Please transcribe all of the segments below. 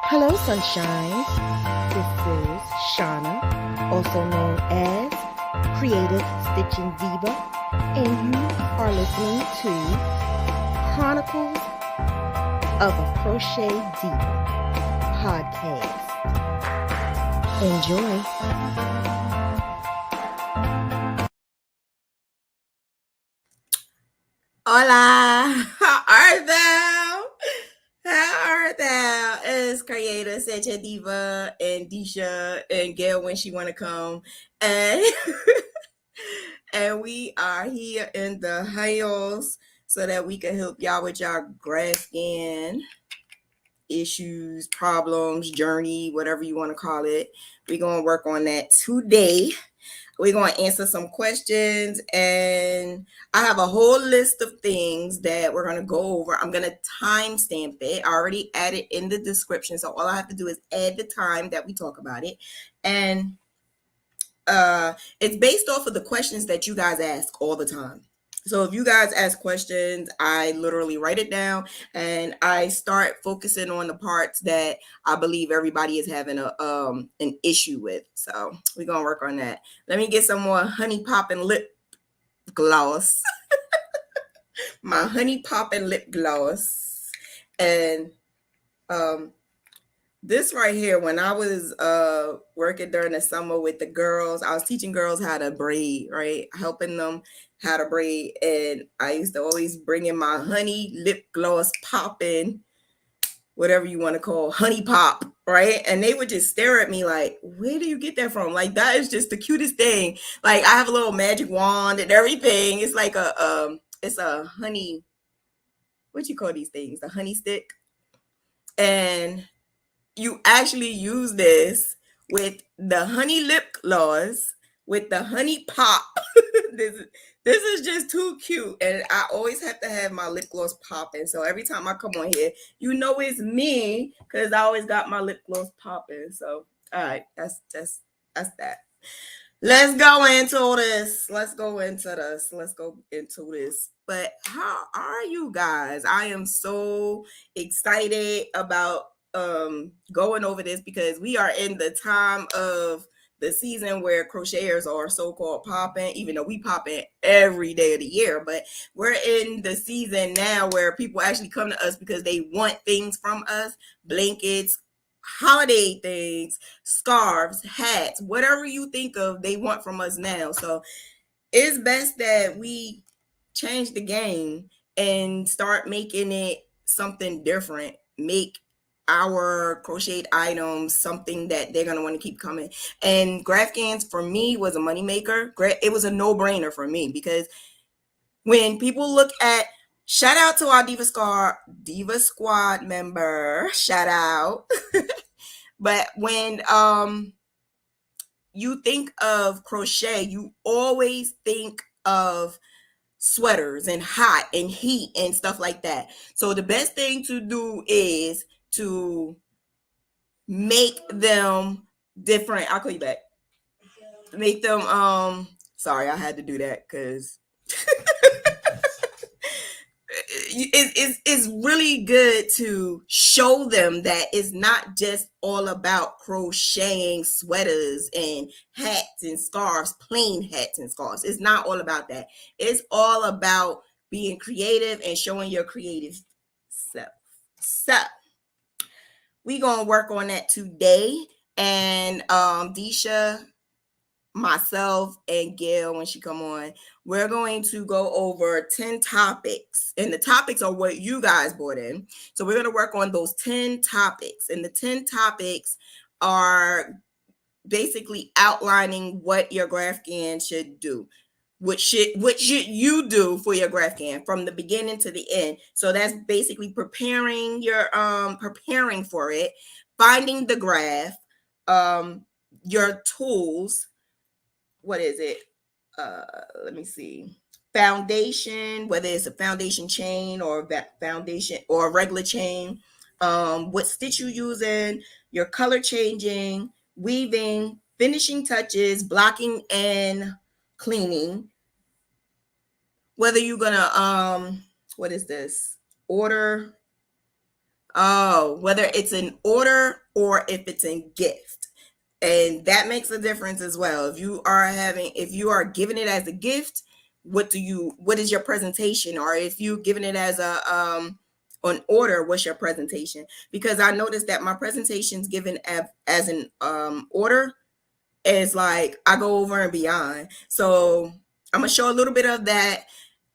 Hello, sunshines. This is Shauna, also known as Creativestitchndiva, and you are listening to Chronicles of a Crochet Diva podcast. Enjoy. Hola, how art thou? How art thou? It's Creativestitchndiva and Deshia and Gail when she want to come, and and we are here in the house so that we can help y'all with y'all Graphghan issues, problems, journey, whatever you want to call it. We're gonna work on that today. We're going to answer some questions, and I have a whole list of things that we're going to go over. I'm going to timestamp it. I already added in the description, so all I have to do is add the time that we talk about it. And it's based off of the questions that you guys ask all the time. So if you guys ask questions, I literally write it down and I start focusing on the parts that I believe everybody is having an issue with. So we're gonna work on that. Let me get some more honey popping lip gloss. My honey popping lip gloss. And this right here, when I was working during the summer with the girls, I was teaching girls how to braid, right? Helping them how to braid. And I used to always bring in my honey lip gloss popping, whatever you want to call honey pop, right? And they would just stare at me like, where do you get that from? Like, that is just the cutest thing. Like, I have a little magic wand and everything. It's like it's a honey, what you call these things? The honey stick. And you actually use this with the honey lip gloss, with the honey pop. this is just too cute, and I always have to have my lip gloss popping. So every time I come on here, you know it's me because I always got my lip gloss popping. So all right, that's that. Let's go into this. But how are you guys? I am so excited about going over this because we are in the time of the season where crocheters are so-called popping, even though we popping every day of the year. But we're in the season now where people actually come to us because they want things from us, blankets, holiday things, scarves, hats, whatever you think of, they want from us now. So it's best that we change the game and start making it something different. Make our crocheted items something that they're going to want to keep coming. And Graphghans for me was a moneymaker. It was a no-brainer for me because when people look at, shout out to our Diva Squad member, shout out. But when you think of crochet, you always think of sweaters and hot and heat and stuff like that. So the best thing to do is to make them different. I'll call you back. Make them sorry, I had to do that because it's really good to show them that it's not just all about crocheting sweaters and hats and scarves, plain hats and scarves. It's not all about that. It's all about being creative and showing your creative self. So we're gonna work on that today. And Deshia, myself, and Gail, when she come on, we're going to go over 10 topics, and the topics are what you guys brought in. So we're going to work on those 10 topics, and the 10 topics are basically outlining what your Graphghan should do. What should you do for your Graphghan from the beginning to the end? So that's basically preparing for it, finding the graph, your tools. What is it? Let me see. Foundation, whether it's a foundation chain or that foundation or a regular chain, what stitch you using, your color changing, weaving, finishing touches, blocking and cleaning. Whether you're gonna what is this? Order Oh, whether it's an order or if it's in gift. And that makes a difference as well. If you are giving it as a gift, what is your presentation? Or if you're giving it as an order, what's your presentation? Because I noticed that my presentation's given as an order is like I go over and beyond. So I'm gonna show a little bit of that,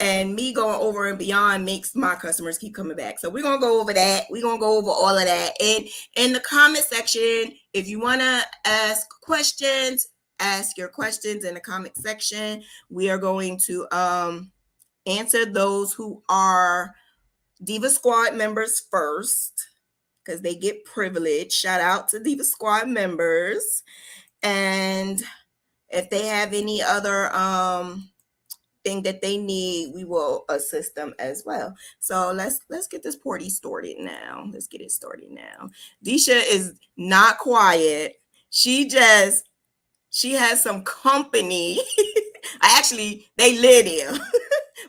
and me going over and beyond makes my customers keep coming back. So we're gonna go over that. We're gonna go over all of that. And in the comment section, if you wanna ask questions, ask your questions in the comment section. We are going to answer those who are Diva Squad members first, because they get privilege. Shout out to Diva Squad members. And if they have any other thing that they need, we will assist them as well. So let's get this party started now. Let's get it started now. Deshia is not quiet. She has some company. They live there,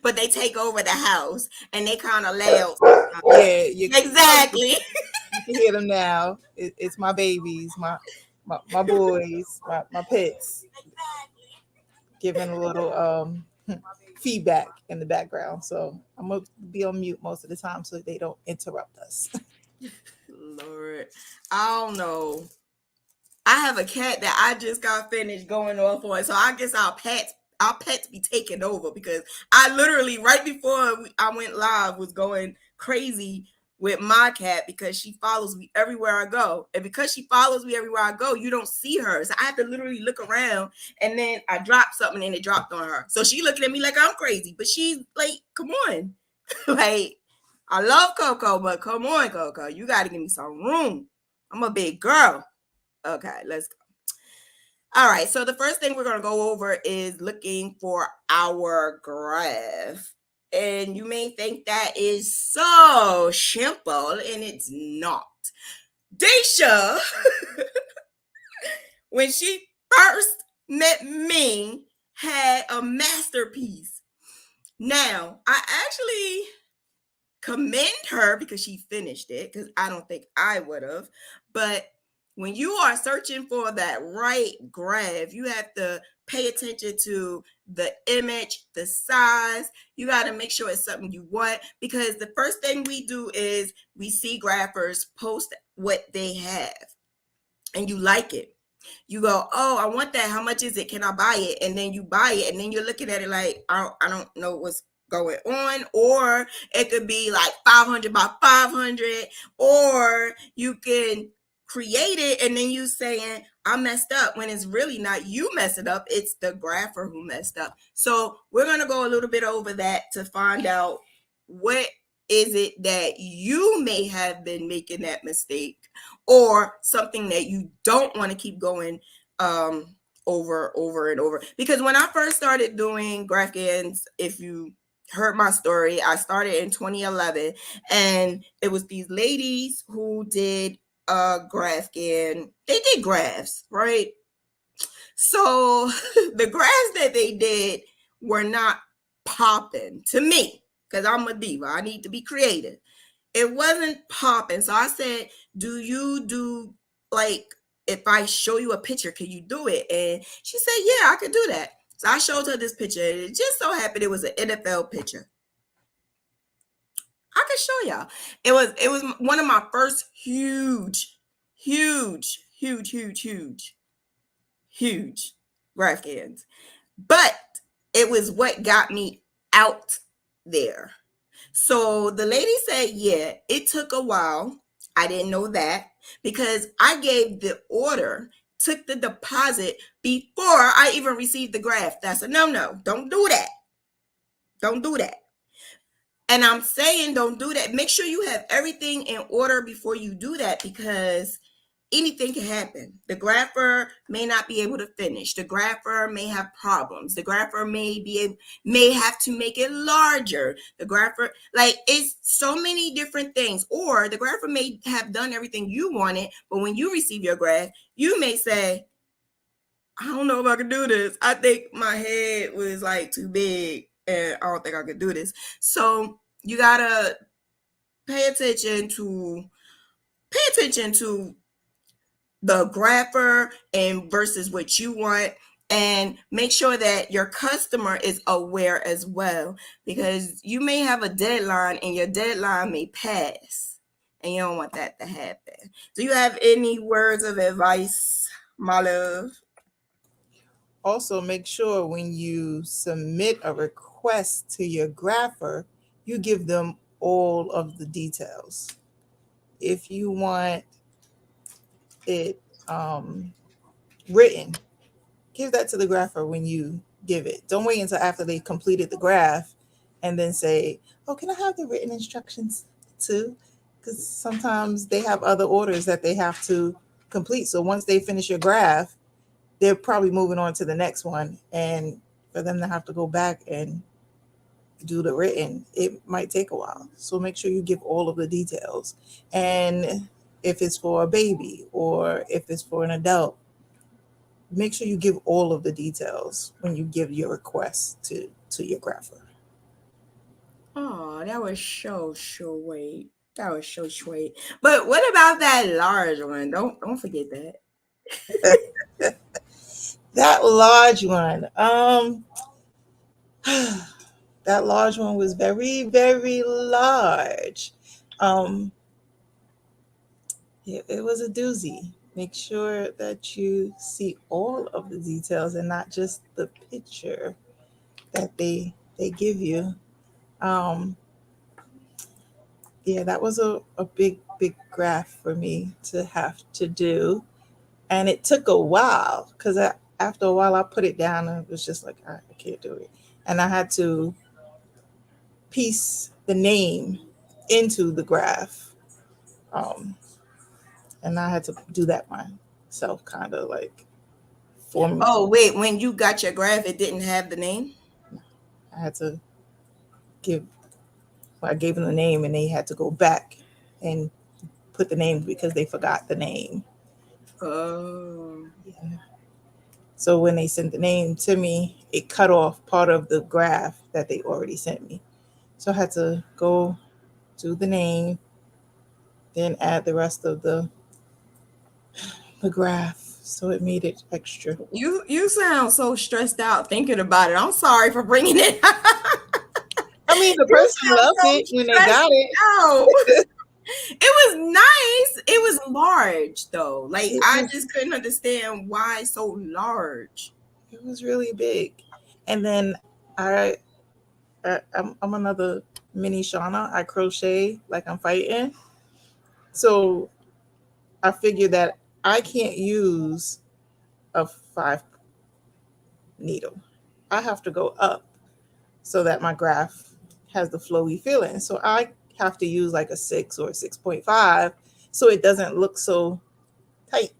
but they take over the house and they kind of loud. Yeah, Exactly. You can hear them now. It's my babies, my boys, my pets, giving a little feedback in the background. So I'm gonna be on mute most of the time so they don't interrupt us. Lord, I don't know. I have a cat that I just got finished going off on, so I guess our pets be taking over, because I literally right before I went live was going crazy with my cat because she follows me everywhere I go. And because she follows me everywhere I go, you don't see her. So I have to literally look around, and then I dropped something and it dropped on her. So she looking at me like I'm crazy, but she's like, come on. Like, I love Coco, but come on, Coco. You got to give me some room. I'm a big girl. Okay, let's go. All right, so the first thing we're going to go over is looking for our graph. And you may think that is so simple, and it's not. Deshia, when she first met me, had a masterpiece. Now, I actually commend her because she finished it, because I don't think I would have. But when you are searching for that right graph, you have to pay attention to the image, the size. You got to make sure it's something you want, because the first thing we do is we see graphers post what they have and you like it. You go, oh, I want that. How much is it? Can I buy it? And then you buy it, and then you're looking at it like, I don't know what's going on. Or it could be like 500 by 500, or you can create it and then you saying I messed up, when it's really not you messing up, it's the grapher who messed up. So we're going to go a little bit over that to find out what is it that you may have been making that mistake, or something that you don't want to keep going over and over. Because when I first started doing Graphghans, if you heard my story, I started in 2011, and it was these ladies who did Graphghan. They did graphs, right? So the graphs that they did were not popping to me, because I'm a diva. I need to be creative. It wasn't popping. So I said, do you do, like, if I show you a picture, can you do it? And she said, yeah, I could do that. So I showed her this picture. And it just so happened it was an NFL picture. I could show y'all. It was one of my first huge Graphghans. But it was what got me out there. So the lady said, yeah, it took a while. I didn't know that, because I gave the order, took the deposit before I even received the graph. That's a no-no. Don't do that. Don't do that. And I'm saying don't do that. Make sure you have everything in order before you do that, because anything can happen. The grapher may not be able to finish. The grapher may have problems. The grapher may have to make it larger. The grapher, like, it's so many different things. Or the grapher may have done everything you wanted, but when you receive your graph, you may say, I don't know if I can do this. I think my head was like too big, and I don't think I could do this. So you gotta pay attention to pay attention to the grapher and versus what you want, and make sure that your customer is aware as well, because you may have a deadline and your deadline may pass, and you don't want that to happen. Do you have any words of advice, my love? Also, make sure when you submit a request to your grapher, you give them all of the details. If you want it written, give that to the grapher when you give it. Don't wait until after they completed the graph and then say, "Oh, can I have the written instructions too?" Because sometimes they have other orders that they have to complete. So once they finish your graph, they're probably moving on to the next one. And for them to have to go back and do the written, it might take a while. So make sure you give all of the details. And if it's for a baby or if it's for an adult, make sure you give all of the details when you give your request to your grapher. Oh, that was so sweet. That was so sweet. But what about that large one? Don't forget that. That large one, that large one was very, very large. Um, it was a doozy. Make sure that you see all of the details and not just the picture that they give you. Um, yeah, that was a big, big graph for me to have to do. And it took a while because after a while I put it down and it was just like, I can't do it. And I had to piece the name into the graph. Um, and I had to do that myself, kind of like for me. Oh, wait, when you got your graph, it didn't have the name? I had to give, I gave them the name and they had to go back and put the name because they forgot the name. Oh. Yeah. So when they sent the name to me, it cut off part of the graph that they already sent me. So I had to go do the name, then add the rest of the graph. So it made it extra. You sound so stressed out thinking about it. I'm sorry for bringing it up. I mean, the You person sound loved so it when they stressed got it. out. It was nice. It was large though. Like It I was, just couldn't understand why so large. it was really big. And then I'm another mini Shauna. I crochet like I'm fighting. So I figured that I can't use a 5 needle. I have to go up so that my graph has the flowy feeling. So I have to use like a 6 or a 6.5 so it doesn't look so tight.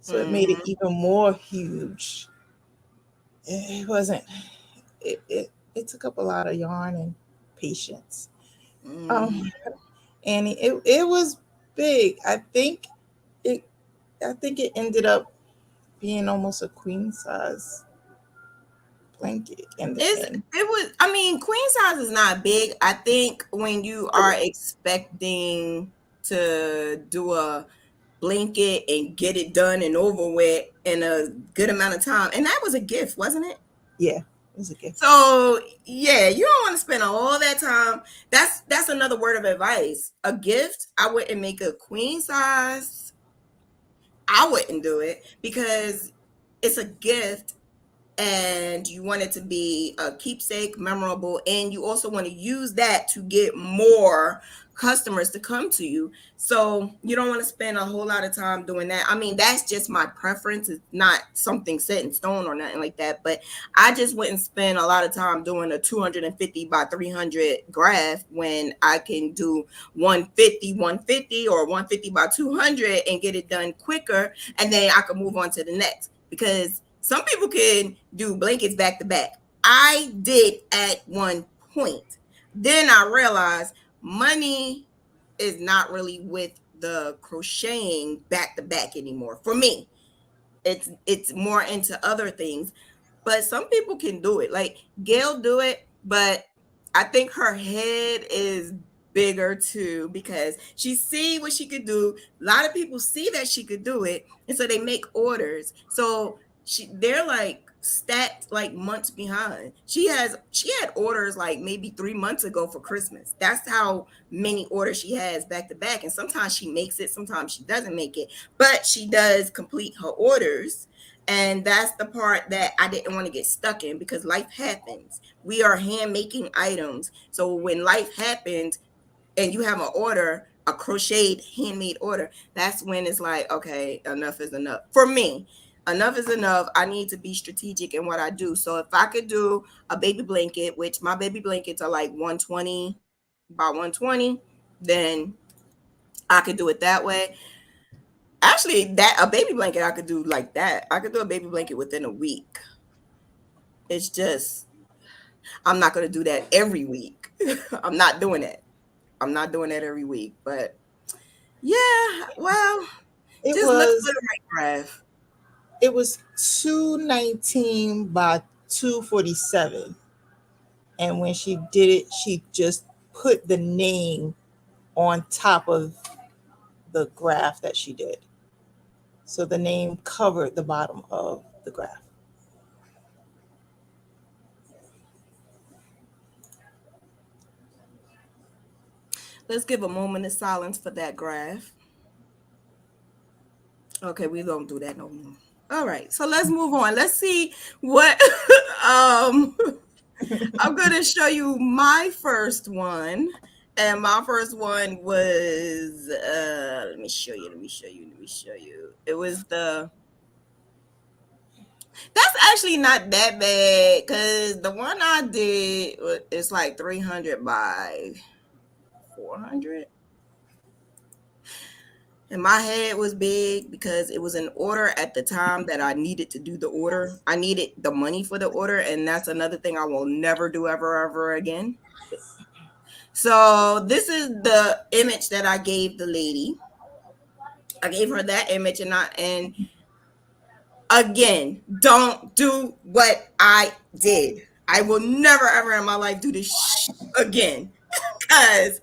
So it made it Mm-hmm. even more huge. It wasn't, it took up a lot of yarn and patience. Mm-hmm. Um, and it was big. It I think it ended up being almost a queen size blanket in the end. It was, I mean, queen size is not big. I think when you are expecting to do a blanket and get it done and over with in a good amount of time, and that was a gift, wasn't it? Yeah, it was a gift. So yeah, you don't want to spend all that time. That's another word of advice. A gift, I wouldn't make a queen size. I wouldn't do it because it's a gift and you want it to be a keepsake, memorable, and you also want to use that to get more customers to come to you. So you don't want to spend a whole lot of time doing that. I mean, that's just my preference. It's not something set in stone or nothing like that, but I just wouldn't spend a lot of time doing a 250 by 300 graph when I can do 150 or 150 by 200 and get it done quicker, and then I can move on to the next, because some people can do blankets back to back. I did at one point. Then I realized money is not really with the crocheting back to back anymore. For me, it's more into other things. But some people can do it. Like Gail do it, but I think her head is bigger too, because she see what she could do. A lot of people see that she could do it, and so they make orders. So they're like stacked like months behind. She had orders like maybe 3 months ago for Christmas. That's how many orders she has back to back. And sometimes she makes it, sometimes she doesn't make it, but she does complete her orders. And that's the part that I didn't want to get stuck in, because life happens. We are hand making items. So when life happens and you have an order, a crocheted handmade order, that's when it's like, okay, enough is enough. For me, enough is enough. I need to be strategic in what I do. So if I could do a baby blanket, which my baby blankets are like 120 by 120, then I could do it that way. Actually, that a baby blanket I could do like that. I could do a baby blanket within a week. It's just I'm not gonna do that every week. I'm not doing it. I'm not doing that every week. But yeah, well, It just look for was the right graph. it was 219 by 247. And when she did it, she just put the name on top of the graph that she did. So the name covered the bottom of the graph. Let's give a moment of silence for that graph. Okay, we don't do that no more. All right, so let's move on. Let's see what I'm gonna show you my first one. And my first one was let me show you. It was that's actually not that bad, because the one I did is like 300 by 400. And my head was big because it was an order at the time that I needed to do the order. I needed the money for the order, and that's another thing I will never do ever again. So this is the image that I gave the lady. I gave her that image, and again, don't do what I did. I will never ever in my life do this again, because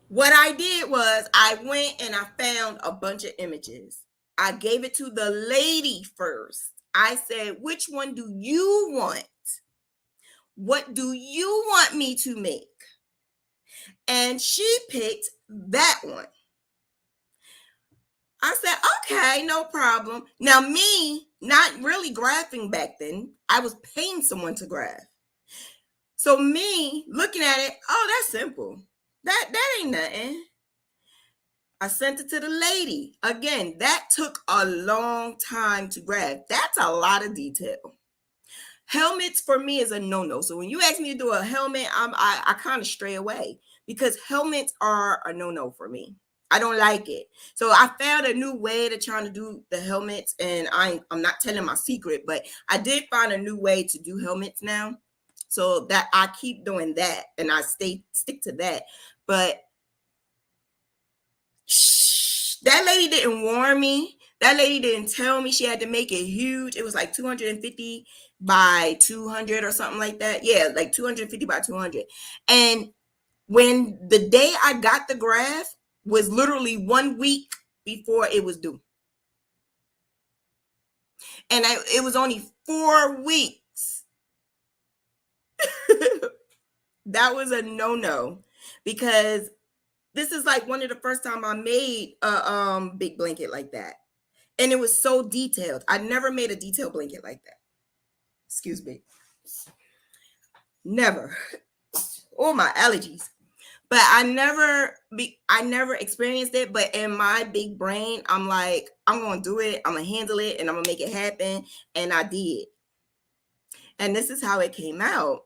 what I did was I went and I found a bunch of images. I gave it to the lady first. I said, which one do you want? What do you want me to make? And she picked that one. I said, okay, no problem. Now, me not really graphing back then, I was paying someone to graph. So me looking at it, oh, that's simple. That ain't nothing. I sent it to the lady. Again, that took a long time to graph. That's a lot of detail. Helmets for me is a no-no. So when you ask me to do a helmet, I kind of stray away, because helmets are a no-no for me. I don't like it. So I found a new way to try to do the helmets, and I'm not telling my secret, but I did find a new way to do helmets now. So that I keep doing that, and I stick to that. But that lady didn't warn me. That lady didn't tell me she had to make it huge. It was like 250 by 200 or something like that. Yeah, like 250 by 200. And when the day I got the graph was literally 1 week before it was due. And it was only 4 weeks. That was a no-no, because this is like one of the first time I made a big blanket like that. And it was so detailed. I never made a detailed blanket like that. Excuse me. Never. Oh, my allergies. But I never experienced it. But in my big brain, I'm like, I'm going to do it. I'm going to handle it, and I'm going to make it happen. And I did. And this is how it came out.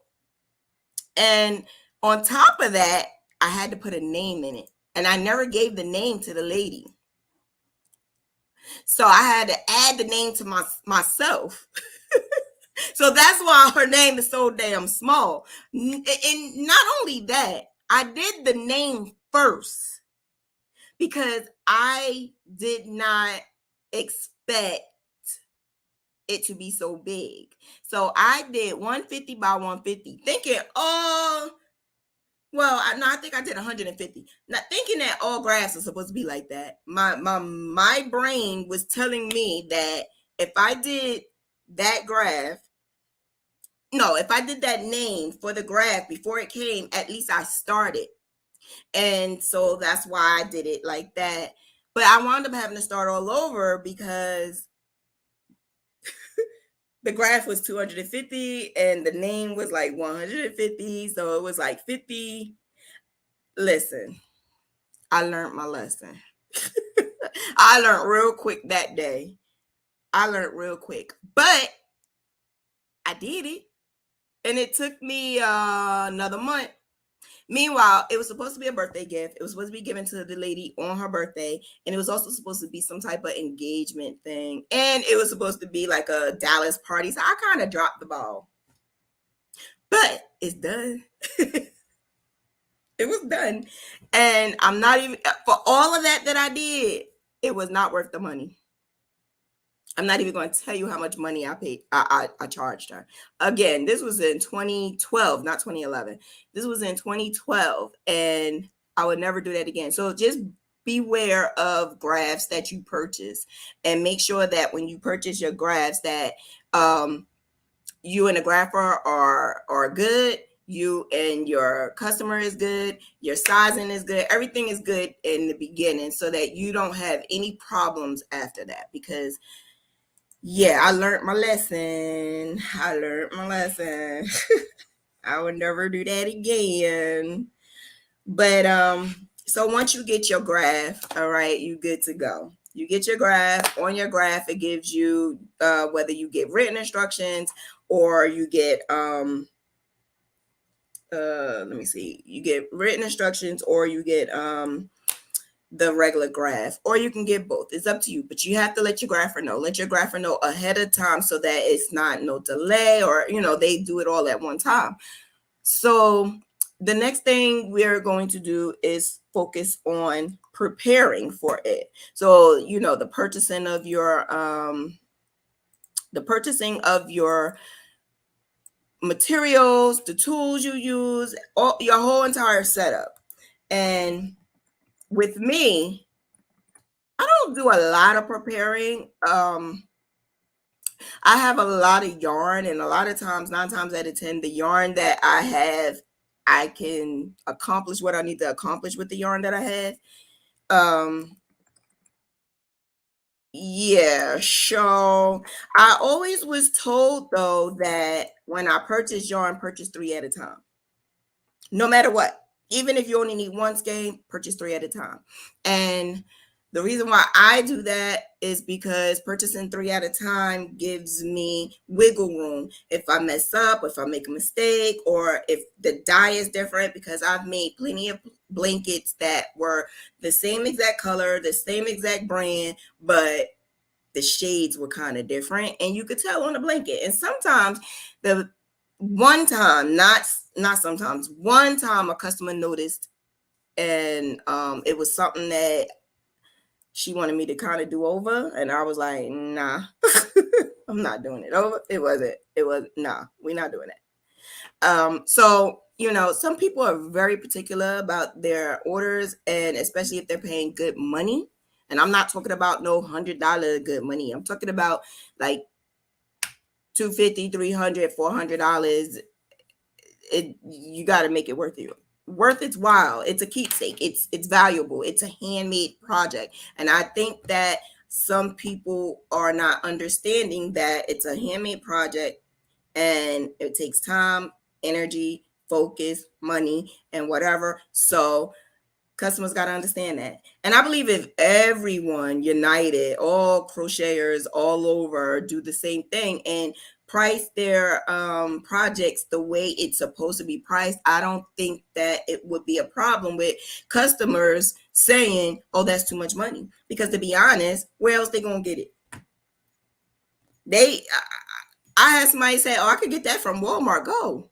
And on top of that, I had to put a name in it. And I never gave the name to the lady. So I had to add the name to myself. So that's why her name is so damn small. And not only that, I did the name first, because I did not expect it to be so big. So I did 150 by 150, thinking, oh, Well, I think I did 150. Not thinking that all graphs are supposed to be like that. My brain was telling me that if I did that graph, no, if I did that name for the graph before it came, at least I started. And so that's why I did it like that. But I wound up having to start all over because the graph was 250 and the name was like 150. So it was like 50. Listen, I learned my lesson. I learned real quick that day. I learned real quick. But I did it. And it took me another month. Meanwhile, it was supposed to be a birthday gift. It was supposed to be given to the lady on her birthday. And it was also supposed to be some type of engagement thing. And it was supposed to be like a Dallas party. So I kind of dropped the ball. But it's done. It was done. And I'm not even, for all of that I did, it was not worth the money. I'm not even going to tell you how much money I paid. I charged her. Again, this was in 2012, not 2011. This was in 2012, and I would never do that again. So just beware of graphs that you purchase, and make sure that when you purchase your graphs that you and the grapher are good. You and your customer is good. Your sizing is good. Everything is good in the beginning so that you don't have any problems after that, because yeah, I learned my lesson. I would never do that again. But so once you get your graph, all right, you good to go. You get your graph. On your graph, it gives you whether you get written instructions or you get let me see. You get written instructions or you get the regular graph, or you can get both. It's up to you, but you have to let your grapher know. Let your grapher know ahead of time so that it's not no delay, or they do it all at one time. So the next thing we're going to do is focus on preparing for it. So the purchasing of your materials, the tools you use, your whole entire setup. And with me, I don't do a lot of preparing. I have a lot of yarn, and a lot of times, 9 times out of 10, the yarn that I have, I can accomplish what I need to accomplish with the yarn that I have. Yeah, so I always was told though that when I purchase yarn, purchase 3 at a time. No matter what. Even if you only need one skein, purchase 3 at a time. And the reason why I do that is because purchasing 3 at a time gives me wiggle room. If I mess up, if I make a mistake, or if the dye is different, because I've made plenty of blankets that were the same exact color, the same exact brand, but the shades were kind of different, and you could tell on the blanket. And sometimes one time a customer noticed, and it was something that she wanted me to kind of do over, and I was like, nah. I'm not doing it over. Nah, we're not doing it. So some people are very particular about their orders, and especially if they're paying good money. And I'm not talking about no $100 good money. I'm talking about like $250, $300, $400. You got to make it worth its while. It's a keepsake. It's valuable. It's a handmade project. And I think that some people are not understanding that it's a handmade project, and it takes time, energy, focus, money, and whatever. So customers got to understand that. And I believe if everyone united, all crocheters all over, do the same thing and price their projects the way it's supposed to be priced, I don't think that it would be a problem with customers saying, oh, that's too much money. Because to be honest, where else they gonna get it? I had somebody say, oh, I could get that from Walmart. Go.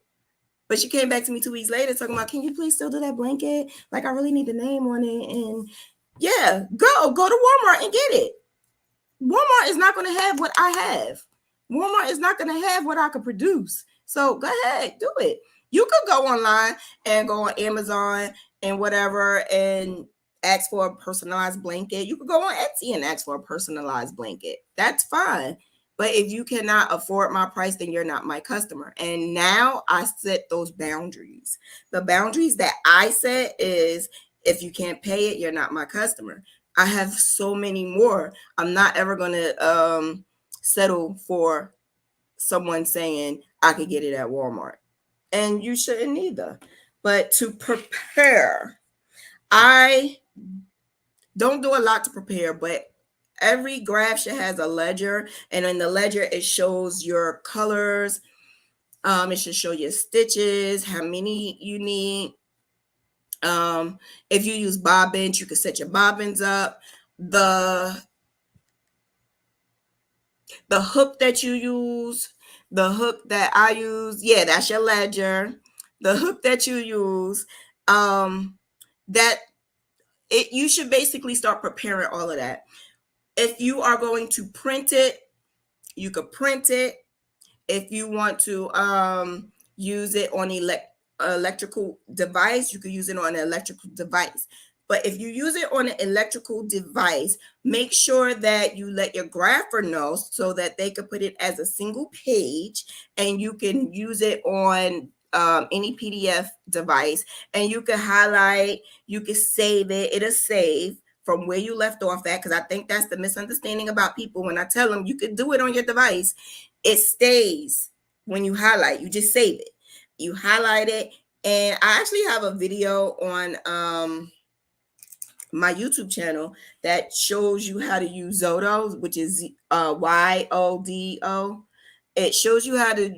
But she came back to me 2 weeks later talking about, can you please still do that blanket? Like, I really need the name on it. And yeah, go to Walmart and get it. Walmart is not going to have what I have. Walmart is not going to have what I could produce. So go ahead, do it. You could go online and go on Amazon and whatever and ask for a personalized blanket. You could go on Etsy and ask for a personalized blanket. That's fine. But if you cannot afford my price, then you're not my customer. And now I set those boundaries. The boundaries that I set is if you can't pay it, you're not my customer. I have so many more. I'm not ever going to settle for someone saying I could get it at Walmart. And you shouldn't either. But to prepare, I don't do a lot to prepare, but every graph sheet has a ledger, and in the ledger it shows your colors. It should show your stitches, how many you need. If you use bobbins, you can set your bobbins up. The hook that you use, the hook that I use, yeah, that's your ledger. The hook that you use, that you should basically start preparing all of that. If you are going to print it, you could print it. If you want to use it on electrical device, you could use it on an electrical device. But if you use it on an electrical device, make sure that you let your grapher know so that they could put it as a single page, and you can use it on any PDF device, and you can highlight, you can save it. It'll save from where you left off at, because I think that's the misunderstanding about people. When I tell them you can do it on your device, it stays when you highlight. You just save it. You highlight it. And I actually have a video on my YouTube channel that shows you how to use Zodo, which is YODO. It shows you how to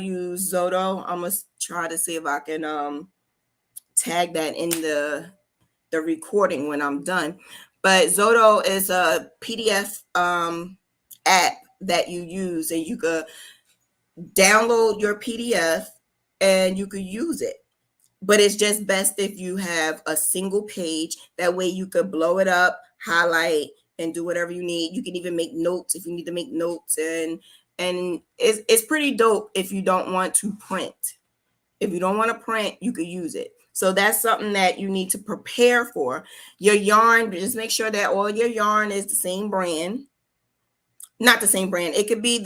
use Zodo. I'm gonna try to see if I can tag that in the recording when I'm done. But Zodo is a PDF app that you use, and you could download your PDF and you could use it. But it's just best if you have a single page. That way you could blow it up, highlight, and do whatever you need. You can even make notes if you need to make notes, and it's pretty dope if you don't want to print. If you don't want to print, you could use it. So that's something that you need to prepare for. Your yarn, just make sure that all your yarn is the same brand. Not the same brand. It could be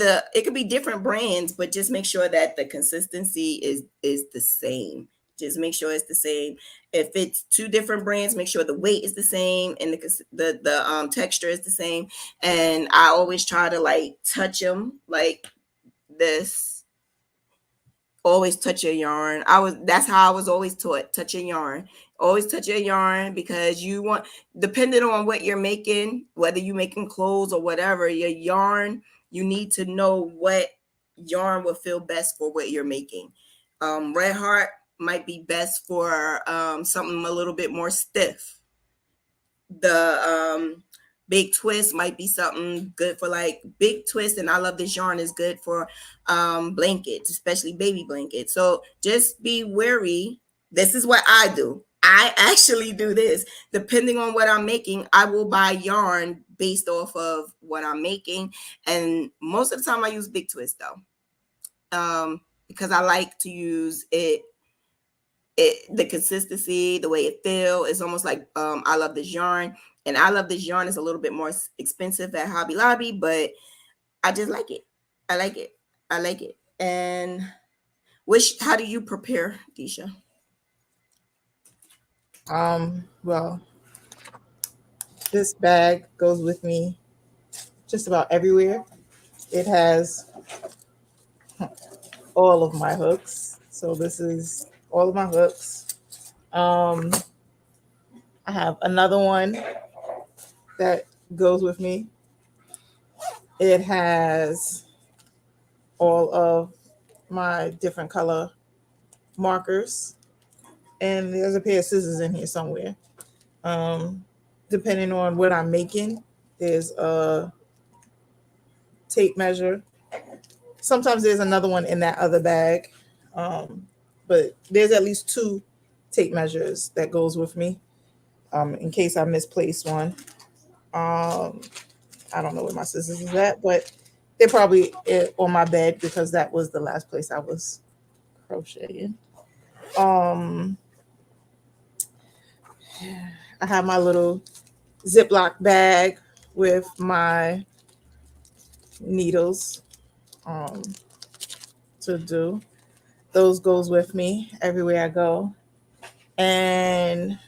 different brands, but just make sure that the consistency is the same. Just make sure it's the same. If it's two different brands, make sure the weight is the same and the texture is the same. And I always try to like touch them like this. Always touch your yarn. That's how I was always taught. Touch your yarn. Always touch your yarn, because you want, depending on what you're making, whether you're making clothes or whatever, your yarn, you need to know what yarn will feel best for what you're making. Red Heart might be best for something a little bit more stiff. The Big Twist might be something good for like Big Twist, and I Love This Yarn is good for blankets, especially baby blankets. So just be wary. This is what I do. I actually do this. Depending on what I'm making, I will buy yarn based off of what I'm making. And most of the time I use Big Twist though, because I like to use it, the consistency, the way it feels. It's almost like I Love This Yarn. And I Love This Yarn is a little bit more expensive at Hobby Lobby, but I just like it. I like it. I like it. And how do you prepare, Deshia? Well, this bag goes with me just about everywhere. It has all of my hooks. So this is all of my hooks. I have another one that goes with me. It has all of my different color markers, and there's a pair of scissors in here somewhere. Depending on what I'm making, there's a tape measure. Sometimes there's another one in that other bag, but there's at least 2 tape measures that goes with me in case I misplace one. I don't know where my scissors is at, but they're probably on my bed because that was the last place I was crocheting. Um, I have my little Ziploc bag with my needles um, to do. Those goes with me everywhere I go. And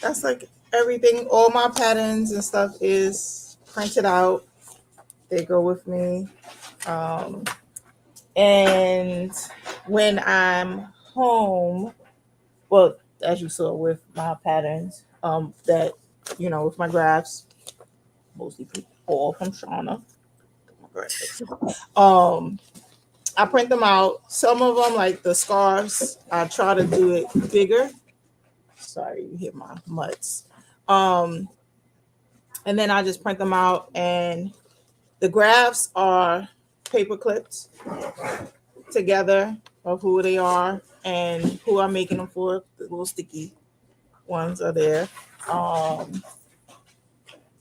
that's like everything. All my patterns and stuff is printed out. They go with me. Um, and when I'm home, well, as you saw with my patterns, that with my graphs, mostly all from Shauna. Um, I print them out. Some of them, like the scarves, I try to do it bigger. Sorry, you hear my mutts. Um, and then I just print them out, and the graphs are paper clipped together of who they are and who I'm making them for. The little sticky ones are there.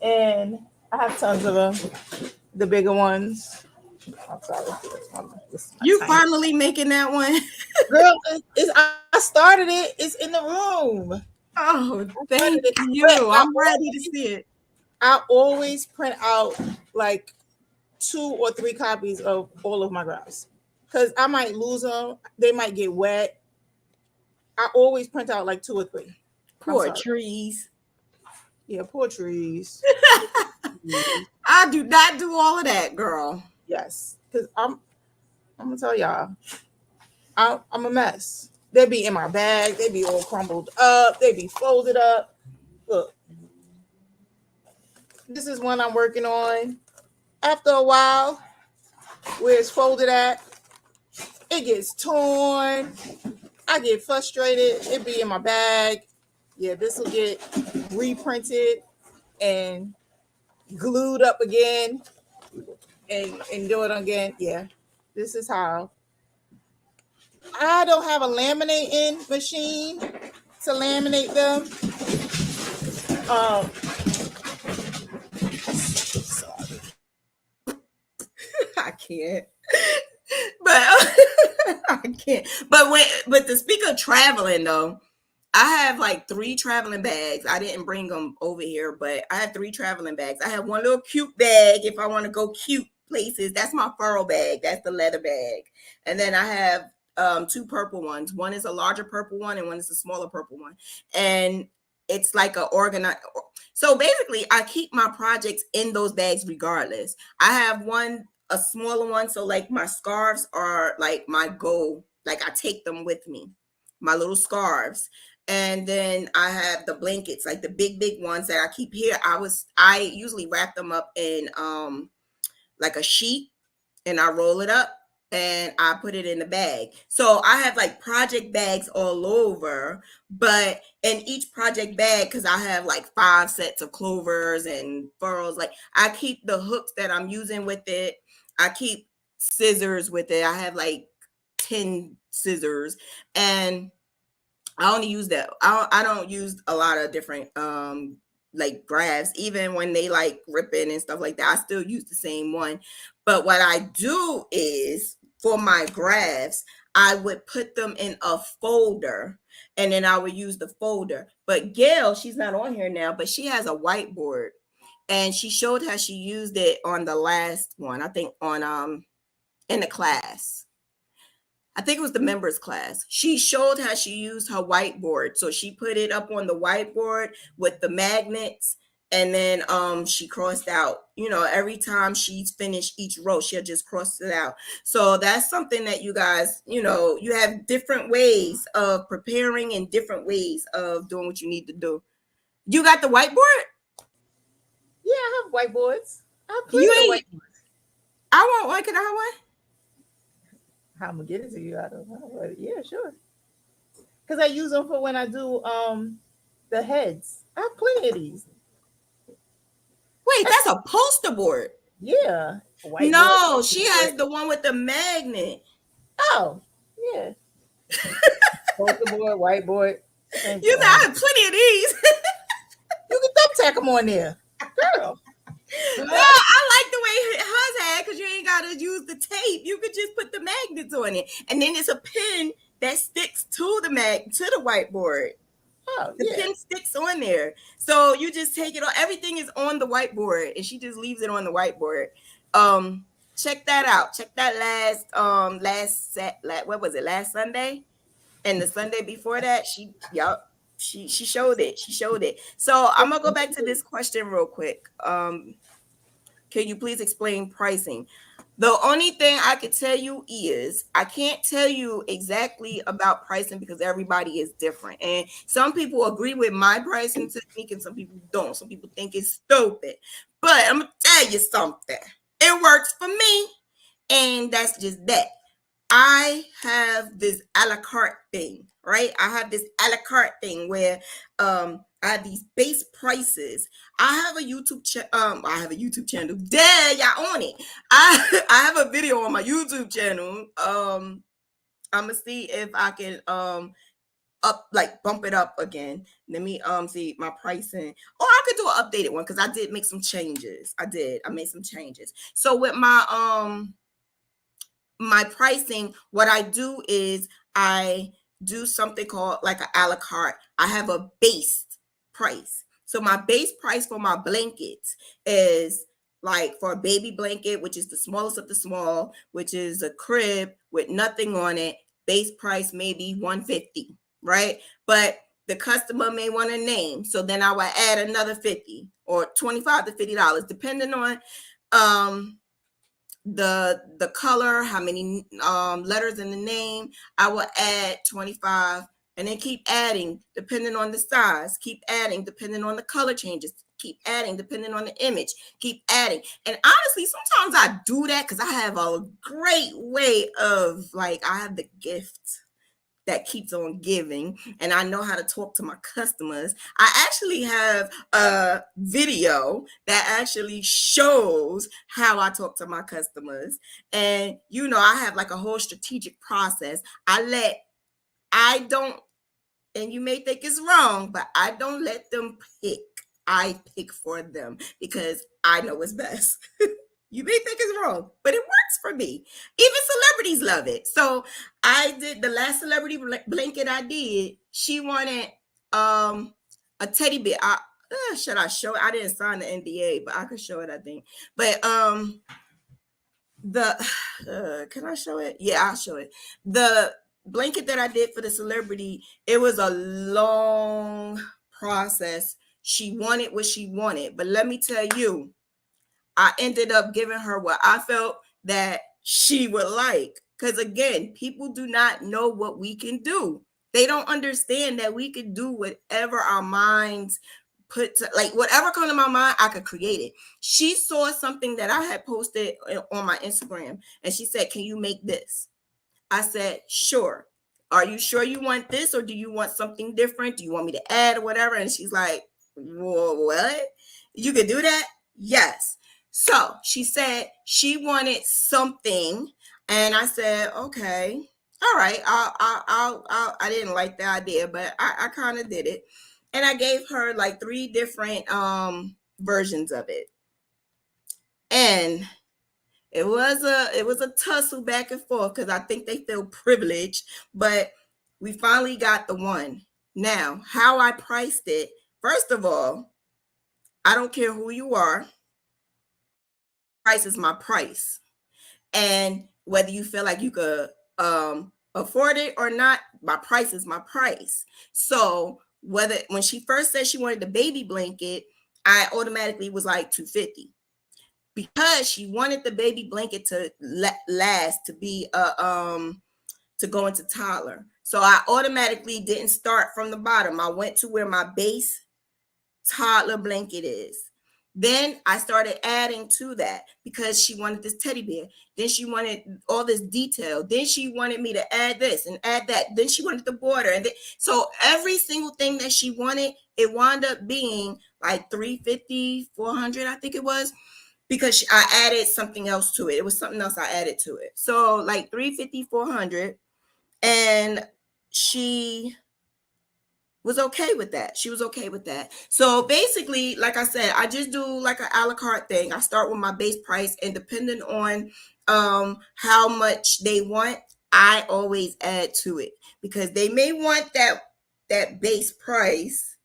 And I have tons of them. The bigger ones. I'm sorry. This is my You tiny- finally making that one? Girl, I started it. It's in the room. Oh, thank But you. I'm ready to see it. I always print out like 2 or 3 copies of all of my graphs because I might lose them. They might get wet. I always print out like 2 or 3. Poor trees. Yeah, poor trees. I do not do all of that, girl. Yes, because I'm gonna tell y'all, I'm a mess. They be in my bag. They be all crumbled up. They be folded up. Look, this is one I'm working on. After a while, where it's folded at, it gets torn. I get frustrated. It be in my bag. Yeah, this will get reprinted and glued up again and do it again. Yeah, this is how. I don't have a laminating machine to laminate them. Sorry. I can't. But I can't. But to speak of traveling though, I have like 3 traveling bags. I didn't bring them over here, but I have 3 traveling bags. I have one little cute bag if I want to go cute places. That's my furrow bag. That's the leather bag. And then I have 2 purple ones. One is a larger purple one and one is a smaller purple one. And it's like a organized. So basically, I keep my projects in those bags regardless. I have a smaller one. So like my scarves are like my goal. Like I take them with me, my little scarves. And then I have the blankets, like the big ones that I keep here. I usually wrap them up in like a sheet and I roll it up and I put it in the bag. So I have like project bags all over, but in each project bag, because I have like 5 sets of clovers and furrows, like I keep the hooks that I'm using with it. I keep scissors with it. I have like 10 scissors, and I only use that. I don't use a lot of different like graphs. Even when they like ripping and stuff like that, I still use the same one. But what I do is for my graphs, I would put them in a folder and then I would use the folder. But Gail, she's not on here now, but she has a whiteboard and she showed how she used it on the last one. I think on in the class. I think it was the members class. She showed how she used her whiteboard. So she put it up on the whiteboard with the magnets, and then she crossed out, every time she's finished each row, she'll just cross it out. So that's something that you guys, you have different ways of preparing and different ways of doing what you need to do. You got the whiteboard? Yeah, I have whiteboards. I have You plenty of ain't. whiteboards. I want one. Can I have one? How I'm gonna get it to you, I don't know. But yeah, sure. Because I use them for when I do the heads. I have plenty of these. Wait, that's a poster board. Yeah. No, she has the one with the magnet. Oh, yeah. Poster board, whiteboard. You know, I have plenty of these. You can thumbtack them on there, girl. Well, I like the way hers had, because you ain't gotta use the tape. You could just put the magnets on it, and then it's a pin that sticks to the whiteboard. Oh, The yeah. pen sticks on there. So you just take it on. Everything is on the whiteboard, and she just leaves it on the whiteboard. Check that out. Check that what was it? Last Sunday? And the Sunday before that, she showed it. She showed it. So I'm gonna go back to this question real quick. Can you please explain pricing? The only thing I could tell you is I can't tell you exactly about pricing because everybody is different. And some people agree with my pricing technique and some people don't. Some people think it's stupid. But I'm going to tell you something. It works for me. And that's just that. I have this a la carte thing, right? I have this a la carte thing where I have these base prices. I have a YouTube channel. Dare y'all on it. I have a video on my YouTube channel. I'm gonna see if I can bump it up again. Let me see my pricing. Or I could do an updated one because I did make some changes. I made some changes. So with my pricing, what I do is I do something called like an a la carte. I have a base price. So my base price for my blankets is like for a baby blanket, which is the smallest of the small, which is a crib with nothing on it. Base price maybe $150, right? But the customer may want a name, so then I will add another $50 or $25 to $50, depending on the color, how many letters in the name. I will add 25 and then keep adding depending on the size, keep adding depending on the color changes, keep adding depending on the image, keep adding. And honestly, sometimes I do that because I have a great way of I have the gift that keeps on giving, and I know how to talk to my customers. I actually have a video that actually shows how I talk to my customers. And I have like a whole strategic process. I don't, and you may think it's wrong, but I don't let them pick. I pick for them because I know what's best. You may think it's wrong, but it works for me. Even celebrities love it. So I did the last celebrity blanket I did. She wanted a teddy bear. Should I show it? I didn't sign the NDA, but I could show it, I think. But can I show it? Yeah, I'll show it. The blanket that I did for the celebrity, it was a long process. She wanted what she wanted, but let me tell you, I ended up giving her what I felt that she would like. Because again, people do not know what we can do. They don't understand that we can do whatever our minds whatever comes to my mind, I could create it. She saw something that I had posted on my Instagram and she said, "Can you make this?" I said, "Sure. Are you sure you want this or do you want something different? Do you want me to add or whatever?" And she's like, "Well, what? You could do that?" Yes. So she said she wanted something, and I said, "Okay, all right. I didn't like the idea, but I kind of did it, and I gave her like 3 different versions of it, and it was a tussle back and forth because I think they feel privileged, but we finally got the one. Now, how I priced it, first of all, I don't care who you are. Price is my price. And whether you feel like you could afford it or not, my price is my price. So when she first said she wanted the baby blanket, I automatically was like $250 because she wanted the baby blanket to last, to be to go into toddler. So I automatically didn't start from the bottom. I went to where my base toddler blanket is. Then I started adding to that because she wanted this teddy bear. Then she wanted all this detail. Then she wanted me to add this and add that. Then she wanted the border. And so every single thing that she wanted, it wound up being like $350, $400, I think it was, because I added something else to it. It was something else I added to it. So like $350, $400. And she was okay with that. She was okay with that. So basically, like I said, I just do like an a la carte thing. I start with my base price, and depending on how much they want, I always add to it because they may want that base price,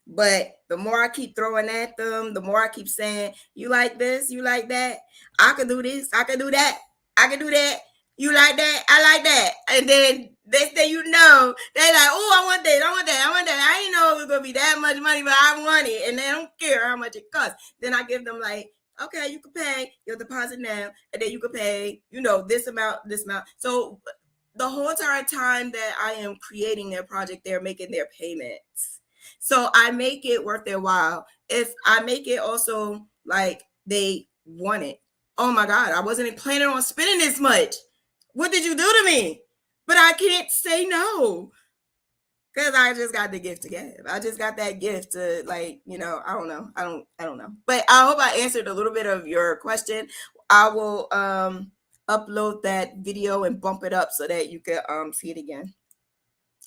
but the more I keep throwing at them, the more I keep saying, you like this, you like that, I can do this, I can do that, I can do that, you like that, I like that. And then next thing you know, they're like, oh, I want that, I want that, I want that. I didn't know it was gonna be that much money, but I want it. And they don't care how much it costs. Then I give them like, okay, you can pay your deposit now, and then you can pay, this amount, this amount. So the whole entire time that I am creating their project, they're making their payments. So I make it worth their while. If I make it also like they want it. Oh my God, I wasn't planning on spending this much. What did you do to me? But I can't say no. Because I just got the gift to give. I just got that gift to I don't know. I don't know. But I hope I answered a little bit of your question. I will upload that video and bump it up so that you can see it again.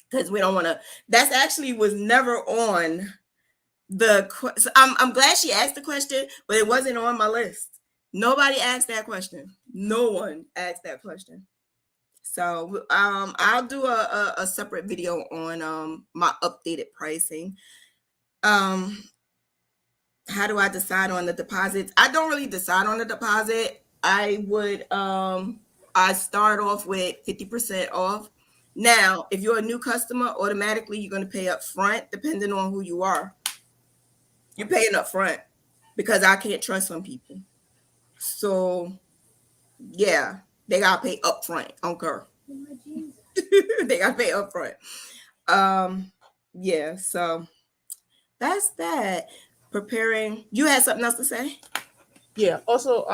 Because we don't want to. That's actually was never on the. So I'm glad she asked the question, but it wasn't on my list. Nobody asked that question. No one asked that question. So I'll do a separate video on my updated pricing. How do I decide on the deposits? I don't really decide on the deposit. I would I start off with 50% off. Now, if you're a new customer, automatically you're going to pay up front, depending on who you are. You're paying up front because I can't trust some people. So, yeah, they got to pay up front. I don't care. They got to pay up front. Yeah, so that's that. Preparing. You had something else to say? Yeah. Also,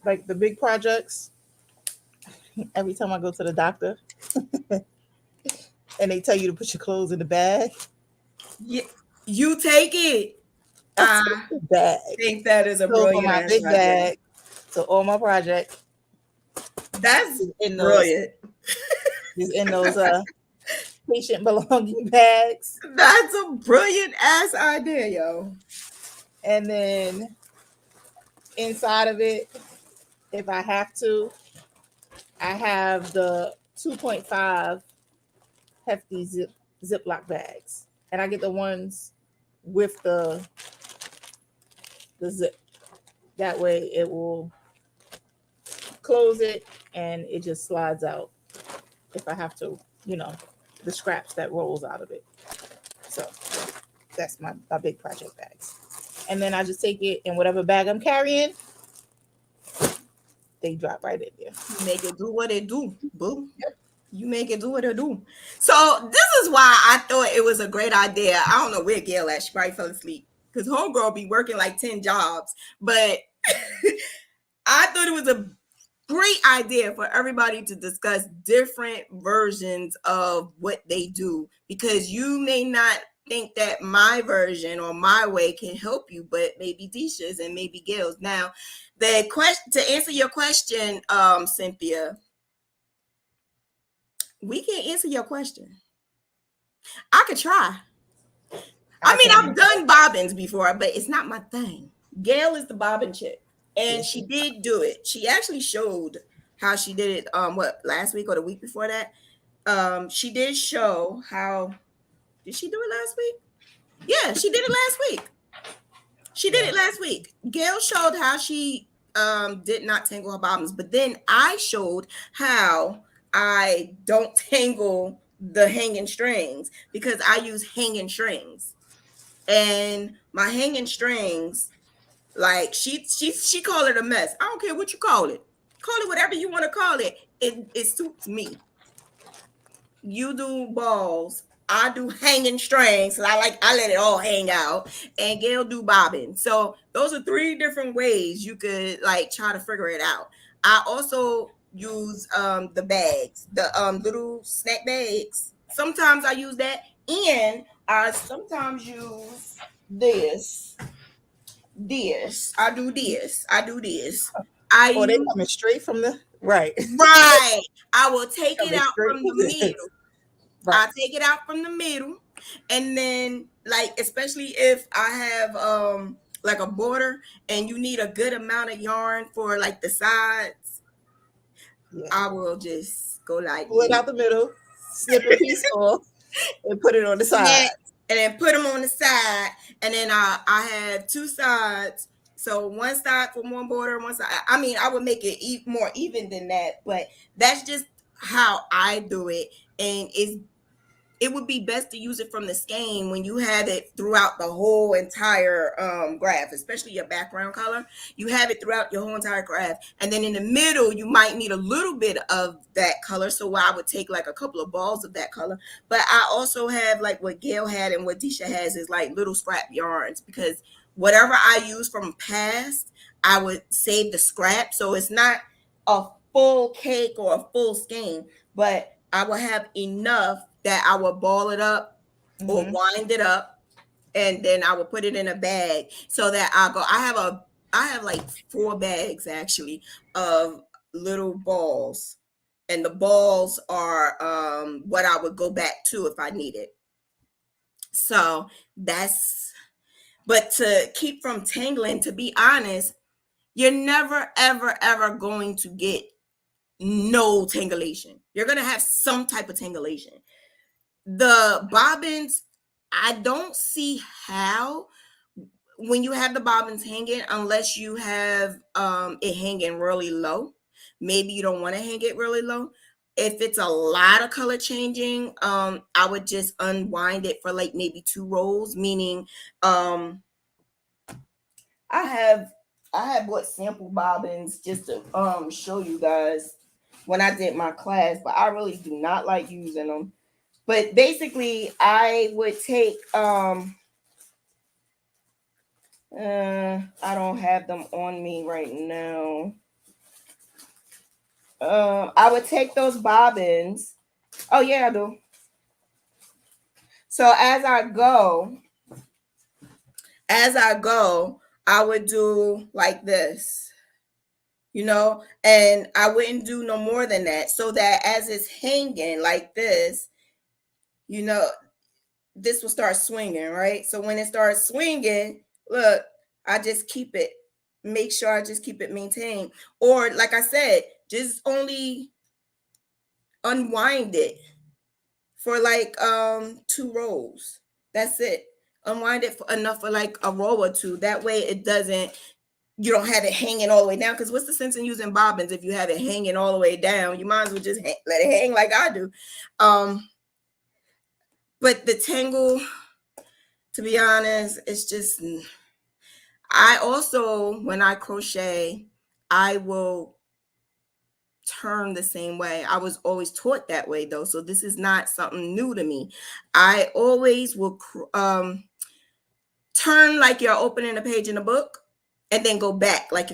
like the big projects, every time I go to the doctor and they tell you to put your clothes in the bag. Yeah, you take it. I think that is a brilliant my big bag. So all my projects. That's brilliant. Is in those patient belonging bags. That's a brilliant ass idea, yo. And then inside of it, if I have to, I have the 2.5 hefty Ziploc bags. And I get the ones with the zip. That way it will close it and it just slides out if I have to, the scraps that rolls out of it. So that's my big project bags. And then I just take it in whatever bag I'm carrying. They drop right in there. You make it do what it do, boo. Yep. You make it do what it do. So this is why I thought it was a great idea. I don't know where Gail at. She probably fell asleep because homegirl be working like 10 jobs. But I thought it was a great idea for everybody to discuss different versions of what they do, because you may not think that my version or my way can help you, but maybe Deshia's and maybe Gail's. Now, the question to answer your question, Cynthia, we can't answer your question. I could try. I mean, I've done bobbins before, but it's not my thing. Gail is the bobbin chick, and she did do it. She actually showed how she did it. Last week or the week before that? She did show how. Did she do it last week? Yeah, she did it last week. She did it last week. Gail showed how she did not tangle her bobbins, but then I showed how I don't tangle the hanging strings because I use hanging strings. And my hanging strings, like she called it a mess. I don't care what you call it. Call it whatever you want to call it. It suits me. You do balls. I do hanging strings. So I let it all hang out. And Gail do bobbin. So those are 3 different ways you could try to figure it out. I also use the bags, the little snack bags. Sometimes I use that, and I sometimes use this. I do this. They coming straight from the right. I will take it out from the middle. Right. I take it out from the middle, and then especially if I have a border and you need a good amount of yarn for the sides, Yeah. I will just go like Pull it out the middle, snip a piece off, and put it on the side. and then put them on the side, and then I have two sides. So one side for one border, one side. I mean, I would make it more even than that, but that's just how I do it, and it would be best to use it from the skein when you have it throughout the whole entire graph, especially your background color. You have it throughout your whole entire graph. And then in the middle, you might need a little bit of that color. So I would take like a couple of balls of that color. But I also have like what Gail had and what Deshia has is like little scrap yarns, because whatever I use from past, I would save the scrap. So it's not a full cake or a full skein, but I will have enough that I will ball it up or wind it up, and then I will put it in a bag so that I have like 4 bags actually of little balls, and the balls are what I would go back to if I need it. So but to keep from tangling, to be honest, you're never ever going to get no tangulation. You're gonna have some type of tangulation. The bobbins, I don't see how, when you have the bobbins hanging, unless you have it hanging really low. Maybe you don't want to hang it really low. If it's a lot of color changing, I would just unwind it for like maybe 2 rolls, meaning I have bought sample bobbins just to show you guys when I did my class, but I really do not like using them. But basically, I would take I don't have them on me right now. I would take those bobbins. Oh yeah, I do. So as I go, I would do like this, and I wouldn't do no more than that, so that as it's hanging like this, this will start swinging, right? So when it starts swinging, look, I just make sure I just keep it maintained. Or like I said, just only unwind it for like 2 rolls. That's it. Unwind it for enough for like a roll or 2. That way you don't have it hanging all the way down. Because what's the sense in using bobbins if you have it hanging all the way down? You might as well just let it hang like I do. But the tangle, to be honest, it's just, I also, when I crochet, I will turn the same way. I was always taught that way though, so this is not something new to me. I always will turn like you're opening a page in a book, and then go back like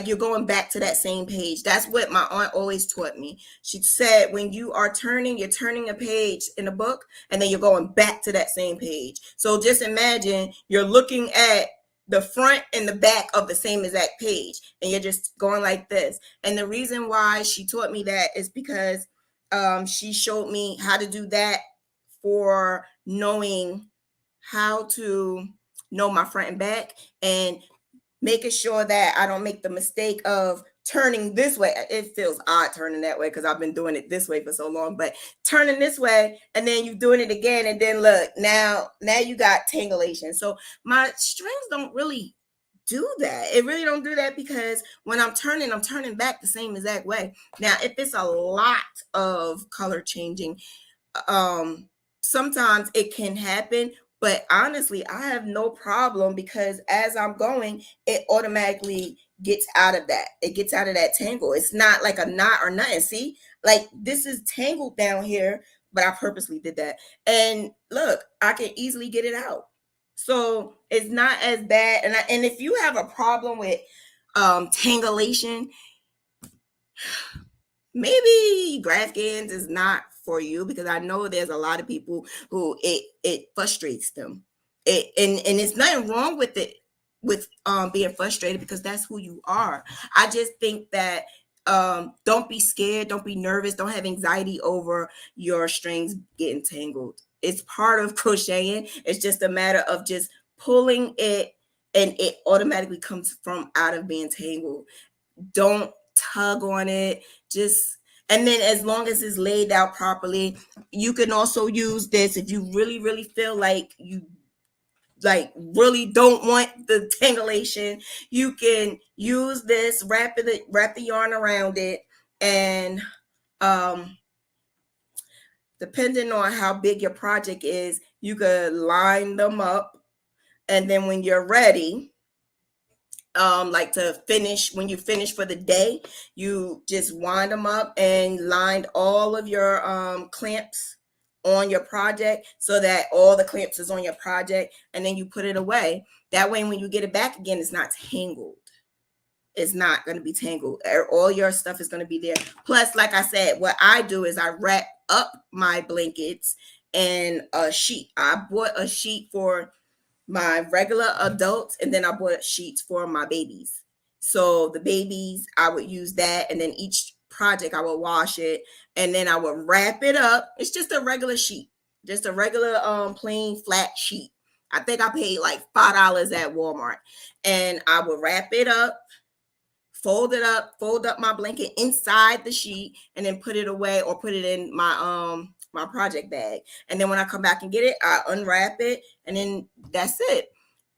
you're going back to that same page. That's what my aunt always taught me. She said when you are turning, you're turning a page in a book, and then you're going back to that same page. So just imagine you're looking at the front and the back of the same exact page, and you're just going like this. And the reason why she taught me that is because she showed me how to do that for knowing how to know my front and back, and making sure that I don't make the mistake of turning this way. It feels odd turning that way because I've been doing it this way for so long, but turning this way and then you doing it again, and then look, now you got tangulation. So my strings don't really do that. It really don't do that, because when I'm turning back the same exact way. Now, if it's a lot of color changing, sometimes it can happen, but honestly, I have no problem, because as I'm going, it automatically gets out of that. It gets out of that tangle. It's not like a knot or nothing. See, like this is tangled down here, but I purposely did that. And look, I can easily get it out. So it's not as bad. And if you have a problem with tangulation, maybe Graphghans is not for you, because I know there's a lot of people who it frustrates them. And it's nothing wrong with it, with being frustrated, because that's who you are. I just think that don't be scared, don't be nervous, don't have anxiety over your strings getting tangled. It's part of crocheting. It's just a matter of just pulling it, and it automatically comes from out of being tangled. Don't tug on it, just, and then as long as it's laid out properly. You can also use this if you really feel like you like really don't want the tangulation. You can use this, wrap the yarn around it, and depending on how big your project is, you could line them up, and then when you're ready, like to finish, when you finish for the day, you just wind them up and lined all of your clamps on your project, so that all the clamps is on your project, and then you put it away. That way when you get it back again, it's not tangled. It's not going to be tangled. All your stuff is going to be there. Plus, like I said, what I do is I wrap up my blankets in a sheet. I bought a sheet for my regular adults, and then I bought sheets for my babies. So the babies, I would use that, and then each project I would wash it, and then I would wrap it up. It's just a regular sheet, just a regular plain flat sheet. I think I paid like $5 at Walmart, and I would wrap it up, fold up my blanket inside the sheet, and then put it away, or put it in my project bag. And then when I come back and get it, I unwrap it, and then that's it.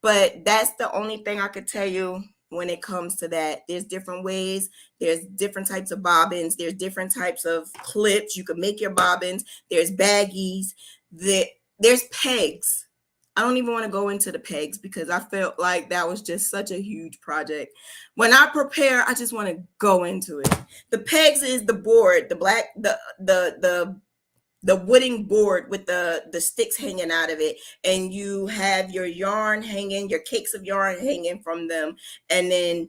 But that's the only thing I could tell you when it comes to that. There's different ways. There's different types of bobbins. There's different types of clips. You can make your bobbins. There's baggies. There's pegs. I don't even want to go into the pegs because I felt like that was just such a huge project. When I prepare, I just want to go into it. The pegs is the board, the wooden board with the sticks hanging out of it, and you have your yarn hanging, your cakes of yarn hanging from them. And then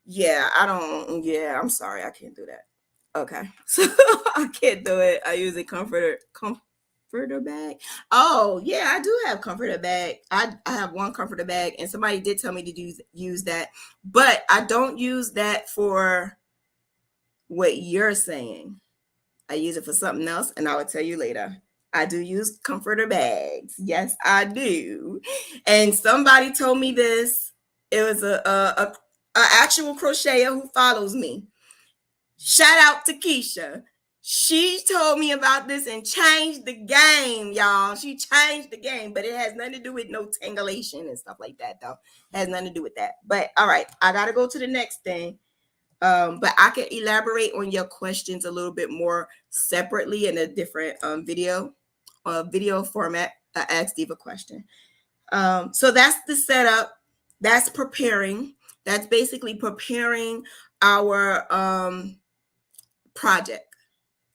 I'm sorry, I can't do that. Okay. So I can't do it. I use a comforter bag. Oh yeah, I do have comforter bag. I have one comforter bag, and somebody did tell me to use that, but I don't use that for what you're saying. I use it for something else, and I will tell you later. I do use comforter bags. Yes, I do. And somebody told me this. It was a actual crocheter who follows me. Shout out to Keisha. She told me about this and changed the game, y'all. She changed the game, but it has nothing to do with no tangulation and stuff like that, though. It has nothing to do with that. But all right, I got to go to the next thing. But I can elaborate on your questions a little bit more separately in a different video format. Ask Diva question. So that's the setup. That's preparing. That's basically preparing our project.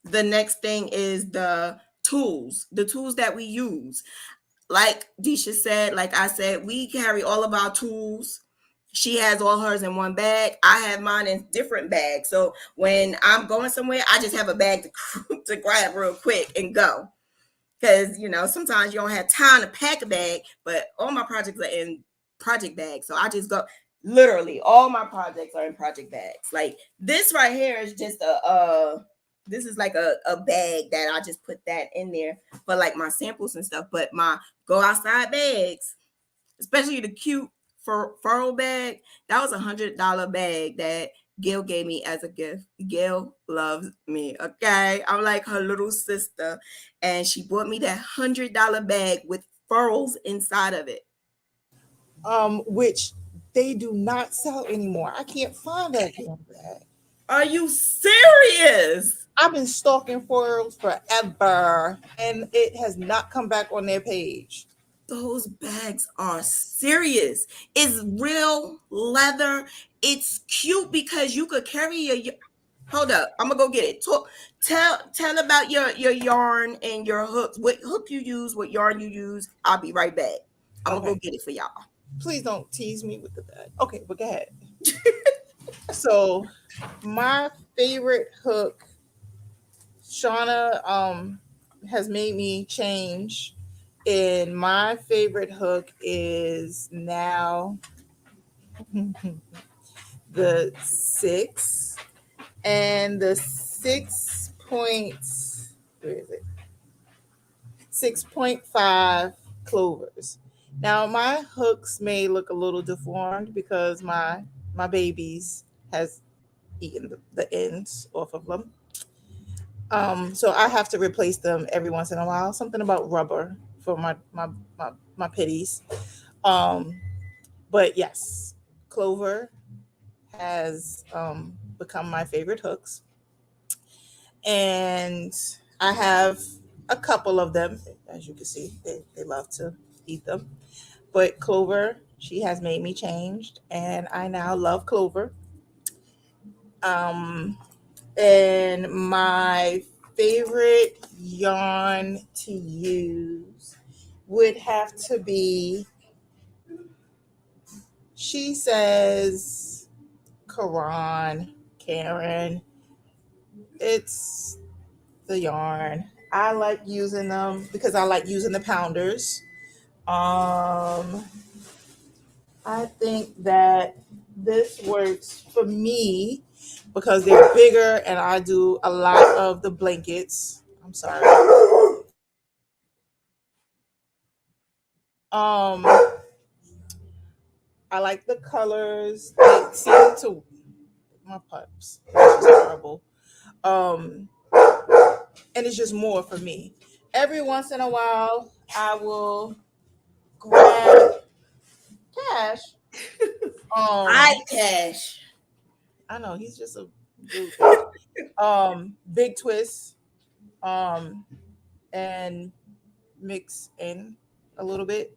The next thing is the tools that we use. Like Deshia said, like I said, we carry all of our tools. She has all hers in one bag. I have mine in different bags. So when I'm going somewhere, I just have a bag to grab real quick and go. Because, sometimes you don't have time to pack a bag, but all my projects are in project bags. So I just go, literally, all my projects are in project bags. Like this right here is just this is like a bag that I just put that in there for like my samples and stuff. But my go outside bags, especially the cute furrow bag, that was $100 bag that Gail gave me as a gift. Gail loves me, okay? I'm like her little sister, and she bought me that $100 bag with furrows inside of it. Which they do not sell anymore. I can't find that damn bag. Are you serious? I've been stalking furrows forever, and it has not come back on their page. Those bags are serious. It's real leather. It's cute because you could carry your. Hold up, I'm gonna go get it. Tell about your yarn and your hooks. What hook you use? What yarn you use? I'll be right back. I'm gonna go get it for y'all. Please don't tease me with the bag. Okay, but go ahead. So, my favorite hook, Shauna has made me change. And my favorite hook is now the 6 and the 6 points. Where is it? 6.5 clovers. Now my hooks may look a little deformed because my babies has eating the ends off of them. So I have to replace them every once in a while. Something about rubber for my pitties. Um, but yes, Clover has become my favorite hooks, and I have a couple of them. As you can see, they love to eat them. But Clover, she has made me changed, and I now love Clover. Um, and my favorite yarn to use would have to be, she says, Karen. It's the yarn. I like using them because I like using the pounders. Um, I think that this works for me because they're bigger and I do a lot of the blankets. I'm sorry. Um, I like the colors. They seem to my pups. It's just horrible. Um, and it's just more for me. Every once in a while, I will grab Cash. I Cash. I know he's just a rude. Big twist. Um, and mix in a little bit,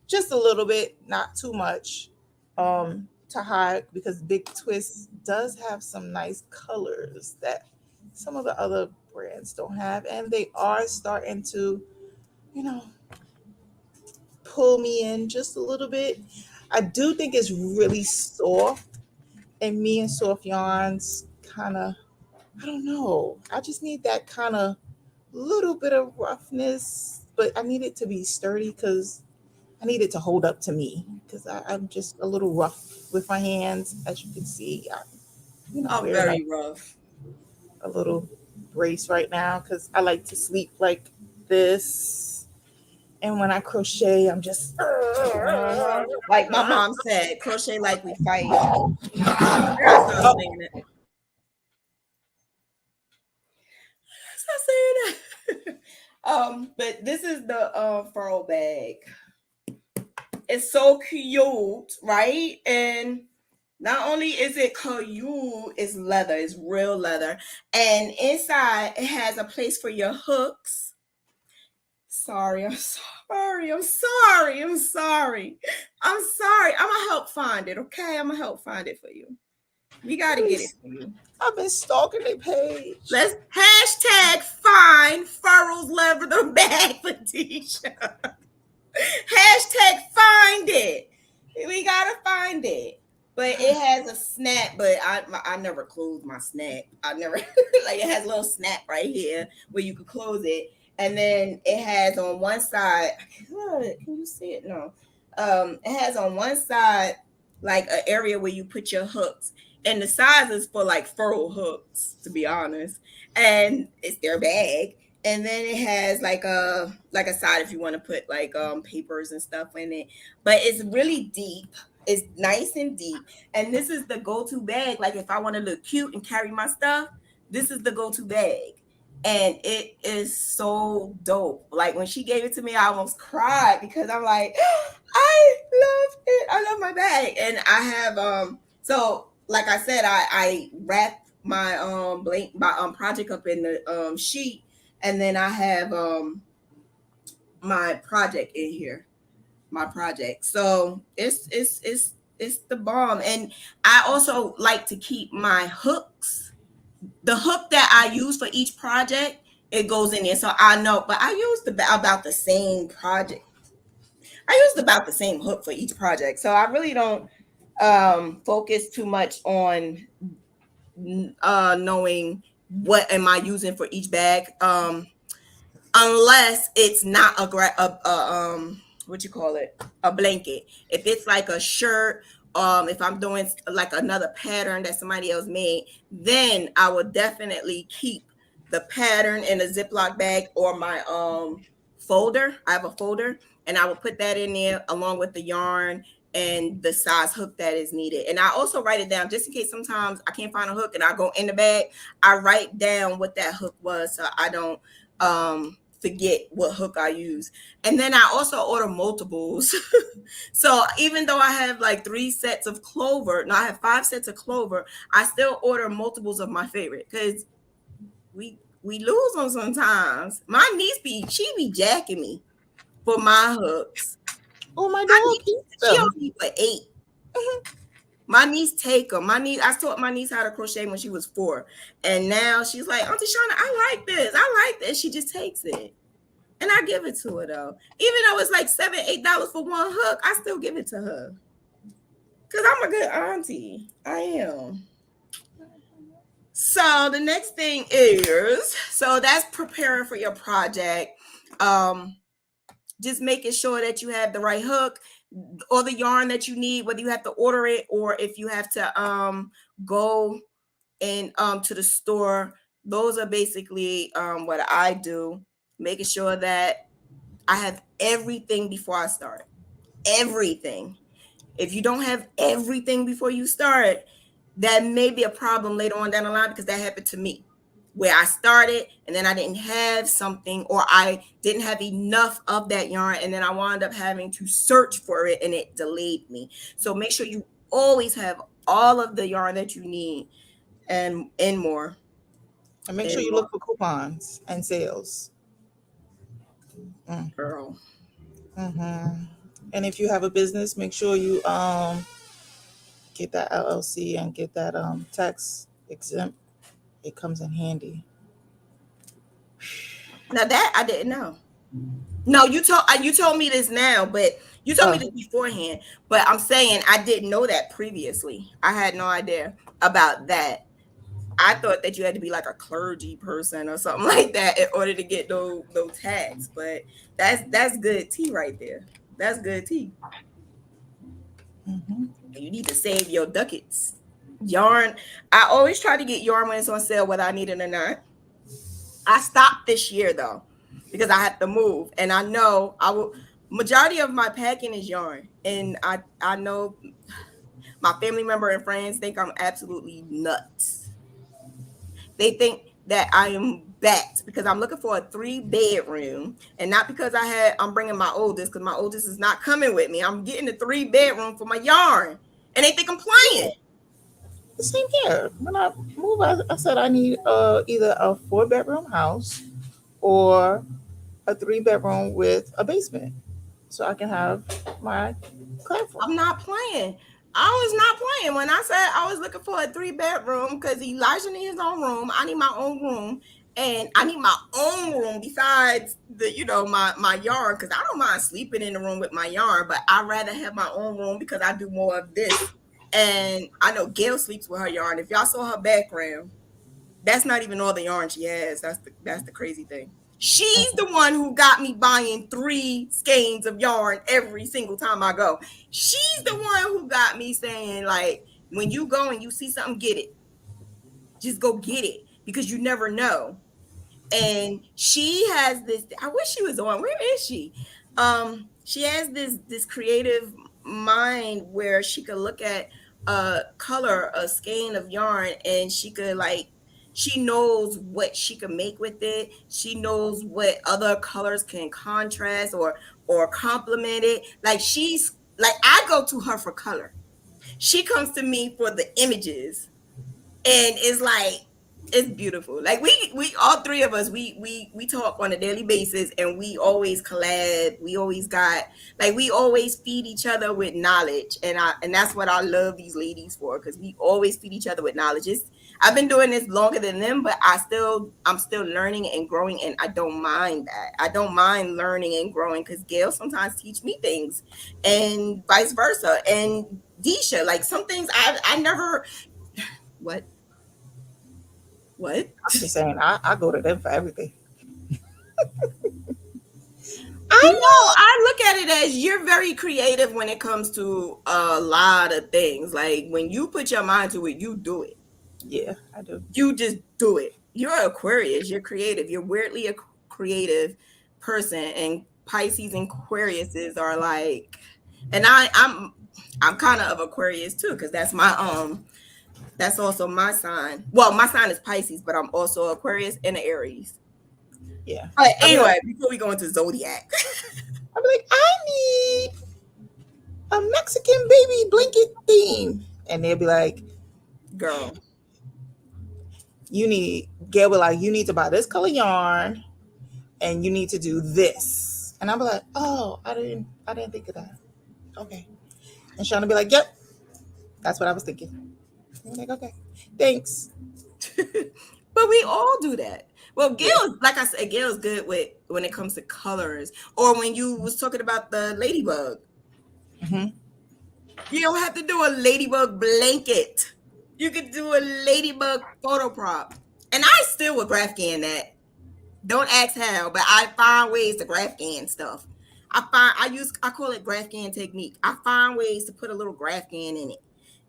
just a little bit, not too much, to hide because Big Twist does have some nice colors that some of the other brands don't have, and they are starting to, you know, pull me in just a little bit. I do think it's really soft, and me and soft yarns kind of, I don't know. I just need that kind of little bit of roughness, but I need it to be sturdy because I need it to hold up to me because I'm just a little rough with my hands, as you can see. Oh, Wearing very rough. a little brace right now because I like to sleep like this, and when I crochet, I'm just Like my mom said, crochet like we fight. I gotta stop saying it. Stop saying that. But this is the furl bag. It's so cute, right? And not only is it cute, it's leather, it's real leather. And inside it has a place for your hooks. Sorry, I'm sorry, I'm sorry, I'm sorry. I'm sorry. I'm gonna help find it, okay? I'm gonna help find it for you. We gotta get it for you. I've been stalking their page. Let's hashtag find Furl's leather bag for Deshia. Hashtag find it. We gotta find it. But it has a snap, but I never close my snap. I never like it has a little snap right here where you can close it. And then it has on one side, can you see it? No. It has on one side like an area where you put your hooks. And the size is for like furl hooks, to be honest. And it's their bag, and then it has like a side if you want to put like papers and stuff in it, but it's really deep. It's nice and deep, and this is the go-to bag. Like if I want to look cute and carry my stuff, this is the go-to bag, and it is so dope. Like when she gave it to me, I almost cried because I'm like, I love it. I love my bag, and I have so like I said, I wrapped my project up in the sheet, and then I have my project in here, my project. So it's the bomb. And I also like to keep my hooks. The hook that I use for each project, it goes in there, so I know. But I used about the same project. I used about the same hook for each project, so I really don't focus too much on knowing what am I using for each bag. Unless it's not what you call it, a blanket. If it's like a shirt, if I'm doing like another pattern that somebody else made, then I will definitely keep the pattern in a Ziploc bag or my folder. I have a folder, and I will put that in there along with the yarn and the size hook that is needed. And I also write it down just in case sometimes I can't find a hook and I go in the bag. I write down what that hook was so I don't forget what hook I use. And then I also order multiples. So even though I have like 3 sets of clover, no, I have 5 sets of clover, I still order multiples of my favorite because we lose them sometimes. My niece she be jacking me for my hooks. Oh, my dog keeps She them. only for 8. My niece take them. I taught my niece how to crochet when she was 4, and now she's like, Auntie Shauna, I like this. I like this. She just takes it, and I give it to her though. Even though it's like $7-8 for one hook, I still give it to her because I'm a good auntie. I am. So the next thing is, so that's preparing for your project. Just making sure that you have the right hook or the yarn that you need, whether you have to order it or if you have to go and to the store. Those are basically what I do, making sure that I have everything before I start. Everything. If you don't have everything before you start, that may be a problem later on down the line because that happened to me. Where I started and then I didn't have something or I didn't have enough of that yarn and then I wound up having to search for it and it delayed me. So make sure you always have all of the yarn that you need and more. And make sure you look for coupons and sales. Girl. Mm-hmm. And if you have a business, make sure you get that LLC and get that tax exempt. It comes in handy. Now that I didn't know. No, you told me this now, but you told me this beforehand. But I'm saying I didn't know that previously. I had no idea about that. I thought that you had to be like a clergy person or something like that in order to get those tags. But that's good tea right there. That's good tea. Mm-hmm. You need to save your ducats. Yarn. I always try to get yarn when it's on sale, whether I need it or not. I stopped this year though because I had to move, and I know I will. Majority of my packing is yarn, and I know my family member and friends think I'm absolutely nuts. They think that I am backed because I'm looking for a 3-bedroom, and not because I'm bringing my oldest because my oldest is not coming with me. I'm getting a 3-bedroom for my yarn, and they think I'm playing. The same here. When I moved, I said I need either a 4-bedroom house or a 3-bedroom with a basement, so I can have my classroom. I'm not playing. I was not playing when I said I was looking for a 3-bedroom because Elijah needs his own room. I need my own room, and I need my own room besides my yarn because I don't mind sleeping in the room with my yarn, but I'd rather have my own room because I do more of this. And I know Gail sleeps with her yarn. If y'all saw her background, that's not even all the yarn she has. That's the crazy thing. She's the one who got me buying 3 skeins of yarn every single time I go. She's the one who got me saying, like, when you go and you see something, get it. Just go get it because you never know. And she has this, I wish she was on. Where is she? She has this creative mind where she could look at a skein of yarn, and she could she knows what she can make with it. She knows what other colors can contrast or complement it. Like I go to her for color. She comes to me for the images, and it's beautiful. Like we all 3 of us, we talk on a daily basis, and we always collab. We always we always feed each other with knowledge, and that's what I love these ladies for, because we always feed each other with knowledge. I've been doing this longer than them, but I'm still learning and growing, and I don't mind that. I don't mind learning and growing because Gail sometimes teach me things, and vice versa. And Deshia, like some things I never. What? I'm just saying, I go to them for everything. I know. I look at it as you're very creative when it comes to a lot of things. Like when you put your mind to it, you do it. Yeah, I do. You just do it. You're Aquarius. You're creative. You're weirdly a creative person, and Pisces and Aquariuses are like, and I'm kind of Aquarius too, because that's also my sign. Well, my sign is Pisces, but I'm also Aquarius and an Aries. Yeah. But I'll be anyway, like, before we go into zodiac, I need a Mexican baby blanket theme. And they'll be like, girl, Gail will like, you need to buy this color yarn and you need to do this. And I'll be like, oh, I didn't think of that. Okay. And Shauna will be like, yep, that's what I was thinking. I'm like, okay, thanks. but we all do that. Well, Yeah. Gail, like I said, Gail's good with when it comes to colors. Or when you was talking about the ladybug, Mm-hmm. you don't have to do a ladybug blanket. You could do a ladybug photo prop. And I still would Graphghan that. Don't ask how, but I find ways to Graphghan stuff. I call it Graphghan technique. I find ways to put a little Graphghan in it.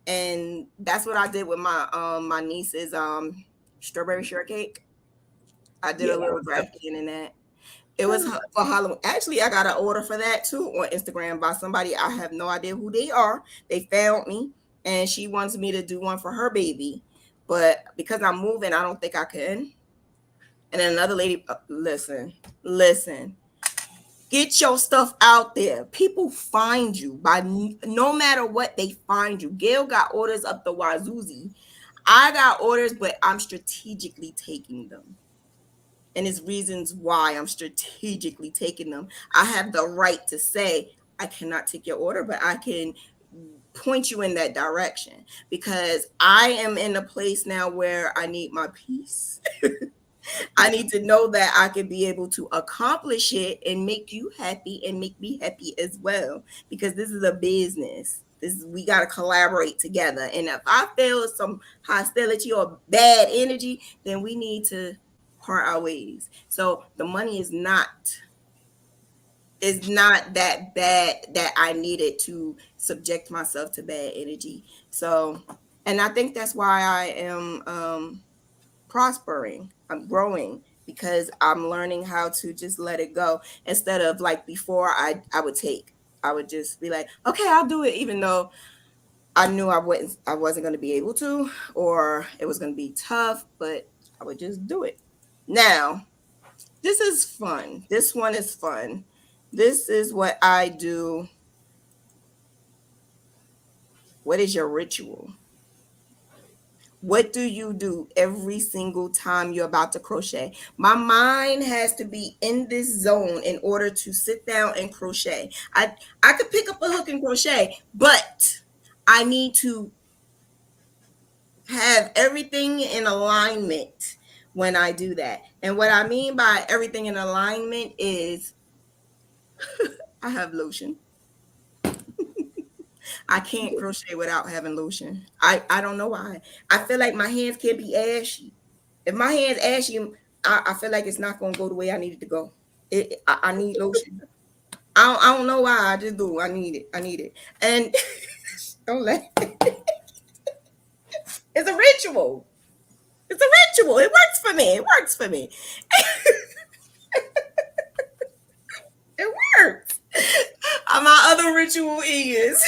And that's what I did with my niece's strawberry shortcake. I did Yeah. a little Graphghan in that. It was for Halloween. Actually, I got an order for that too on Instagram by somebody. I have no idea who they are. They found me and she wants me to do one for her baby. But because I'm moving, I don't think I can. And then another lady, listen, get your stuff out there. People find you by no matter what, they find you. Gail got orders up the wazoozy. I got orders, but I'm strategically taking them. And it's reasons why I'm strategically taking them. I have the right to say, I cannot take your order, but I can point you in that direction because I am in a place now where I need my peace. I need to know that I can be able to accomplish it and make you happy and make me happy as well. Because this is a business. We gotta collaborate together. And if I feel some hostility or bad energy, then we need to part our ways. So the money is not that bad that I needed to subject myself to bad energy. So, and I think that's why I am prospering. I'm growing because I'm learning how to just let it go instead of like before I would just be like, okay, I'll do it, even though I knew I wasn't going to be able to, or it was going to be tough, but I would just do it. Now, this is fun. This one is fun. This is what I do. What is your ritual? What do you do every single time you're about to crochet? My mind has to be in this zone in order to sit down and crochet. I could pick up a hook and crochet, but I need to have everything in alignment when I do that. And what I mean by everything in alignment is I have lotion. I can't crochet without having lotion. I don't know why. I feel like my hands can't be ashy. If my hands ashy, I feel like it's not going to go the way I need it to go. I need lotion. I don't know why. I just do. I need it. I need it. And don't let. It's a ritual. It's a ritual. It works for me. It works for me. It works. My other ritual is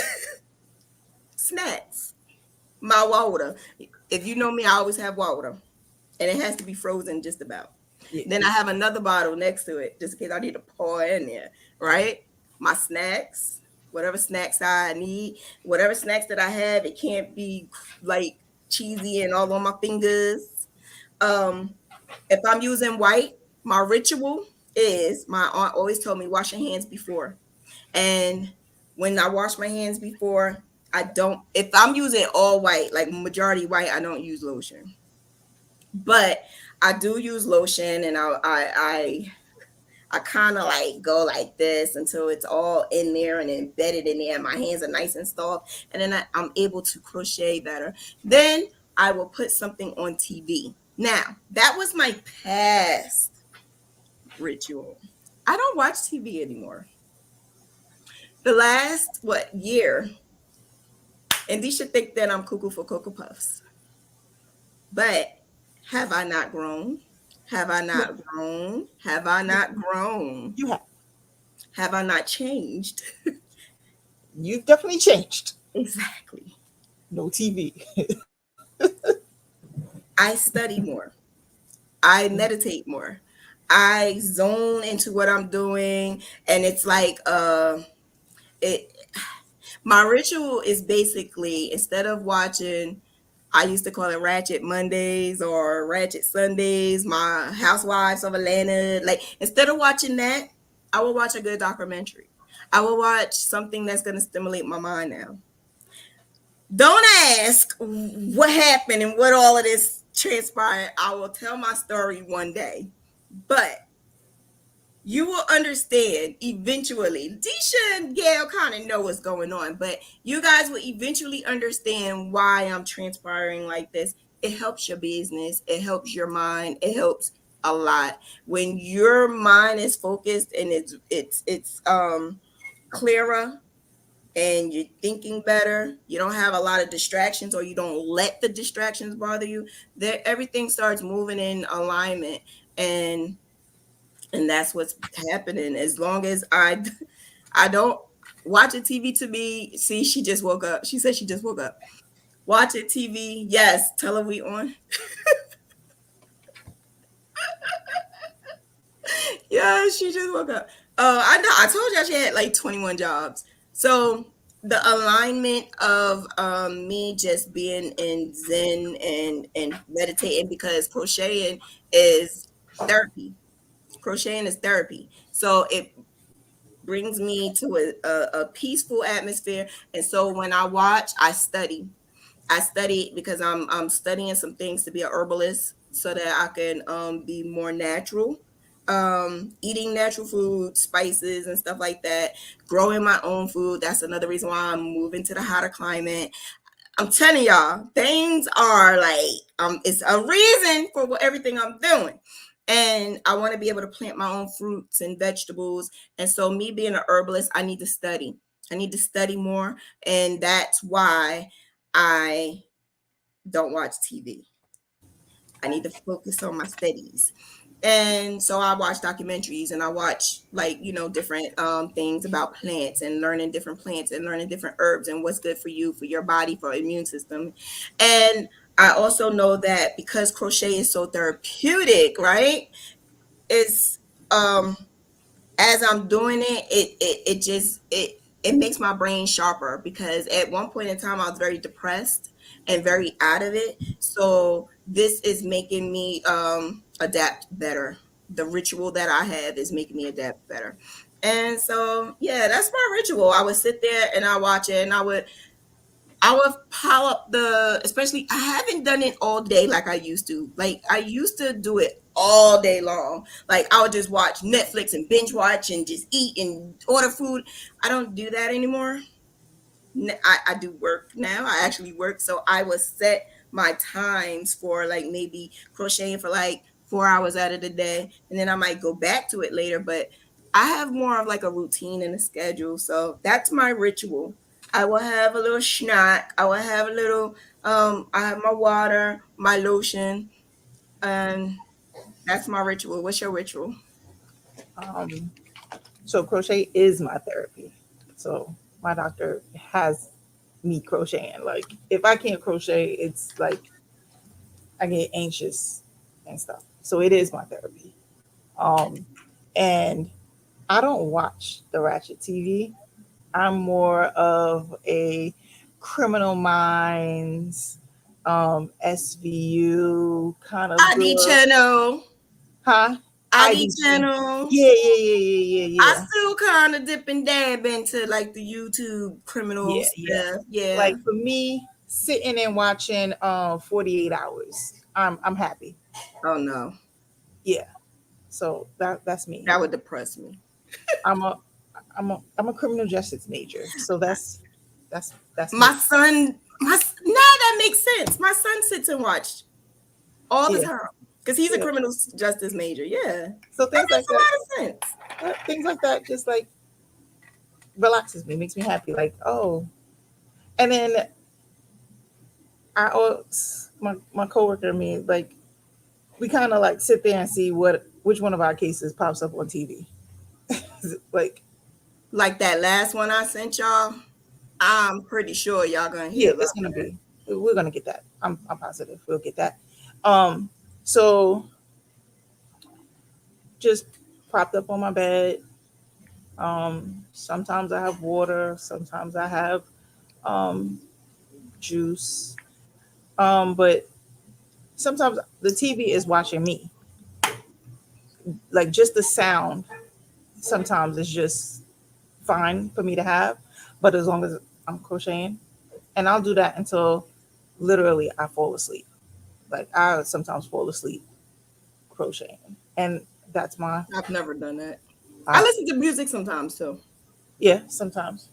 snacks. My water. If you know me, I always have water. And it has to be frozen just about. Yeah. Then I have another bottle next to it just in case I need to pour in there, right? My snacks, whatever snacks I need, whatever snacks that I have, it can't be like cheesy and all on my fingers. Um, if I'm using white, my ritual is my aunt always told me wash your hands before. And when I wash my hands before, I don't, if I'm using all white, like majority white, I don't use lotion. But I do use lotion, and I kind of like go like this until it's all in there and embedded in there. My hands are nice and soft, and then I'm able to crochet better. Then I will put something on TV. Now that was my past ritual. I don't watch TV anymore. The last year, and these should think that I'm cuckoo for Cocoa Puffs. But have I not grown? Have I Yeah. not grown? Have I not grown? You have. Have I not changed? You've definitely changed. Exactly. No TV. I study more. I meditate more. I zone into what I'm doing, and it's like it my ritual is basically, instead of watching, I used to call it Ratchet Mondays or Ratchet Sundays, my Housewives of Atlanta. Like, instead of watching that, I will watch a good documentary. I will watch something that's going to stimulate my mind now. Don't ask what happened and what all of this transpired. I will tell my story one day. But you will understand eventually. Deshia and Gail kind of know what's going on, but you guys will eventually understand why I'm transpiring like this. It helps your business. It helps your mind. It helps a lot. When your mind is focused and it's clearer and you're thinking better, you don't have a lot of distractions, or you don't let the distractions bother you, that everything starts moving in alignment. And that's what's happening. As long as I don't watch a TV to me. See, she just woke up. She said she just woke up. Watch a TV. Yes, tell her we on. Yeah, she just woke up. I know. I told y'all she had like 21 jobs. So the alignment of me just being in Zen and meditating, because crocheting is therapy. Crocheting is therapy. So it brings me to a peaceful atmosphere. And so when I watch, I study. I study because I'm studying some things to be a herbalist, so that I can be more natural. Eating natural food, spices and stuff like that, growing my own food. That's another reason why I'm moving to the hotter climate. I'm telling y'all, things are like, it's a reason for everything I'm doing. And I want to be able to plant my own fruits and vegetables. And so, me being an herbalist, I need to study. I need to study more. And that's why I don't watch TV. I need to focus on my studies. And so I watch documentaries, and I watch, like, different things about plants, and learning different plants and learning different herbs and what's good for you, for your body, for immune system. And I also know that because crochet is so therapeutic, right? It's as I'm doing it makes my brain sharper, because at one point in time I was very depressed and very out of it. So this is making me adapt better. The ritual that I have is making me adapt better. And so, yeah, that's my ritual. I would sit there and I watch it, and I would pile up especially, I haven't done it all day like I used to. Like, I used to do it all day long. Like, I would just watch Netflix and binge watch and just eat and order food. I don't do that anymore. I do work now. I actually work. So I would set my times for, like, maybe crocheting for like 4 hours out of the day. And then I might go back to it later. But I have more of like a routine and a schedule. So that's my ritual. I will have a little snack. I will have a little, I have my water, my lotion, and that's my ritual. What's your ritual? Um, so crochet is my therapy. So my doctor has me crocheting. Like if I can't crochet, it's like I get anxious and stuff. So it is my therapy. Um, and I don't watch the Ratchet TV. I'm more of a Criminal Minds, SVU kind of ID girl. channel. Huh? ID ID. channel. Yeah, yeah, yeah, yeah, yeah, I yeah. still kind of dip and dab into like the YouTube criminal Yeah, yeah. stuff. Yeah. Like for me, sitting and watching 48 hours, I'm happy. Oh no, Yeah. So that's me. that would depress me. I'm a I'm a criminal justice major. So that's My me. son, now that makes sense. My son sits and watch all the Yeah. time because he's a Yeah. criminal justice major. Yeah, So that things makes like a that, lot of sense. things like that just like relaxes me, makes me happy. Like, oh, and then I always, my coworker and me, like we kind of like sit there and see which one of our cases pops up on TV. Like, Like that last one I sent y'all. I'm pretty sure y'all gonna Yeah, hear it's about gonna that. be. We're gonna get that. I'm positive we'll get that. So just propped up on my bed. Sometimes I have water. Sometimes I have um juice. But sometimes the TV is watching me. Like just the sound sometimes is just fine for me to have. But as long as I'm crocheting, and I'll do that until literally I fall asleep. Like I sometimes fall asleep crocheting, and that's my I've never done that. I I, listen to music sometimes too. yeah, sometimes.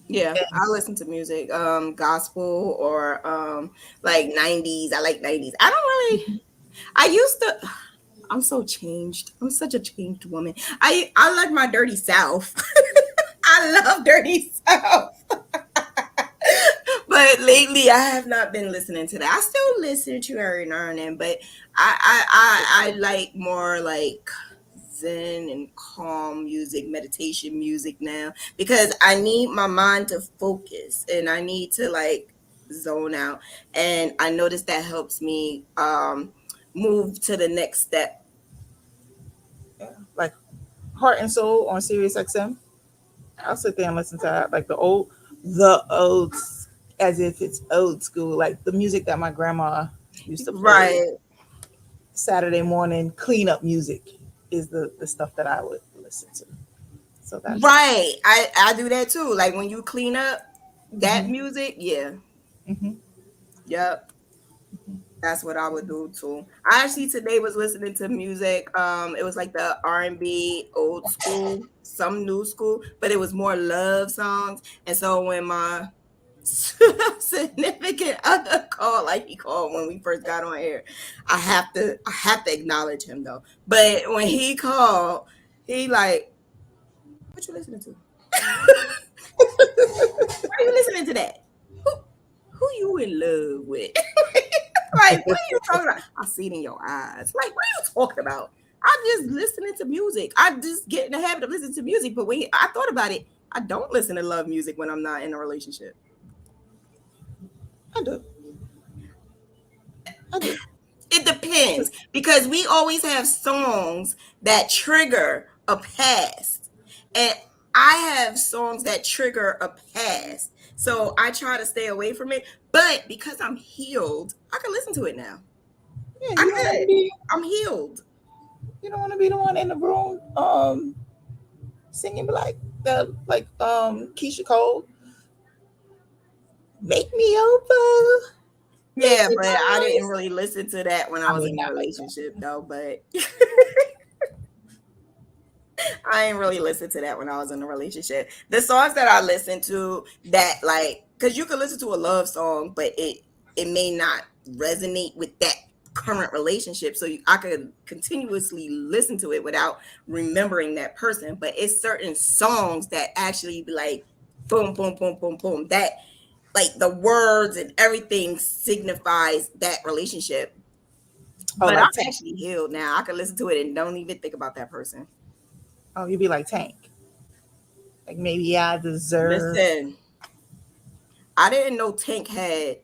Yeah, And, I listen to music, gospel or like 90s. I like 90s. I don't really I used to I'm so changed. I'm such a changed woman. I like my dirty south. I love dirty south. But lately I have not been listening to that. I still listen to every now and then, but I like more like zen and calm music, meditation music now because I need my mind to focus and I need to like zone out. And I noticed that helps me move to the next step. yeah, like Heart and Soul on Sirius XM. I'll sit there and listen to that, like the old, as if it's old school, like the music that my grandma used to play. Right. Saturday morning cleanup music is the stuff that I would listen to. So that's Right. I do that too. Like when you clean up that hmm music, yeah. hmm Yep. That's what I would do too. I actually today was listening to music. It was like the R&B, old school, some new school, but it was more love songs. And so when my significant other called, like he called when we first got on air, I have to acknowledge him though. But when he called, he like, what you listening to? Why are you listening to that? Who who you in love with? Like, what are you talking about? I see it in your eyes. Like, what are you talking about? I'm just listening to music. I just get in the habit of listening to music. But when I thought about it, I don't listen to love music when I'm not in a relationship. I do. I do. It depends because we always have songs that trigger a past. And I have songs that trigger a past. So I try to stay away from it. But because I'm healed, I can listen to it now. Yeah, I you don't want to could. be I'm healed. you don't want to be the one in the room singing like the Keisha Cole, make me over, make Yeah, me but I didn't nice. really listen to that when I I was mean, in a not like that. relationship though, but I ain't really listen to that when I was in a relationship. The songs that I listen to that like cuz you can listen to a love song but it may not resonate with that current relationship so I could continuously listen to it without remembering that person, but it's certain songs that actually be like boom boom boom boom boom that like the words and everything signifies that relationship. Oh, But I'm like Tank. actually healed now. I can listen to it and don't even think about that person. Oh, you'd be like Tank. Like maybe I deserve. Listen, I didn't know Tank had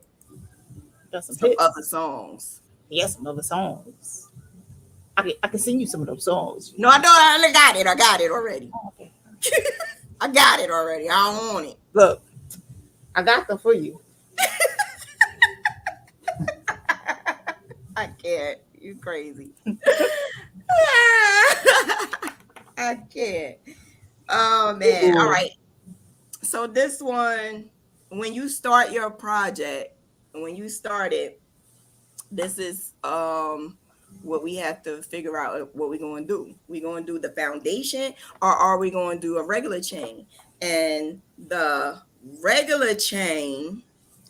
Got some some other hits. songs. He has some other songs. I can sing you some of those songs. No, I know I got it. I got it already. Oh, okay. I got it already. I don't want it. Look, I got them for you. I can't. You crazy. I can't. Oh man. All Ooh. right. So this one, when you start your project, when you start it, this is what we have to figure out what we're going to do. We're going to do the foundation or are we going to do a regular chain? And the regular chain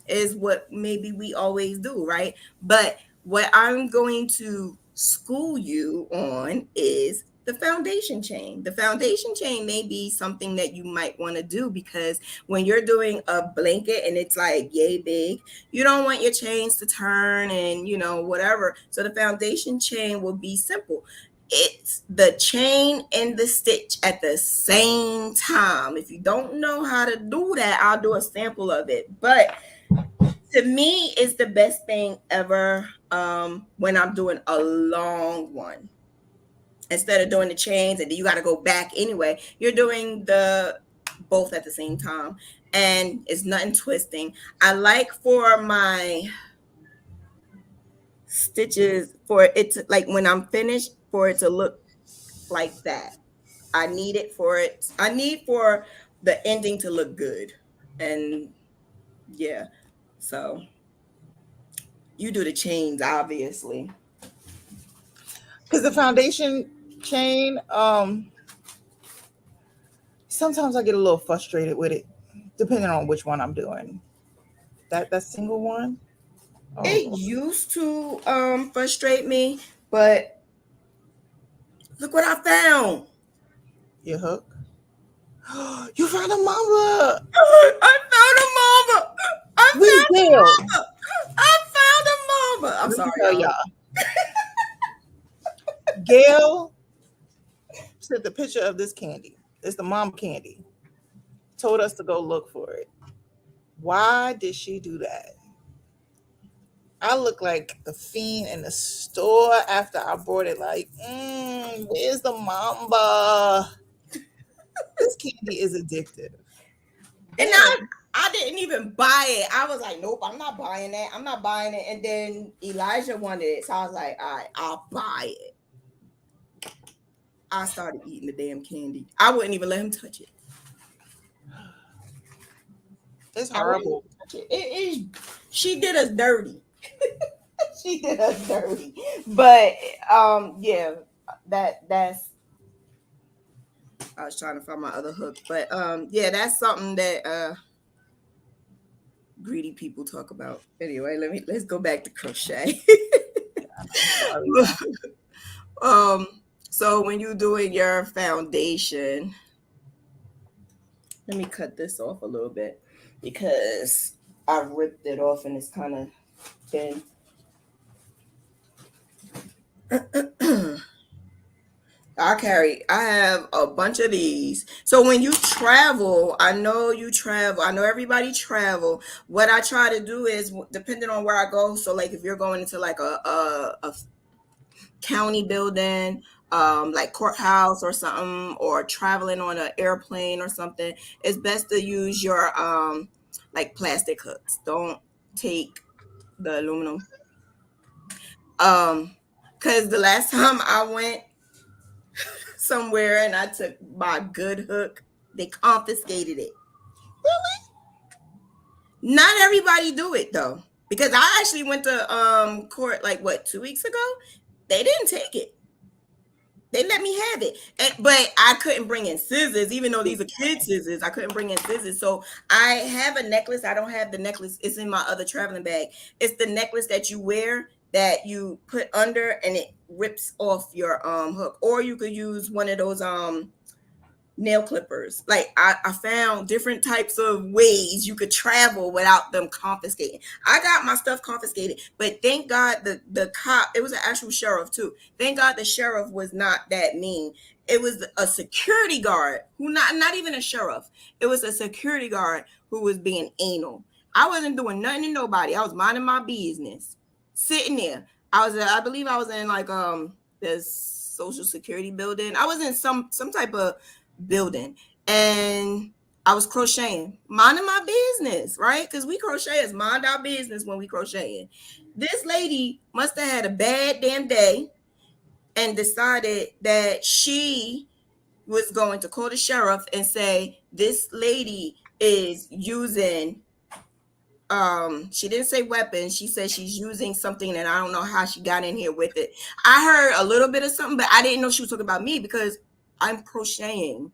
is what maybe we always do, right? But what I'm going to school you on is the foundation chain. The foundation chain may be something that you might want to do because when you're doing a blanket and it's like yay big, you don't want your chains to turn and whatever. So the foundation chain will be simple. it's the chain and the stitch at the same time. If you don't know how to do that, I'll do a sample of it. But to me, it's the best thing ever when I'm doing a long one. Instead of doing the chains and then you got to go back anyway, you're doing the both at the same time, and it's nothing twisting. I like for my stitches for it to, like, when I'm finished, for it to look like that. I need for the ending to look good. And yeah, so you do the chains, obviously. Because the foundation chain, sometimes I get a little frustrated with it, depending on which one I'm doing. That single one. It Oh, used to frustrate me, but look what I found. your hook. You found a mama. I found a mama. We Gail. I found a mama. I'm Let me sorry, tell y'all. Gail sent the picture of this candy. It's the mama candy. Told us to go look for it. Why did she do that? I look like the fiend in the store after I bought it. Like, where's the mamba? This candy is addictive. And Then I didn't even buy it. I was like, nope, I'm not buying that. I'm not buying it. And then Elijah wanted it. So I was like, all right, I'll buy it. I started eating the damn candy. I wouldn't even let him touch it. it's I wouldn't horrible. touch it. It is, she did us dirty. She did us dirty. But yeah, that's I was trying to find my other hook. But yeah, that's something that greedy people talk about. Anyway, let's go back to crochet. I'm sorry. Y'all. um so when you're doing your foundation, let me cut this off a little bit because I ripped it off and it's kind of thin. I have a bunch of these. So when you travel, I know you travel. I know everybody travel. What I try to do is, depending on where I go. So like if you're going into like a county building, like courthouse or something, or traveling on an airplane or something, it's best to use your like plastic hooks. Don't take the aluminum. Because the last time I went somewhere and I took my good hook, they confiscated it. Not everybody do it though, because I actually went to court like what 2 weeks ago. They didn't take it. They let me have it, but I couldn't bring in scissors, even though these are kid scissors. I couldn't bring in scissors, so I have a necklace. I don't have the necklace. It's in my other traveling bag. It's the necklace that you wear that you put under, and it rips off your hook. Or you could use one of those nail clippers. Like I found different types of ways you could travel without them confiscating. I got my stuff confiscated, but thank God the cop, it was an actual sheriff too. Thank God the sheriff was not that mean. It was a security guard who not even a sheriff. It was a security guard who was being anal. I wasn't doing nothing to nobody. I was minding my business, sitting there. I believe I was in like the social security building. I was in some type of building, and I was crocheting, minding my business, right? Because we crocheters mind our business when we crocheting. This lady must have had a bad damn day and decided that she was going to call the sheriff and say this lady is using she didn't say weapons. She said she's using something, and I don't know how she got in here with it. I heard a little bit of something, but I didn't know she was talking about me because I'm crocheting.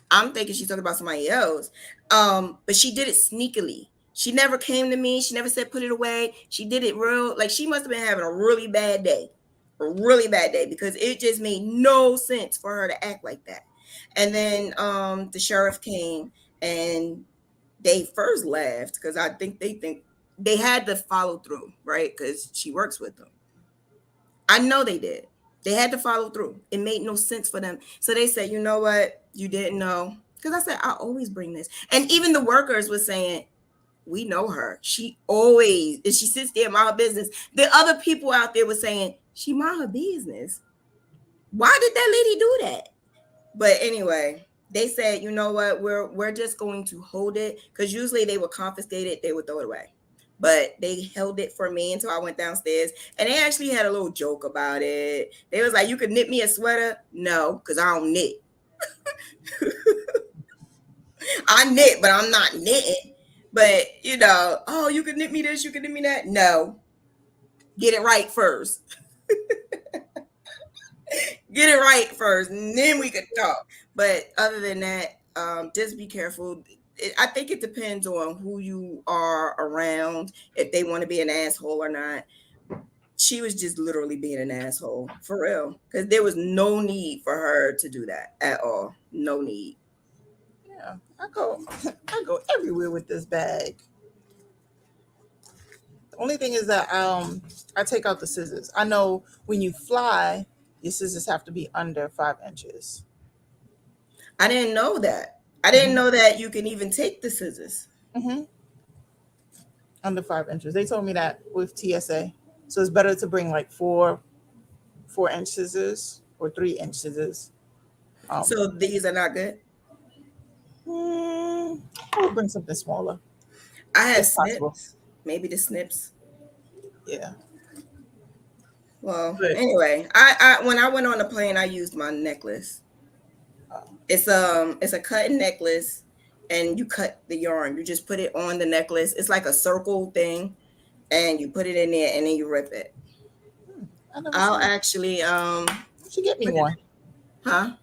I'm thinking she's talking about somebody else. But she did it sneakily. She never came to me. She never said put it away. She did it real, like she must have been having a really bad day. A really bad day, because it just made no sense for her to act like that. And then the sheriff came, and they first laughed because I think they had to follow through, right? Because she works with them. I know they did. They had to follow through. It made no sense for them. So they said, you know what? You didn't know. Because I said, I always bring this. And even the workers were saying, we know her. She always, and she sits there, mind her business. The other people out there were saying, she mind her business. Why did that lady do that? But anyway, they said, you know what? We're just going to hold it. Because usually they would confiscate it, they would throw it away. But they held it for me until I went downstairs. And they actually had a little joke about it. They was like, you could knit me a sweater? No, because I don't knit. I knit, but I'm not knitting. But, you know, oh, you can knit me this, you can knit me that. No. Get it right first. Get it right first, and then we could talk. But other than that, just be careful. I think it depends on who you are around, if they want to be an asshole or not. She was just literally being an asshole, for real. Because there was no need for her to do that at all. No need. Yeah, I go everywhere with this bag. The only thing is that I take out the scissors. I know when you fly, your scissors have to be under 5 inches. I didn't know that. I didn't know that you can even take the scissors. Mm-hmm. Under 5 inches. They told me that with TSA. So it's better to bring like 4-inch scissors or 3-inch scissors. So these are not good? I'll bring something smaller. I have If possible. snips. Maybe the snips. Yeah. Well, But- anyway, I when I went on the plane, I used my necklace. It's a cutting necklace, and you cut the yarn. You just put it on the necklace. It's like a circle thing, and you put it in there, and then you rip it. I'll actually You should get me one. Huh?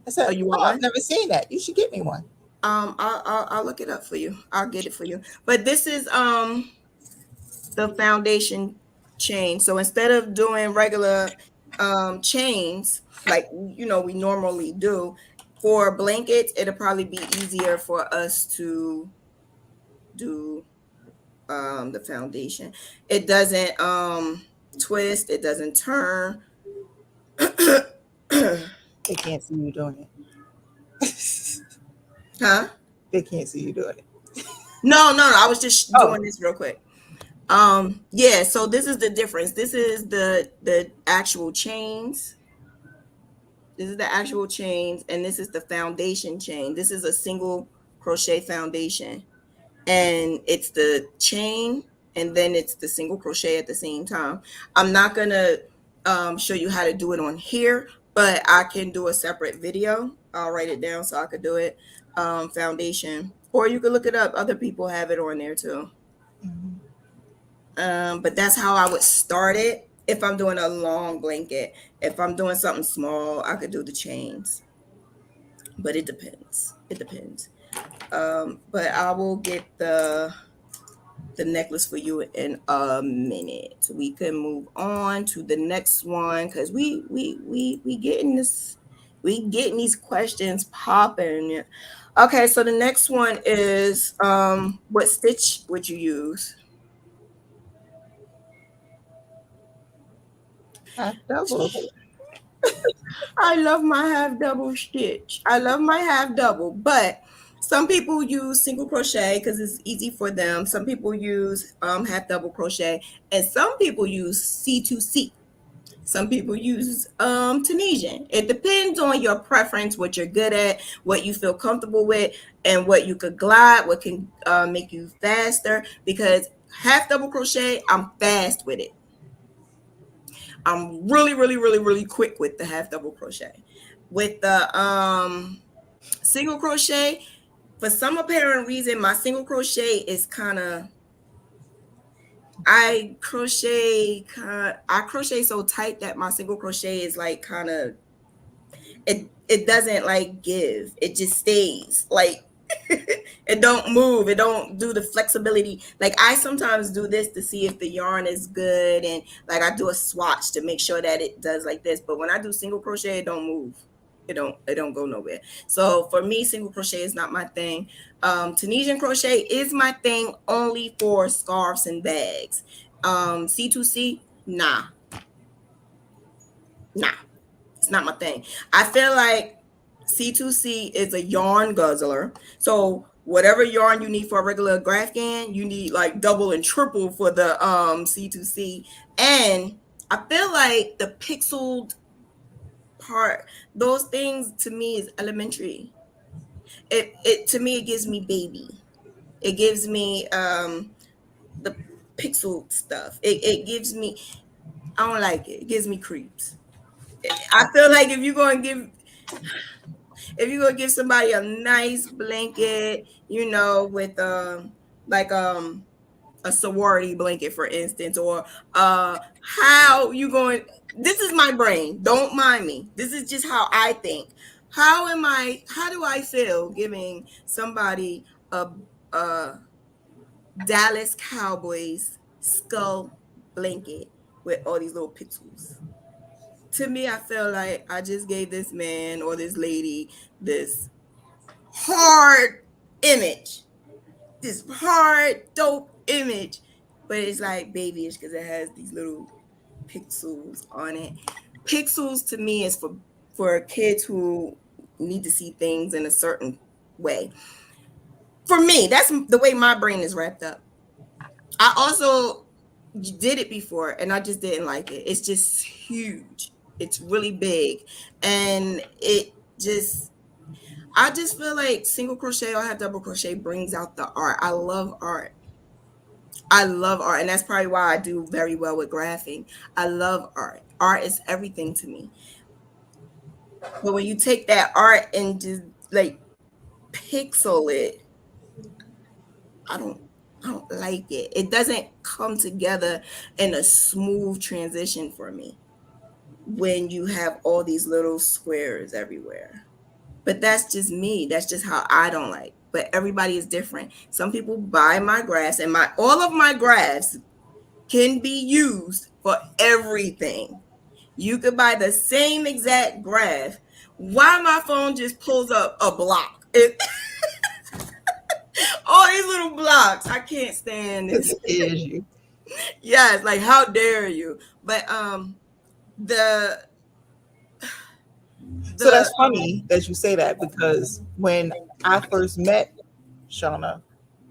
I said, Oh, you want one? I've never seen that. You should get me one. I'll look it up for you. I'll get it for you. But this is the foundation chain. So instead of doing regular chains like we normally do for blankets, it'll probably be easier for us to do the foundation. It doesn't twist, it doesn't turn. They can't see you doing it. Huh? They can't see you doing it. No, I was just doing this real quick. Yeah, so this is the difference. This is the actual chains. This is the actual chains, and this is the foundation chain. This is a single crochet foundation, and it's the chain, and then it's the single crochet at the same time. I'm not gonna show you how to do it on here, but I can do a separate video. I'll write it down so I could do it. Foundation, or you could look it up. Other people have it on there too. But that's how I would start it if I'm doing a long blanket. If I'm doing something small, I could do the chains. But it depends. It depends. But I will get the necklace for you in a minute. We can move on to the next one because we getting this. We getting these questions popping. Okay, so the next one is what stitch would you use? Half double. I love my half double stitch. I love my half double, but some people use single crochet because it's easy for them. Some people use half double crochet, and some people use C2C. Some people use Tunisian. It depends on your preference, what you're good at, what you feel comfortable with, and what you could glide, what can make you faster. Because half double crochet, I'm fast with it. I'm really quick with the half double crochet. With the single crochet, for some apparent reason, my single crochet is kind of, I crochet so tight that my single crochet is like kind of, it doesn't like give. It just stays like it don't move. It don't do the flexibility. Like I sometimes do this to see if the yarn is good, and like I do a swatch to make sure that it does like this. But when I do single crochet, it don't move. It don't go nowhere. So for me, single crochet is not my thing. Tunisian crochet is my thing only for scarves and bags. C2C, nah. Nah, it's not my thing. I feel like C2C is a yarn guzzler. So whatever yarn you need for a regular Graphghan, you need like double and triple for the C2C. And I feel like the pixeled part, those things to me is elementary. It to me it gives me baby. It gives me the pixel stuff. It gives me, I don't like it. It gives me creeps. I feel like if you're gonna give somebody a nice blanket, with like a sorority blanket, for instance, or how you going, this is my brain, don't mind me, this is just how I think. How do I feel giving somebody a Dallas Cowboys skull blanket with all these little pixels? To me, I feel like I just gave this man or this lady this hard image, this hard, dope image, but it's like babyish because it has these little pixels on it. Pixels to me is for kids who need to see things in a certain way. For me, that's the way my brain is wrapped up. I also did it before and I just didn't like it. It's just huge. It's really big. And I just feel like single crochet or have double crochet brings out the art. I love art. I love art. And that's probably why I do very well with graphing. I love art. Art is everything to me. But when you take that art and just like pixel it, I don't I don't like it. It doesn't come together in a smooth transition for me when you have all these little squares everywhere. But that's just me. That's just how I don't like. But everybody is different. Some people buy my graphs, and my all of my graphs can be used for everything. You could buy the same exact graph. Why my phone just pulls up a block? All these little blocks. I can't stand It this. scares you. Yes, like how dare you? But the So the that's funny that you say that, because when I first met Shauna,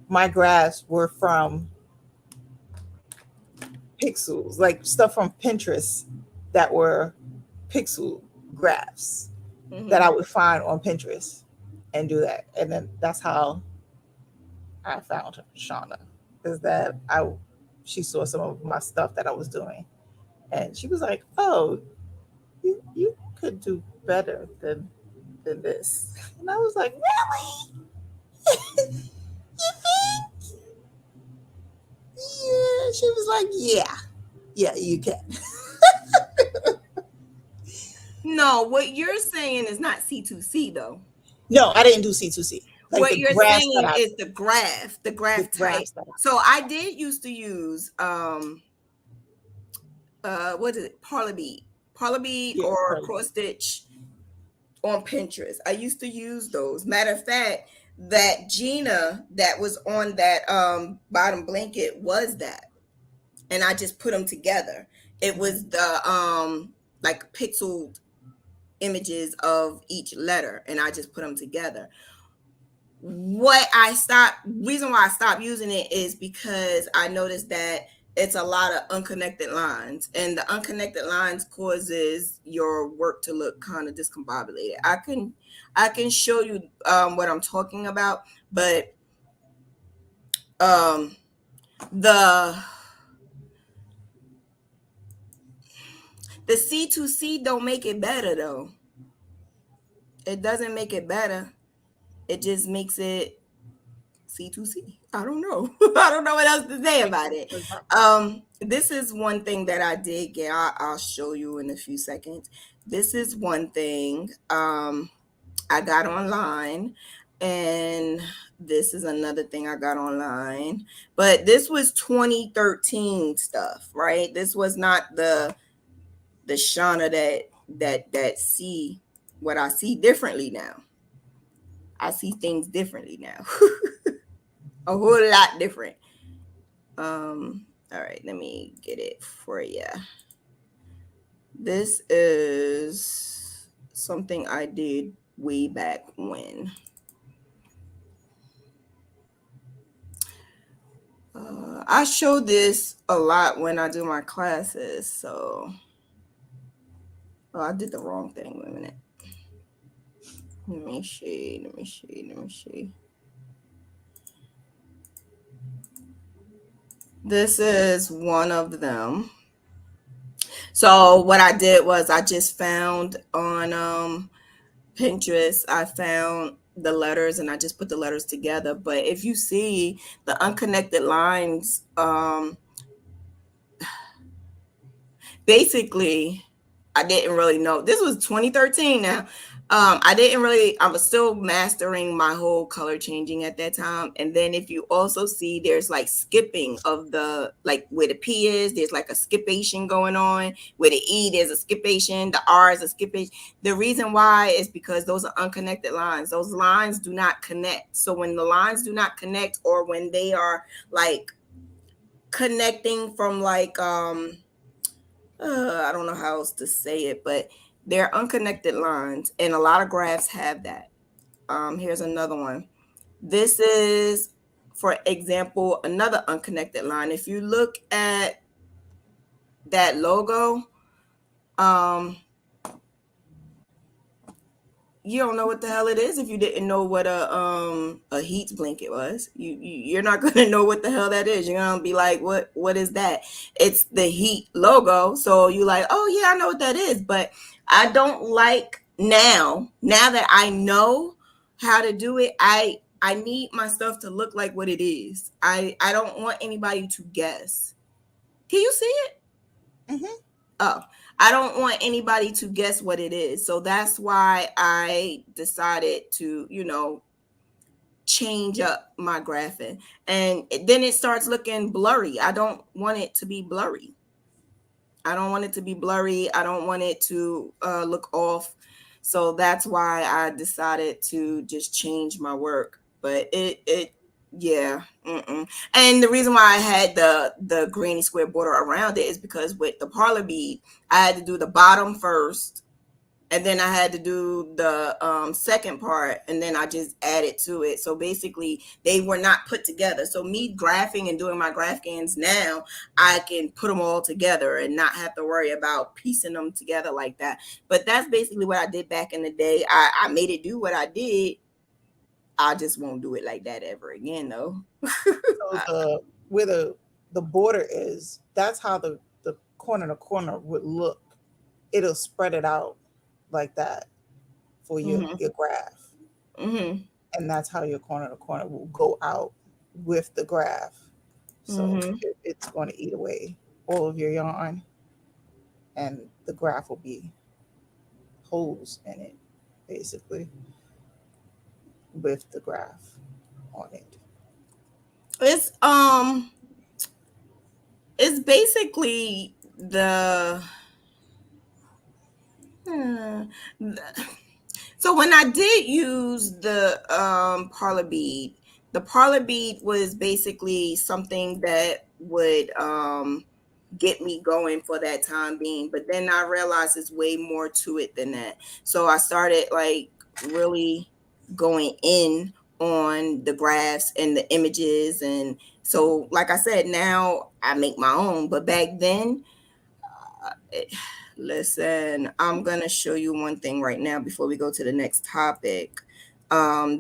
my graphs were from pixels, like stuff from Pinterest that were pixel graphs that I mhm. would find on Pinterest and do that. And then that's how I found Shauna, is that she saw some of my stuff that I was doing, and she was like, "Oh, you could do better than this." And I was like, "Really? You think?" Yeah. She was like, "Yeah, yeah, you can." No, what you're saying is not C2C though. No, I didn't do C2C. Like What the you're graphs that saying I, is the the graph type. graphs that I, So I did used to use what is it, parlor bead yeah, or probably. cross stitch on Pinterest. I used to use those. Matter of fact, that Gina that was on that bottom blanket was that, and I just put them together. It was the like pixeled images of each letter, and I just put them together. Reason why I stopped using it is because I noticed that it's a lot of unconnected lines, and the unconnected lines causes your work to look kind of discombobulated. I can show you what I'm talking about, but um the the C2C don't make it better though. It doesn't make it better. It just makes it C2C. I don't know. I don't know what else to say about it. This is one thing that I did get. I'll show you in a few seconds. This is one thing I got online, and this is another thing I got online. But this was 2013 stuff, right? This was not the Shauna that see what I see differently now. I see things differently now. A whole lot different. All right, let me get it for you. This is something I did way back when. I show this a lot when I do my classes, so I did the wrong thing. Wait a minute. Let me see. This is one of them. So what I did was I just found on Pinterest, I found the letters and I just put the letters together. But if you see the unconnected lines, basically I didn't really know. This was 2013 now. I was still mastering my whole color changing at that time. And then if you also see, there's like skipping of the, like where the P is, there's like a skipation going on. Where the E, there's a skipation. The R is a skipation. The reason why is because those are unconnected lines. Those lines do not connect. So when the lines do not connect, or when they are like connecting from like, I don't know how else to say it, but they're unconnected lines, and a lot of graphs have that. Here's another one. This is, for example, another unconnected line. If you look at that logo, you don't know what the hell it is if you didn't know what a heat blanket was. You're not gonna know what the hell that is. You're gonna be like, what is that? It's the heat logo. So you like, oh yeah, I know what that is. But I don't like now that I know how to do it, I need my stuff to look like what it is. I don't want anybody to guess. Can you see it? Mm-hmm. Oh, I don't want anybody to guess what it is. So that's why I decided to, change up my graphing. And then it starts looking blurry. I don't want it to be blurry. I don't want it to be blurry. I don't want it to look off. So that's why I decided to just change my work. But yeah. And the reason why I had the granny square border around it is because with the parlor bead, I had to do the bottom first, and then I had to do the second part, and then I just added to it. So basically, they were not put together. So me graphing and doing my Graphghans now, I can put them all together and not have to worry about piecing them together like that. But that's basically what I did back in the day. I made it do what I did. I just won't do it like that ever again, though. So where the border is, that's how the corner to corner would look. It'll spread it out like that for your graph. Mm-hmm. And that's how your corner to corner will go out with the graph. So it's going to eat away all of your yarn, and the graph will be holes in it, basically, with the graph on it. It's basically so when I did use the parlor bead, the parlor bead was basically something that would get me going for that time being. But then I realized it's way more to it than that. So I started like really going in on the graphs and the images. And so, like I said, now I make my own. But back then, listen, I'm going to show you one thing right now before we go to the next topic.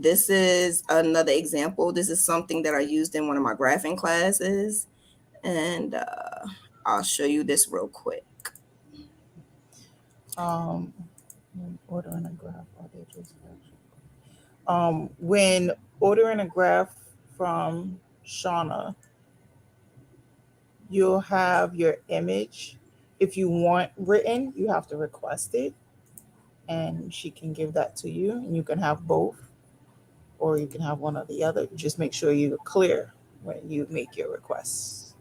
This is another example. This is something that I used in one of my graphing classes. And I'll show you this real quick. Ordering a graph, when ordering a graph from Shauna, you'll have your image. If you want written, you have to request it, and she can give that to you, and you can have both, or you can have one or the other. Just make sure you're clear when you make your requests.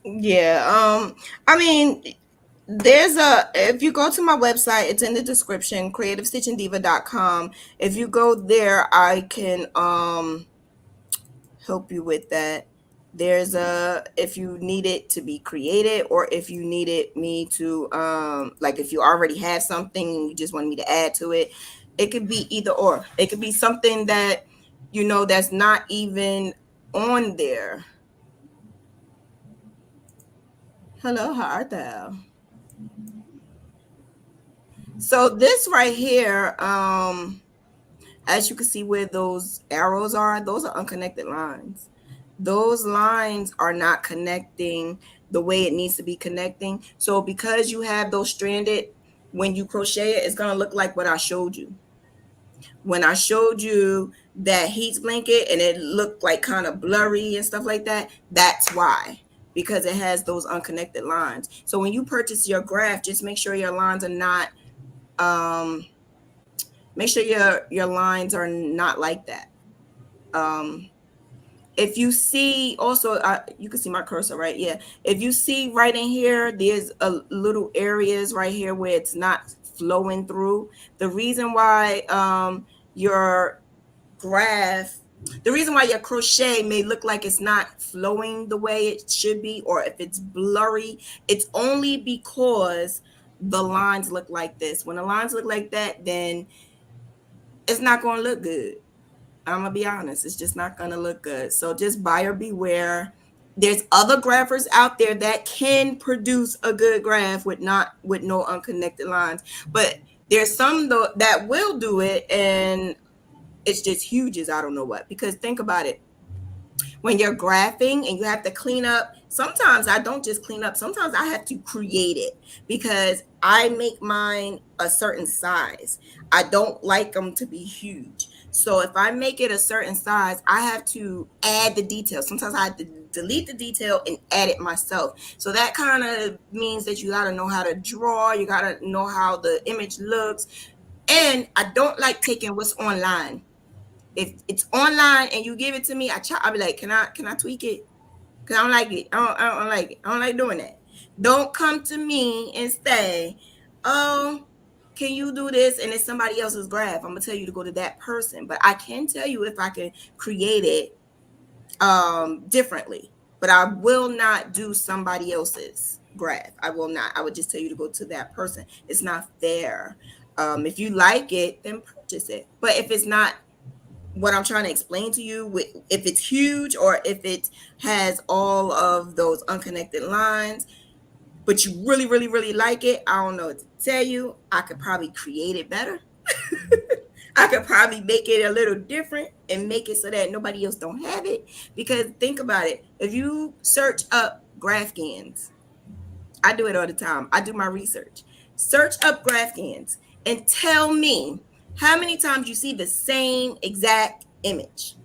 Yeah. I mean, if you go to my website, it's in the description, creativestitchndiva.com. If you go there, I can help you with that. There's if you need it to be created, or if you needed me to like if you already have something and you just want me to add to it, it could be either or. It could be something that that's not even on there. Hello, how art thou? So this right here, as you can see where those arrows are, those are unconnected lines. Those lines are not connecting the way it needs to be connecting. So because you have those stranded, when you crochet it, it's going to look like what I showed you. When I showed you that heat blanket and it looked like kind of blurry and stuff like that, that's why. Because it has those unconnected lines. So when you purchase your graph, just make sure your lines are not make sure your lines are not like that. If you see also, you can see my cursor, right? Yeah. If you see right in here, there's a little areas right here where it's not flowing through. The reason why your graph, the reason why your crochet may look like it's not flowing the way it should be, or if it's blurry, it's only because the lines look like this. When the lines look like that, then it's not going to look good. I'm gonna be honest, it's just not gonna look good. So just buyer beware. There's other graphers out there that can produce a good graph with no unconnected lines, but there's some though that will do it, and it's just huge as I don't know what. Because think about it, when you're graphing and you have to clean up, sometimes I don't just clean up, sometimes I have to create it because I make mine a certain size. I don't like them to be huge. So if I make it a certain size, I have to add the details. Sometimes I have to delete the detail and add it myself. So that kind of means that you got to know how to draw. You got to know how the image looks. And I don't like taking what's online. If it's online and you give it to me, I'll be like, can I tweak it? Because I don't like it. I don't like it. I don't like doing that. Don't come to me and say, oh, can you do this? And it's somebody else's graph. I'm going to tell you to go to that person. But I can tell you if I can create it differently. But I will not do somebody else's graph. I will not. I would just tell you to go to that person. It's not fair. If you like it, then purchase it. But if it's not what I'm trying to explain to you, if it's huge or if it has all of those unconnected lines, but you really, really, really like it, I don't know what to tell you. I could probably create it better. I could probably make it a little different and make it so that nobody else don't have it. Because think about it. If you search up Graphghans, I do it all the time. I do my research. Search up Graphghans and tell me how many times you see the same exact image,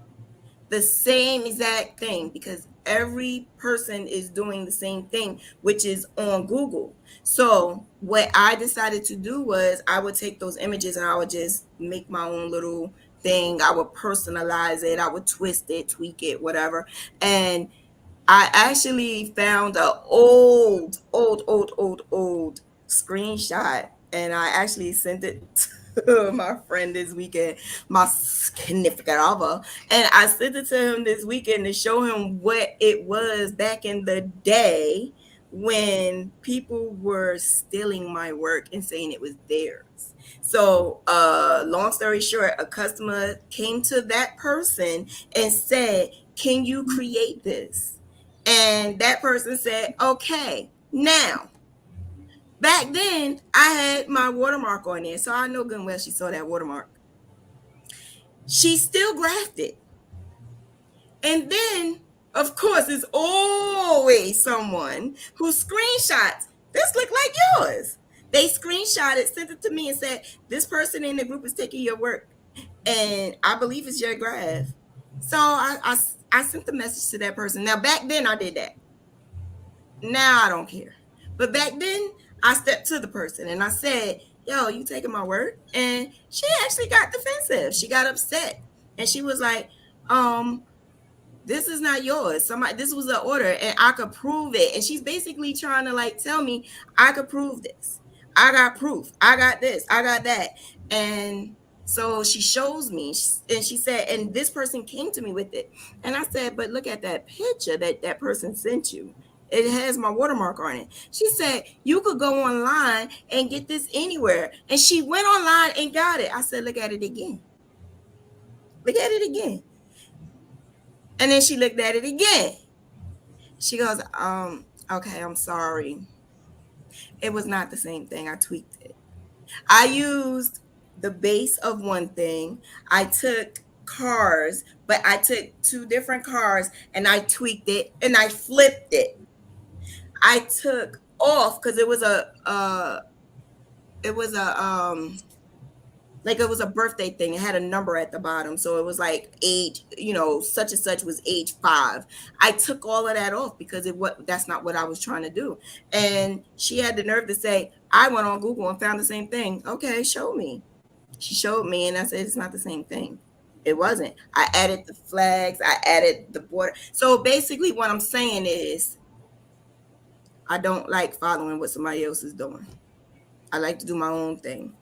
the same exact thing, because every person is doing the same thing, which is on Google. So what I decided to do was I would take those images and I would just make my own little thing. I would personalize it. I would twist it, tweak it, whatever. And I actually found an old screenshot, and I actually sent it to my friend this weekend, my significant other, and I sent it to him this weekend to show him what it was back in the day when people were stealing my work and saying it was theirs. So long story short, a customer came to that person and said, can you create this? And that person said, okay. Now, back then, I had my watermark on there, so I know good and well she saw that watermark. She still grafted. And then, of course, there's always someone who screenshots, this look like yours. They screenshot it, sent it to me and said, this person in the group is taking your work, and I believe it's your graph. So I sent the message to that person. Now, back then, I did that. Now I don't care. But back then, I stepped to the person and I said, yo, you taking my work? And she actually got defensive. She got upset. And she was like, this is not yours. This was an order and I could prove it. And she's basically trying to like tell me I could prove this. I got proof. I got this. I got that. And So she shows me, and she said, and this person came to me with it. And I said, but look at that picture that person sent you. It has my watermark on it. She said, you could go online and get this anywhere. And she went online and got it. I said, look at it again. Look at it again. And then she looked at it again. She goes, okay, I'm sorry. It was not the same thing. I tweaked it. I used the base of one thing. I took cars, but I took two different cars and I tweaked it and I flipped it. I took off because it was a like it was a birthday thing. It had a number at the bottom. So it was like age, such and such was age 5. I took all of that off because that's not what I was trying to do. And she had the nerve to say, I went on Google and found the same thing. Okay, show me. She showed me and I said, it's not the same thing. It wasn't. I added the flags, I added the border. So basically what I'm saying is I don't like following what somebody else is doing. I like to do my own thing.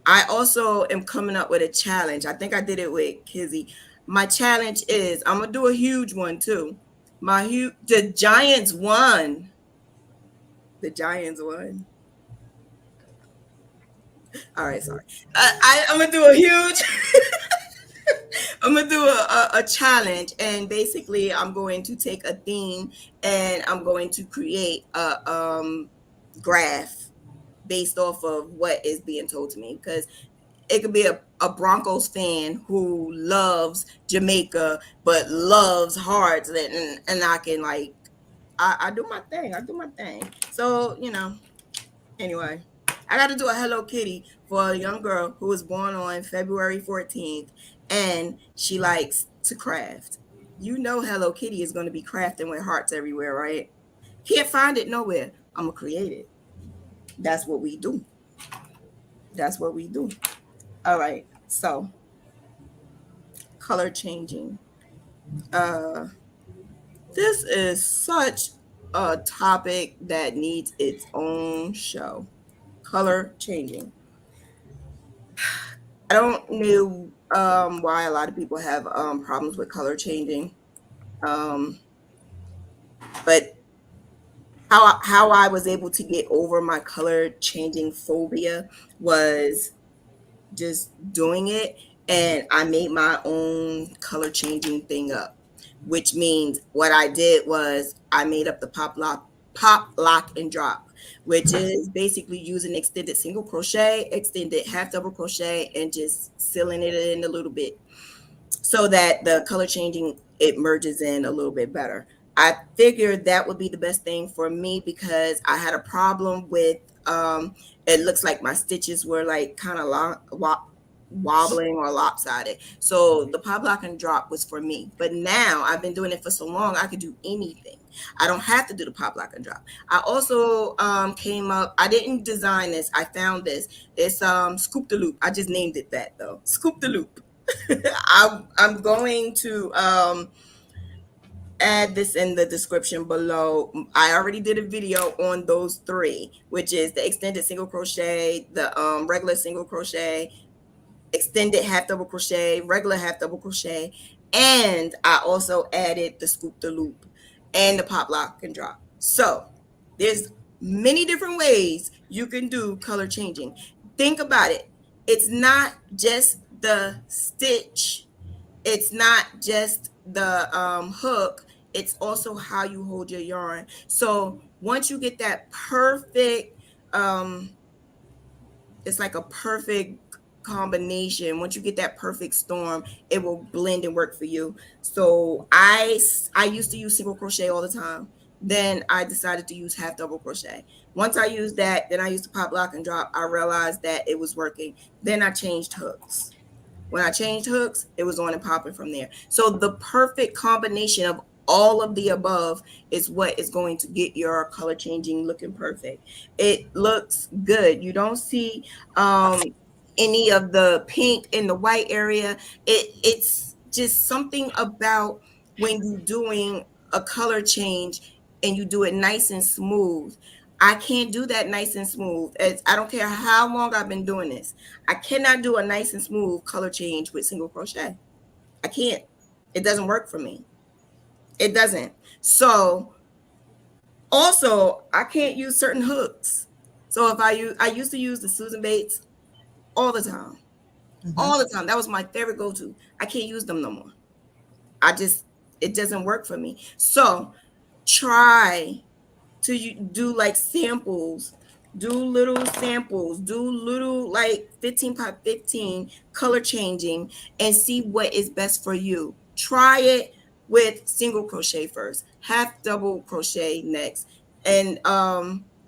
I also am coming up with a challenge. I think I did it with Kizzy. My challenge is I'm gonna do a huge one too. The Giants won. The Giants won. All right, sorry. I'm gonna do a huge. I'm gonna do a challenge, and basically, I'm going to take a theme and I'm going to create a graph based off of what is being told to me, because it could be a Broncos fan who loves Jamaica but loves hearts, and I can I do my thing. I do my thing. So anyway, I got to do a Hello Kitty for a young girl who was born on February 14th, and she likes to craft. Hello Kitty is going to be crafting with hearts everywhere, right? Can't find it nowhere. I'm going to create it. That's what we do. That's what we do. All right. So, color changing. This is such a topic that needs its own show. Color changing. I don't know why a lot of people have problems with color changing, but how I was able to get over my color changing phobia was just doing it, and I made my own color changing thing up, which means what I did was I made up the pop, lock, and drop, which is basically using extended single crochet, extended half double crochet, and just sealing it in a little bit so that the color changing, it merges in a little bit better. I figured that would be the best thing for me because I had a problem with it looks like my stitches were like kind of wobbling or lopsided. So the pop, lock, and drop was for me. But now I've been doing it for so long, I could do anything. I don't have to do the pop, lock, and drop. I also came up, I didn't design this, I found this. It's Scoop the Loop. I just named it that though. Scoop the Loop. I'm going to add this in the description below. I already did a video on those 3, which is the extended single crochet, the regular single crochet, extended half double crochet, regular half double crochet, and I also added the scoop the loop and the pop, lock, and drop. So there's many different ways you can do color changing. Think about it. It's not just the stitch. It's not just the hook. It's also how you hold your yarn. So once you get that perfect, it's like a perfect combination. Once you get that perfect storm, it will blend and work for you. So I used to use single crochet all the time. Then I decided to use half double crochet. Once I used that, then I used the pop, lock, and drop. I realized that it was working. Then I changed hooks. When I changed hooks, it was on and popping from there. So the perfect combination of all of the above is what is going to get your color changing looking perfect. It looks good. You don't see any of the pink in the white area. It's just something about when you're doing a color change and you do it nice and smooth. I can't do that nice and smooth. I don't care how long I've been doing this. I cannot do a nice and smooth color change with single crochet. I can't. It doesn't work for me. It doesn't. So also, I can't use certain hooks. So if I used to use the Susan Bates all the time. All the time. That was my favorite go-to. I can't use them no more. It doesn't work for me. So try to do like samples, do little samples, do little like 15 by 15 color changing and see what is best for you. Try it with single crochet first, half double crochet next. And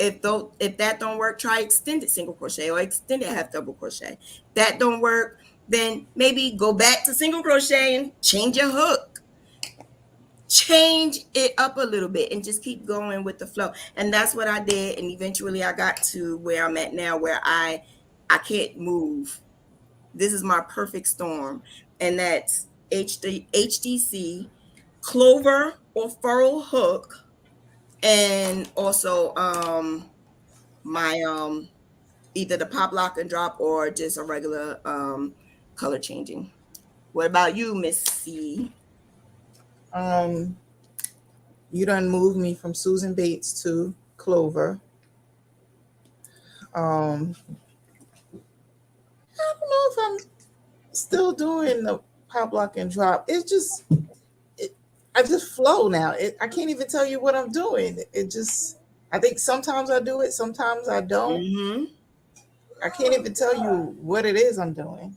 if that don't work, try extended single crochet or extended half double crochet. That don't work, then maybe go back to single crochet and change your hook. Change it up a little bit and just keep going with the flow. And that's what I did. And eventually I got to where I'm at now, where I can't move. This is my perfect storm. And that's HDC, clover or furrow hook, and also my either the pop lock and drop or just a regular color changing. What about you, Miss C? You done moved me from Susan Bates to Clover. I don't know if I'm still doing the pop lock and drop. It's just, I just flow now. I can't even tell you what I'm doing. I think sometimes I do it, sometimes I don't. Mm-hmm. I can't even tell you what it is I'm doing.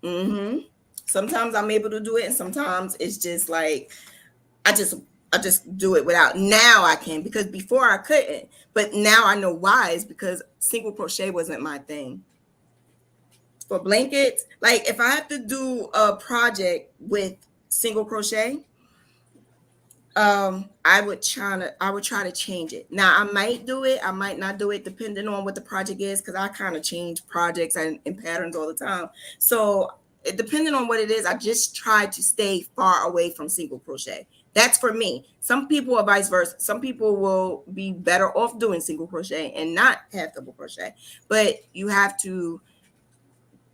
Mm-hmm. Sometimes I'm able to do it, and sometimes it's just like I just do it without. Now I can, because before I couldn't, but now I know why. Is because single crochet wasn't my thing. For blankets, like if I have to do a project with single crochet, I would try to change it. Now I might do it, I might not do it, depending on what the project is, because I kind of change projects and patterns all the time. So depending on what it is, I just try to stay far away from single crochet. That's for me. Some people are vice versa. Some people will be better off doing single crochet and not half double crochet. But you have to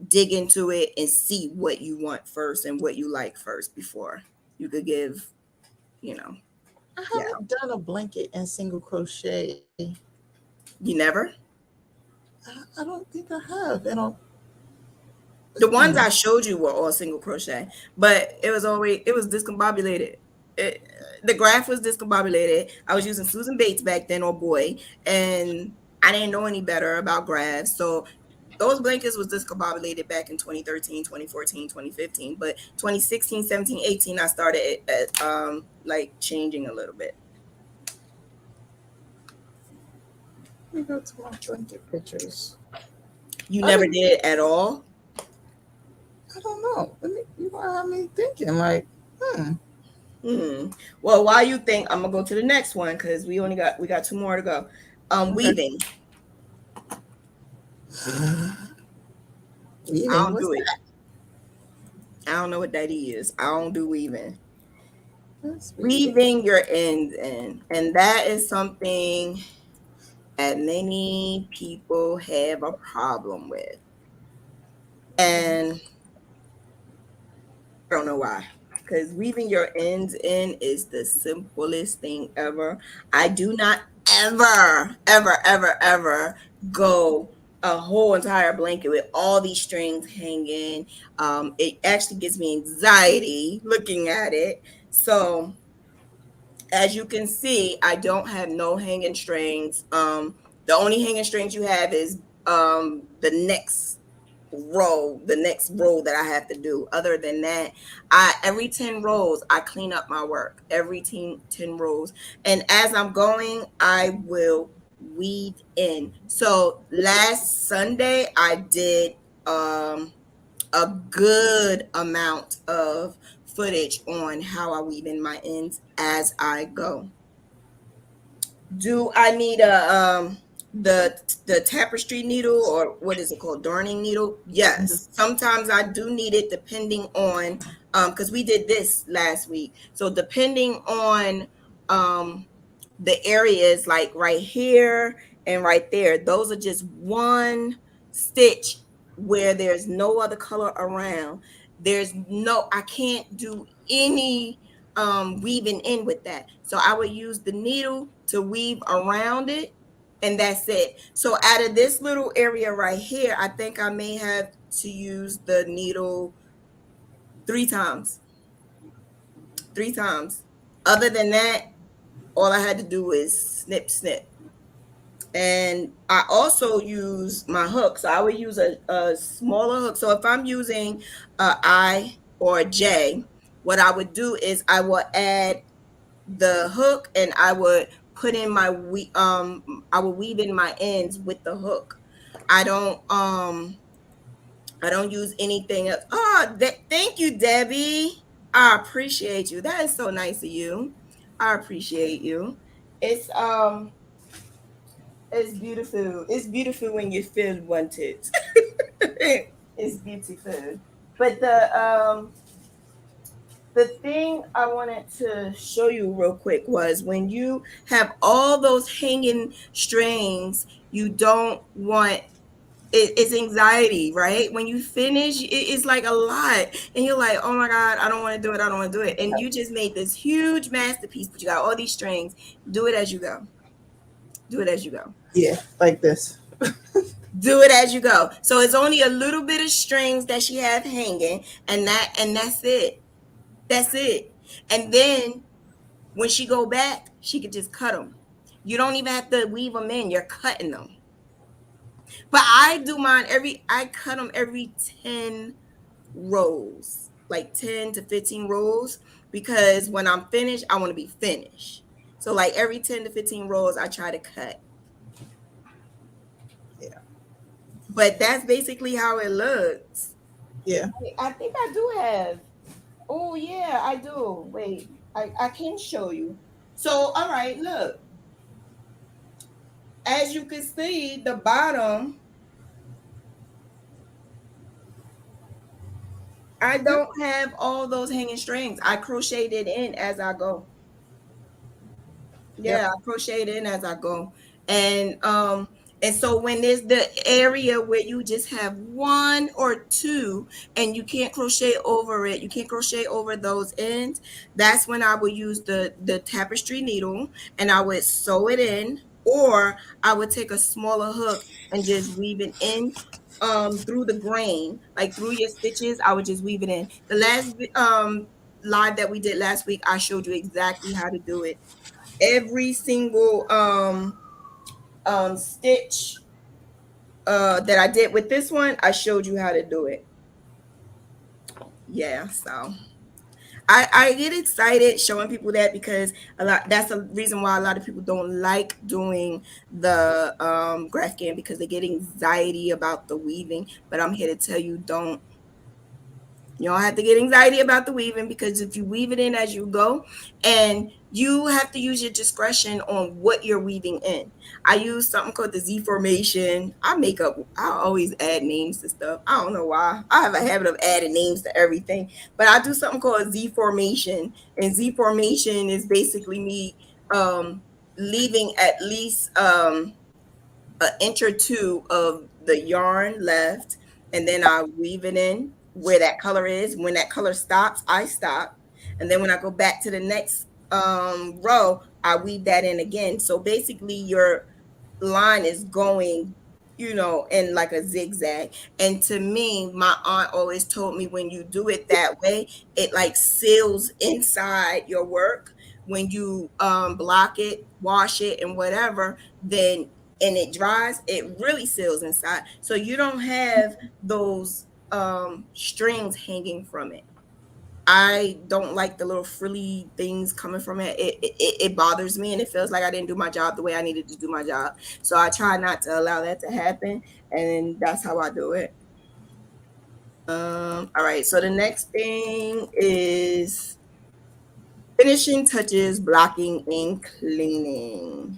dig into it and see what you want first and what you like first before you could give, I haven't done a blanket in single crochet. You never? I don't think I have. The ones I showed you were all single crochet, but it was discombobulated. The graph was discombobulated. I was using Susan Bates back then, or boy, and I didn't know any better about graphs. So those blankets was discombobulated back in 2013, 2014, 2015. But 2016, 17, 18, I started like changing a little bit. Let me go to my blanket pictures. You never did it at all? I don't know. You have me thinking like, Well, while you think, I'm gonna go to the next one because we got two more to go. Weaving. Weaving. I don't do it. I don't know what that is. I don't do weaving. Weaving your ends in, and that is something that many people have a problem with, and I don't know why. Because weaving your ends in is the simplest thing ever. I do not ever go a whole entire blanket with all these strings hanging. It actually gives me anxiety looking at it. So as you can see, I don't have no hanging strings. The only hanging strings you have is the next row that I have to do. Other than that, every 10 rows I clean up my work. Every 10 rows, and as I'm going, I will weave in. So last Sunday I did a good amount of footage on how I weave in my ends as I go. Do I need the tapestry needle, or what is it called, darning needle? Yes, sometimes I do need it, depending on because we did this last week. So depending on the areas, like right here and right there, those are just one stitch where there's no other color around. I can't do any weaving in with that. So I would use the needle to weave around it, and that's it. So out of this little area right here, I think I may have to use the needle 3 times. 3 times. Other than that, all I had to do is snip, snip. And I also use my hook. So I would use a smaller hook. So if I'm using a I or a J, what I would do is I would add the hook, and I would put in I would weave in my ends with the hook. I don't I don't use anything else. Oh, thank you, Debbie. I appreciate you. That is so nice of you. I appreciate you. It's um it's beautiful. It's beautiful when you feel wanted. It's beautiful. But the thing I wanted to show you real quick was when you have all those hanging strings, you don't want it's anxiety, right? When you finish, it's like a lot, and you're like, oh my God, I don't want to do it. I don't want to do it. And you just made this huge masterpiece, but you got all these strings. Do it as you go. Do it as you go. Yeah, like this. Do it as you go. So it's only a little bit of strings that she has hanging, and that's it. That's it. And then when she go back, she could just cut them. You don't even have to weave them in. You're cutting them. But I do mine I cut them every 10 rows, like 10 to 15 rows, because when I'm finished, I want to be finished. So like every 10 to 15 rows, I try to cut. Yeah. But that's basically how it looks. Yeah. I think I do have. Oh yeah, I do. Wait, I can show you. So all right, look. As you can see, the bottom, I don't have all those hanging strings. I crocheted it in as I go. Yeah, Yep. I crochet in as I go. And so when there's the area where you just have one or two and you can't crochet over it, you can't crochet over those ends, that's when I would use the tapestry needle and I would sew it in, or I would take a smaller hook and just weave it in through the grain, like through your stitches. I would just weave it in. The last live that we did last week, I showed you exactly how to do it. Every single stitch that I did with this one, I showed you how to do it. Yeah, so I get excited showing people that, because that's the reason why a lot of people don't like doing the Graphghan, because they get anxiety about the weaving. But I'm here to tell you, you don't have to get anxiety about the weaving, because if you weave it in as you go, and you have to use your discretion on what you're weaving in. I use something called the Z formation. I always add names to stuff. I don't know why. I have a habit of adding names to everything, but I do something called Z formation. And Z formation is basically me leaving at least an inch or two of the yarn left, and then I weave it in where that color is. When that color stops, I stop, and then when I go back to the next row, I weave that in again. So basically your line is going, in like a zigzag. And to me, my aunt always told me, when you do it that way, it like seals inside your work. When you block it, wash it, and whatever, then and it dries, it really seals inside. So you don't have those strings hanging from it. I don't like the little frilly things coming from it. It bothers me, and it feels like I didn't do my job the way I needed to do my job. So I try not to allow that to happen, and that's how I do it. All right, so the next thing is finishing touches, blocking, and cleaning.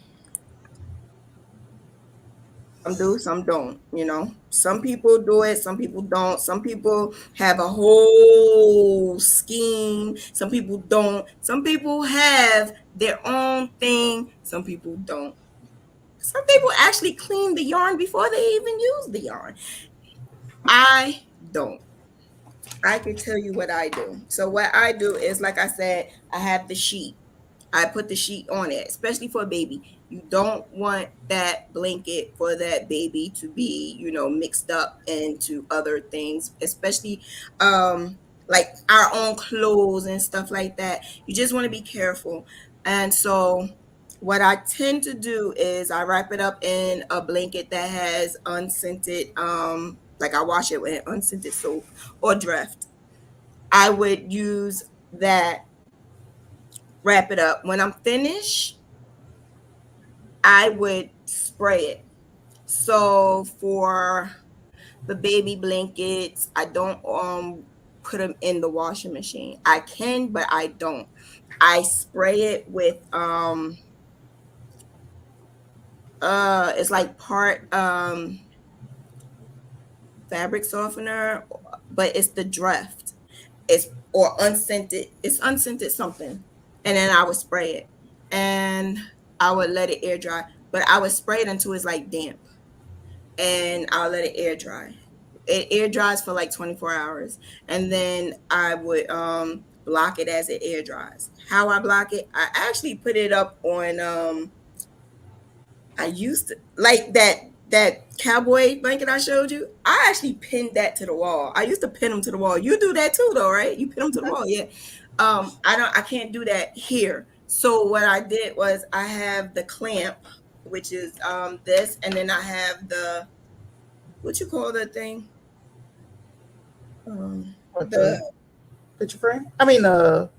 Some do, some don't. Some people do it, some people don't. Some people have a whole scheme, some people don't. Some people have their own thing, some people don't. Some people actually clean the yarn before they even use the yarn. I don't. I can tell you what I do. So what I do is, like I said, I have the sheet. I put the sheet on it, especially for a baby. You don't want that blanket for that baby to be, mixed up into other things, especially like our own clothes and stuff like that. You just want to be careful. And so what I tend to do is I wrap it up in a blanket that has unscented, like I wash it with unscented soap or Dreft. I would use that, wrap it up. When I'm finished, I would spray it. So for the baby blankets, I don't put them in the washing machine. I can, but I don't. I spray it with it's like part fabric softener, but it's the Dreft. It's or unscented. It's unscented something. And then I would spray it. And I would let it air dry. But I would spray it until it's like damp. And I'll let it air dry. It air dries for like 24 hours. And then I would block it as it air dries. How I block it, I actually put it up on I used to like that cowboy blanket I showed you. I actually pinned that to the wall. I used to pin them to the wall. You do that too, though, right? You pin them to the wall, yeah. I can't do that here. So what I did was I have the clamp, which is this, and then I have the what you call that thing? What The the picture frame? I mean, what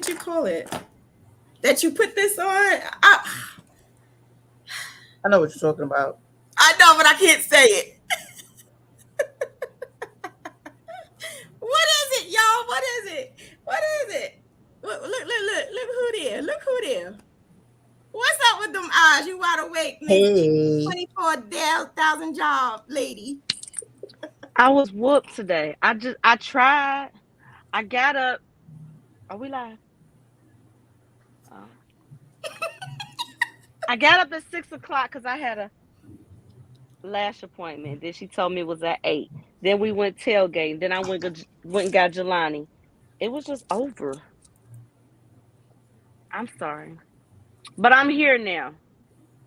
you call it? That you put this on? I know what you're talking about. I know, but I can't say it. What is it, y'all? What is it? What is it? Look who there. Look who there. What's up with them eyes? You wide awake, Miss Hey, 24,000 job lady. I was whooped today. I tried. I got up. Are we live? Oh. I got up at 6 o'clock because I had a lash appointment. Then she told me it was at 8. Then we went tailgating. Then I went and got Jelani. It was just over. I'm sorry, but I'm here now.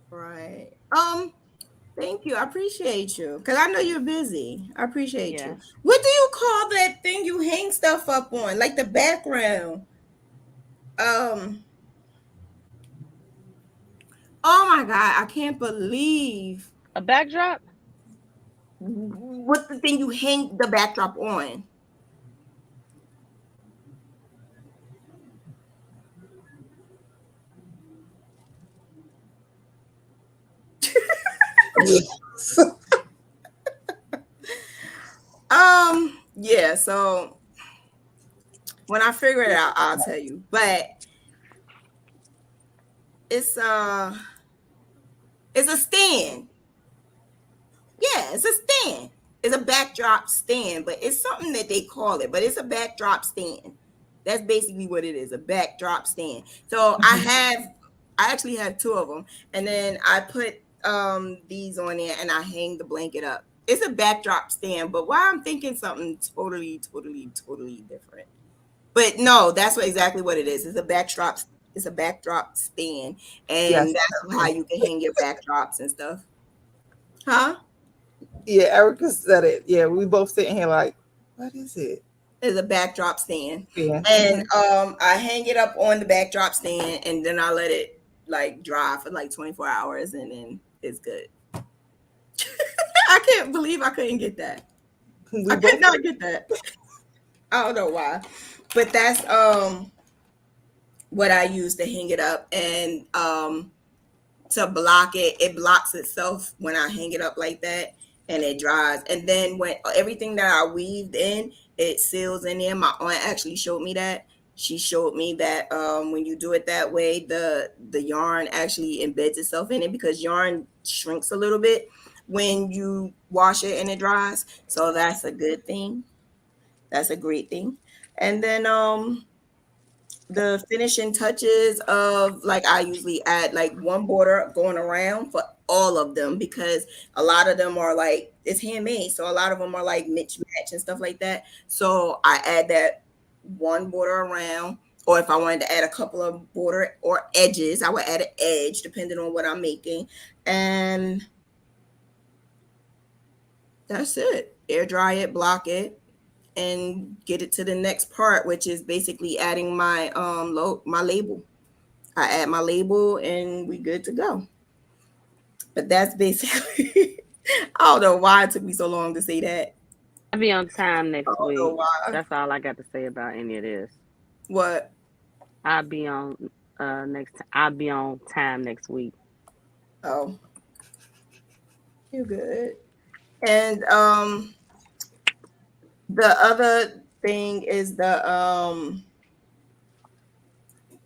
Right. Thank you. I appreciate you. Because I know you're busy. I appreciate you. Yes, What do you call that thing you hang stuff up on? Like the background. Um, oh my God, I can't believe a backdrop. what's the thing you hang the backdrop on? Yeah, so when I figure it out, I'll tell you. But it's it's a stand. Yeah, it's a stand. It's a backdrop stand, but it's something that they call it, but it's a backdrop stand. That's basically what it is, a backdrop stand. So I actually have two of them, and then I put these on there and I hang the blanket up. It's a backdrop stand, but why I'm thinking something totally different. But no, that's exactly what it is. It's a backdrop stand, yes. and that's how you can hang your backdrops and stuff. Huh? Yeah, Erica said it. Yeah, we both sitting here like, what is it? Is a backdrop stand. Yeah. And I hang it up on the backdrop stand and then I let it like dry for like 24 hours and then it's good. I can't believe I couldn't get that. We I both could not get that. I don't know why. But that's what I use to hang it up and to block it. It blocks itself when I hang it up like that and it dries. And then when everything that I weaved in, it seals in there. My aunt actually showed me that. She showed me that when you do it that way, the yarn actually embeds itself in it because yarn shrinks a little bit when you wash it and it dries. So that's a good thing. That's a great thing. And then the finishing touches of, like, I usually add like one border going around for all of them, because a lot of them are like, it's handmade, so a lot of them are like mix match and stuff like that. So I add that one border around, or if I wanted to add a couple of border or edges, I would add an edge depending on what I'm making. And that's it. Air dry it, block it, and get it to the next part, which is basically adding my my label. I add my label and we good to go. But that's basically I don't know why it took me so long to say that. I'll be on time I next don't know week. why. That's all I got to say about any of this. What? I'll be on I'll be on time next week. Oh, you good. And the other thing is the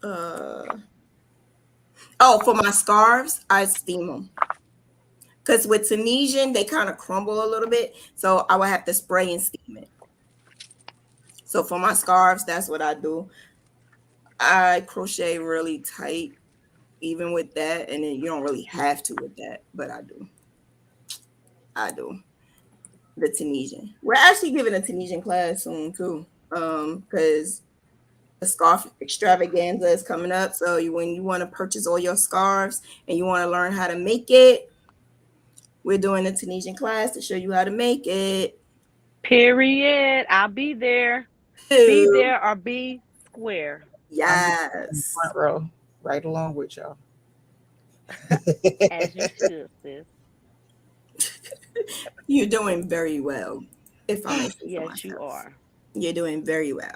uh oh, for my scarves, I steam them. Because with Tunisian, they kind of crumble a little bit. So I would have to spray and steam it. So for my scarves, that's what I do. I crochet really tight, even with that. And then you don't really have to with that, but I do. I do. The Tunisian. We're actually giving a Tunisian class soon too. Because the scarf extravaganza is coming up. So when you want to purchase all your scarves and you want to learn how to make it, we're doing a Tunisian class to show you how to make it. Period. I'll be there. Be there or be square. I'm in the Yes. front row, right along with y'all. As you should, sis. You're doing very well, if I may say so Yes, you myself. are. You're doing very well.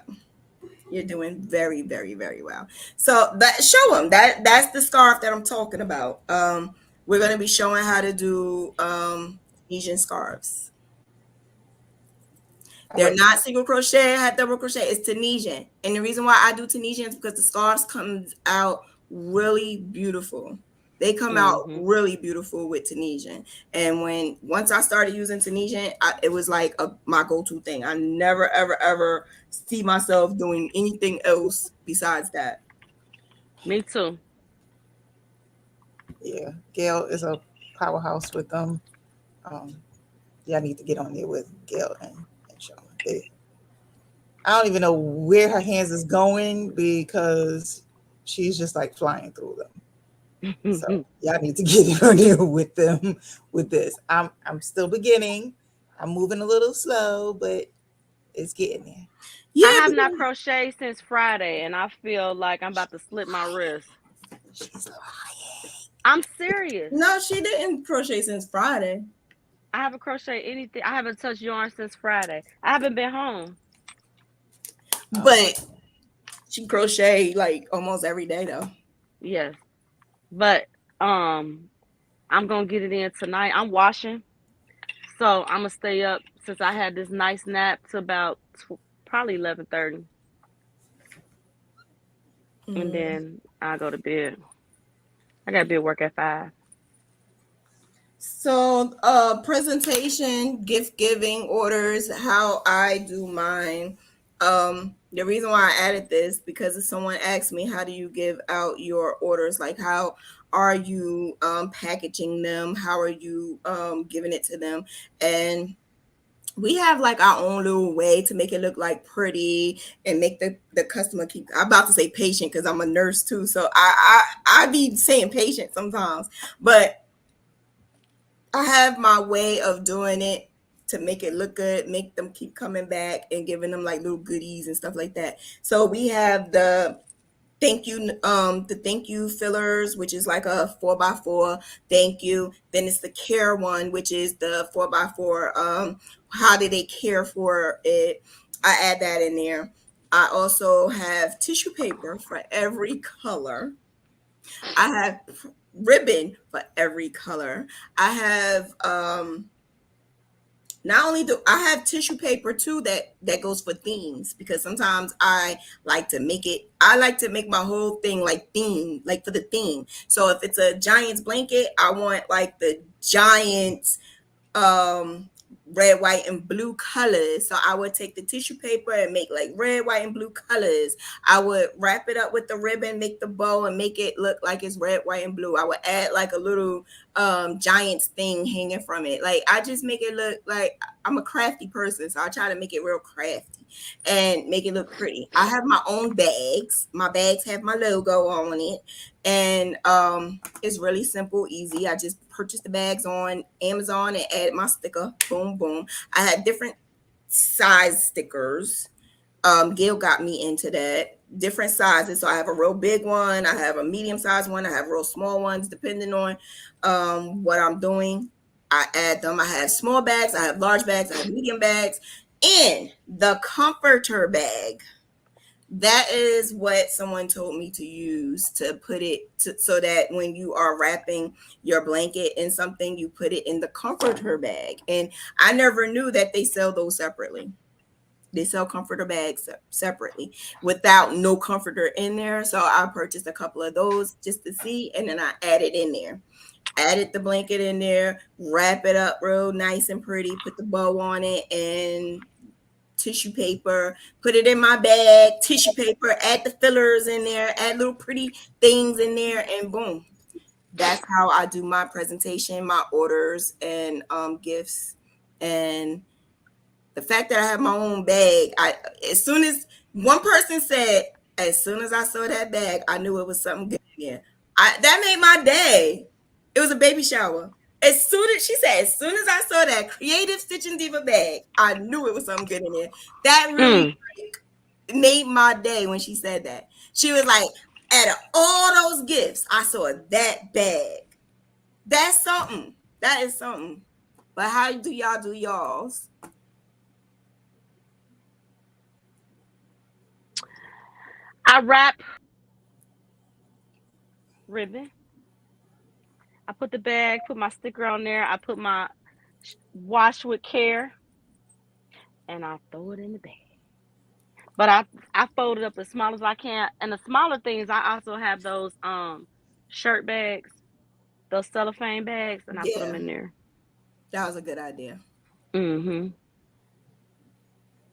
You're doing very, very, very well. So that show them that's the scarf that I'm talking about. We're gonna be showing how to do Tunisian scarves. I They're like not single crochet, I have double crochet. It's Tunisian. And the reason why I do Tunisian is because the scarves comes out really beautiful. They come out Mm-hmm. really beautiful with Tunisian. And once I started using Tunisian, it was like my go-to thing. I never, ever, ever see myself doing anything else besides that. Me too. Yeah, Gail is a powerhouse with them. Um, yeah, I need to get on there with Gail and Sean. I don't even know where her hands is going because she's just like flying through them. So yeah, I need to get on there with them with this. I'm still beginning. I'm moving a little slow, but it's getting there. I Yeah, have not crocheted since Friday, and I feel like I'm about to slip my wrist. She's lying. I'm serious. no, she didn't crochet since Friday. I haven't crocheted anything. I haven't touched yarn since Friday. I haven't been home. But she crochet like almost every day though. Yes, but I'm gonna get it in tonight. I'm washing, so I'm gonna stay up since I had this nice nap to about probably 11:30, and then I go to bed. I got to be at work at 5. So, presentation, gift giving, orders, how I do mine. The reason why I added this because if someone asked me, how do you give out your orders? Like, how are you packaging them? How are you giving it to them? And we have like our own little way to make it look like pretty and make the customer keep. I'm about to say patient because I'm a nurse too, so I be saying patient sometimes, but I have my way of doing it to make it look good, make them keep coming back and giving them like little goodies and stuff like that. So we have the thank you fillers, which is like a 4x4 thank you. Then it's the care one, which is the 4x4 how did they care for it. I add that in there. I also have tissue paper for every color. I have ribbon for every color. I have not only do I have tissue paper too that goes for themes, because sometimes I like to make my whole thing like theme, like for the theme. So if it's a Giants blanket, I want like the Giants red, white, and blue colors. So I would take the tissue paper and make like red, white, and blue colors. I would wrap it up with the ribbon, make the bow, and make it look like it's red, white, and blue. I would add like a little Giants thing hanging from it. Like I just make it look like I'm a crafty person, so I try to make it real crafty and make it look pretty. I have my own bags. My bags have my logo on it, and it's really simple, easy. I just purchased the bags on Amazon and added my sticker. Boom, boom. I had different size stickers. Gail got me into that. Different sizes. So I have a real big one, I have a medium sized one, I have real small ones, depending on what I'm doing. I add them. I have small bags, I have large bags, I have medium bags, and the comforter bag. That is what someone told me to use to put it so that when you are wrapping your blanket in something, you put it in the comforter bag. And I never knew that they sell those separately. They sell comforter bags separately without no comforter in there. So I purchased a couple of those just to see, and then I added in there. Added the blanket in there, wrap it up real nice and pretty, put the bow on it, and tissue paper, put it in my bag, tissue paper, add the fillers in there, add little pretty things in there, and boom. That's how I do my presentation, my orders, and gifts. And the fact that I have my own bag, as soon as one person said, as soon as I saw that bag, I knew it was something good in there. That made my day. It was a baby shower. As soon as I saw that Creative Stitching Diva bag, I knew it was something good in there. That really made my day when she said that. She was like, out of all those gifts, I saw that bag. That's something. That is something. But how do y'all do y'all's? I wrap ribbon. I put the bag, put my sticker on there. I put my wash with care, and I throw it in the bag. But I fold it up as small as I can. And the smaller things, I also have those shirt bags, those cellophane bags, and I put them Yeah, in there. that was a good idea. Mhm.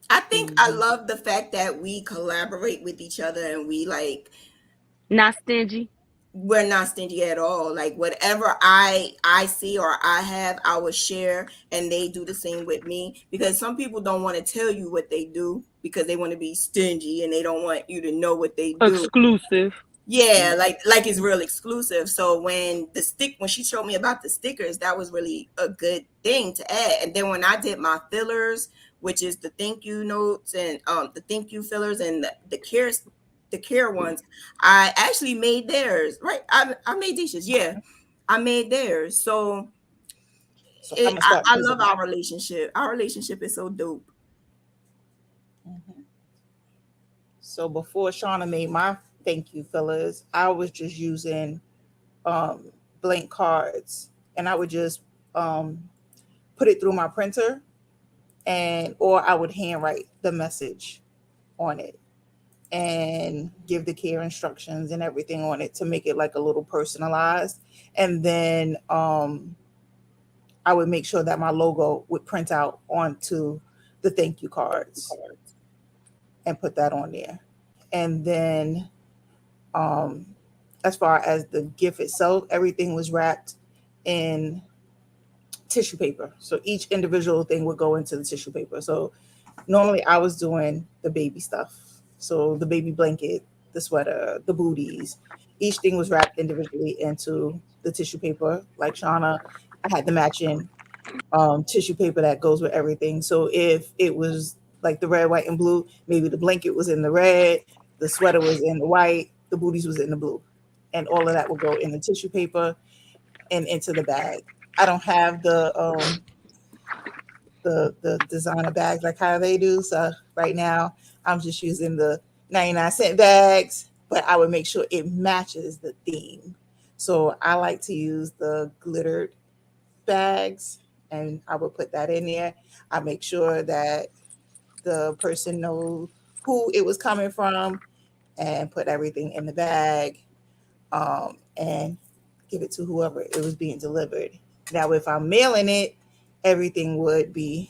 I think I Mhm. love the fact that we collaborate with each other and we like Not stingy. we're not stingy at all. Like whatever I see or I have, I will share, and they do the same with me. Because some people don't want to tell you what they do because they want to be stingy and they don't want you to know what they do. Exclusive. Yeah, like it's real exclusive. So when she showed me about the stickers, that was really a good thing to add. And then when I did my fillers, which is the thank you notes and the thank you fillers and the care ones, I actually made theirs. Right, I made dishes. Yeah, I made theirs. So So I'm gonna start I using love that. our relationship. Our relationship is so dope. Mhm. So before Shauna made my thank you fillers, I was just using um, blank cards, and I would just um, put it through my printer, and or I would handwrite the message on it and give the care instructions and everything on it to make it like a little personalized. And then I would make sure that my logo would print out onto the thank you cards and put that on there. And then um, as far as the gift itself, everything was wrapped in tissue paper. So each individual thing would go into the tissue paper. So normally I was doing the baby stuff. So the baby blanket, the sweater, the booties, each thing was wrapped individually into the tissue paper. Like Shauna, I had the matching tissue paper that goes with everything. So if it was like the red, white, and blue, maybe the blanket was in the red, the sweater was in the white, the booties was in the blue. And all of that will go in the tissue paper and into the bag. I don't have the designer bags like how they do. So right now I'm just using the 99-cent bags, but I would make sure it matches the theme. So I like to use the glittered bags and I would put that in there. I make sure that the person knows who it was coming from and put everything in the bag and give it to whoever it was being delivered. Now, if I'm mailing it everything would be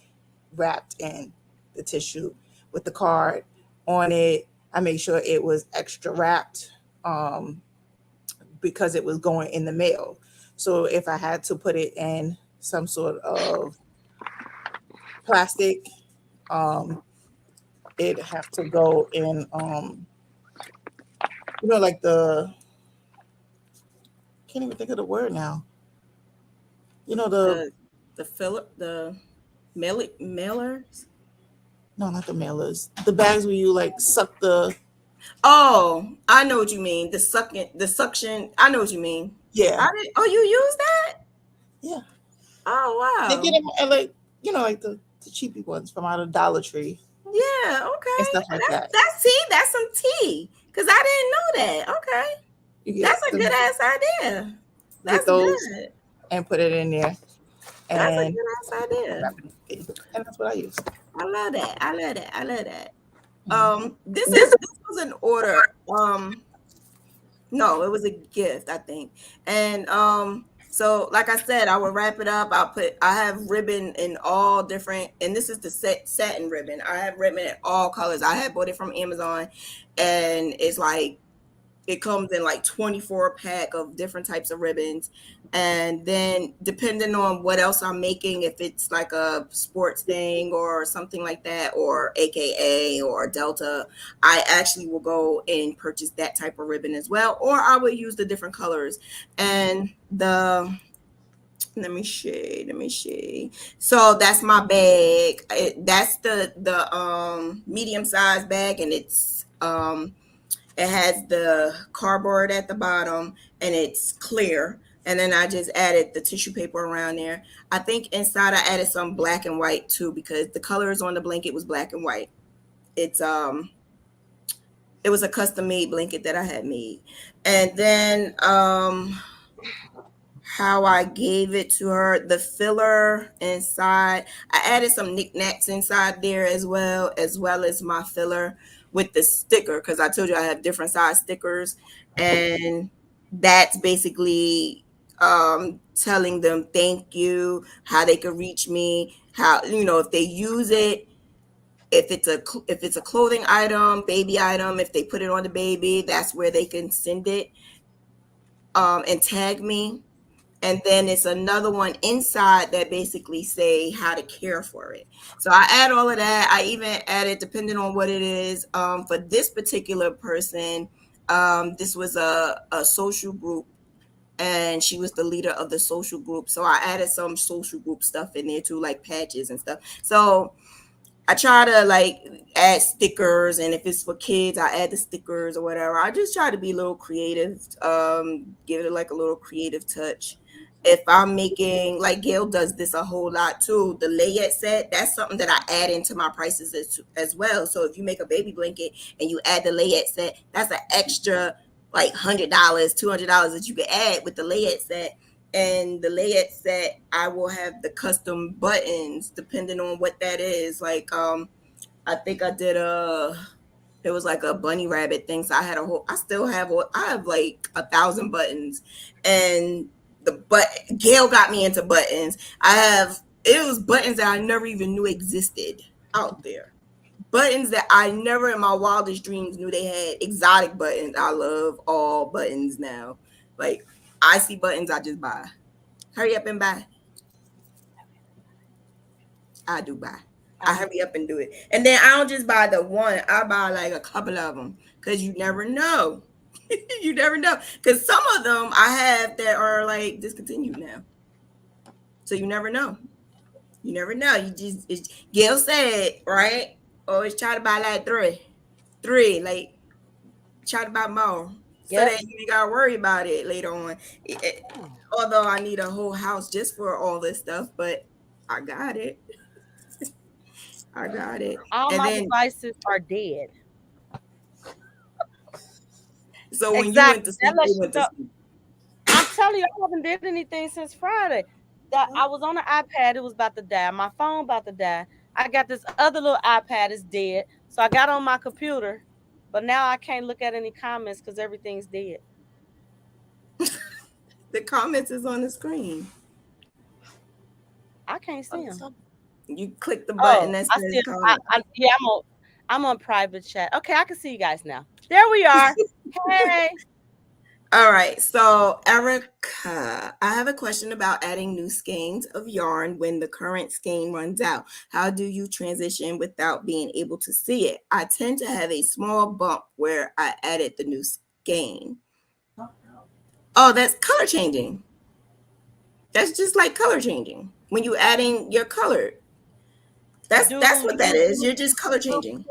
wrapped in the tissue with the card on it. I made sure it was extra wrapped um, because it was going in the mail. So if I had to put it in some sort of plastic, um, it'd have to go in, like the, can't even think of the word now. The, The filler, the mailers. no, not the mailers, the bags where you like suck the, Oh, I know what you mean. The suction. I know what you mean. yeah, I did. Oh, you use that? yeah. Oh, They get wow. them at like, like the cheapy ones from out of Dollar Tree Yeah. and Okay. stuff like that. That's tea. That's some tea. Cause I didn't know that. Okay. You That's get a good them, ass idea. get That's those good. and put it in there That's a and good ass idea. wrap it in. And that's what I use. I love that. I love that. I love that. Mhm. This was an order. No, it was a gift, I think. And so like I said, I would wrap it up. I have ribbon in all different, and this is the satin ribbon. I have ribbon in all colors. I had bought it from Amazon, and it's like it comes in like 24 pack of different types of ribbons. And then depending on what else I'm making, if it's like a sports thing or something like that, or AKA or Delta, I actually will go and purchase that type of ribbon as well, or I will use the different colors. And let me see. So that's my bag. That's the medium sized bag, and it has the cardboard at the bottom, and it's clear. And then I just added the tissue paper around there. I think inside I added some black and white too, because the colors on the blanket was black and white. It's it was a custom made blanket that I had made. And then how I gave it to her, the filler inside. I added some knickknacks inside there as well as my filler with the sticker, because I told you I have different size stickers, and that's basically telling them thank you, how they could reach me, how if they use it, if it's a clothing item, baby item, if they put it on the baby, that's where they can send it and tag me. And then it's another one inside that basically say how to care for it. So I add all of that. I even added, depending on what it is, for this particular person, this was a social group, and she was the leader of the social group, so I added some social group stuff in there too, like patches and stuff. So I try to like add stickers, and if it's for kids, I add the stickers or whatever. I just try to be a little creative, give it like a little creative touch. If I'm making, like Gail does this a whole lot too, the layette set, that's something that I add into my prices as well. So if you make a baby blanket and you add the layette set, that's an extra like $100, $200 that you could add with the layette set. And the layette set, I will have the custom buttons depending on what that is. Like I think I did it was like a bunny rabbit thing. So I had a whole, I have like 1,000 buttons. And but Gail got me into buttons. It was buttons that I never even knew existed out there. Buttons that I never in my wildest dreams knew they had. Exotic buttons. I love all buttons now. Like I see buttons, I just buy. Hurry up and buy. I do buy. I hurry up and do it. And then I don't just buy the one, I buy like a couple of them, because you never know. You never know. Because some of them I have that are like discontinued now. So you never know. You never know. Gail said, right? Always try to buy like three. Three. Like try to buy more. So Yep. that you ain't gotta worry about it later on. Although I need a whole house just for all this stuff, but I got it. I got it. All And my then devices are dead. so when you went Exactly. to That sleep, they lets you went to know. sleep. I'm telling you, I haven't did anything since Friday. That I was on the iPad, it was about to die. My phone about to die. I got this other little iPad, it's dead. So I got on my computer, but now I can't look at any comments because everything's dead. The comments is on the screen. I can't see him. You click the button Oh, that I see says him. comment. Yeah, I'm on private chat. Okay, I can see you guys now. There we are. Hey. All right, so Erica, I have a question about adding new skeins of yarn when the current skein runs out. How do you transition without being able to see it? I tend to have a small bump where I added the new skein. Oh, that's color changing. That's just like color changing. When you adding your color, that's Do what that you is. do You're just color changing.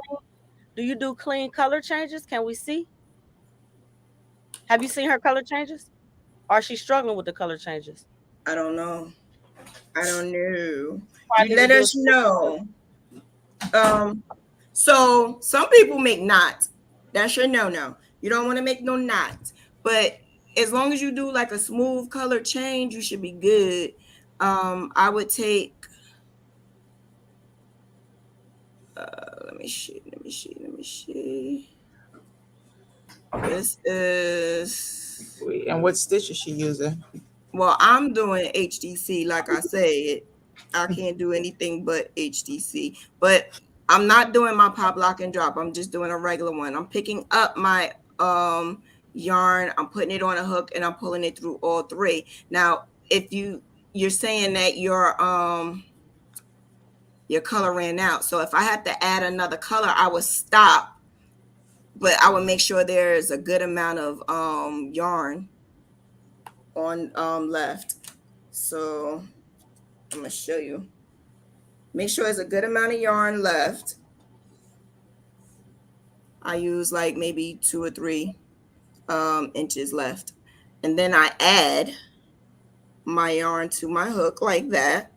do you do clean color changes? Can we see? Have you seen her color changes? Or is she struggling with the color changes? I don't know. I don't know. You Probably need to let do a us smooth color. know. Um, so some people make knots. That's your no. You don't want to make no knots. But as long as you do like a smooth color change, you should be good. I would take let me see. This is And what stitch is she using? well, I'm doing HDC, like I said. I can't do anything but HDC. But I'm not doing my pop lock and drop. I'm just doing a regular one. I'm picking up my yarn, I'm putting it on a hook, and I'm pulling it through all three. Now, if you're saying that your color ran out. So if I have to add another color, I would stop, but I would make sure there's a good amount of yarn on left. So I'm gonna show you. Make sure there's a good amount of yarn left. I use like maybe 2 or 3 inches left. And then I add my yarn to my hook like that.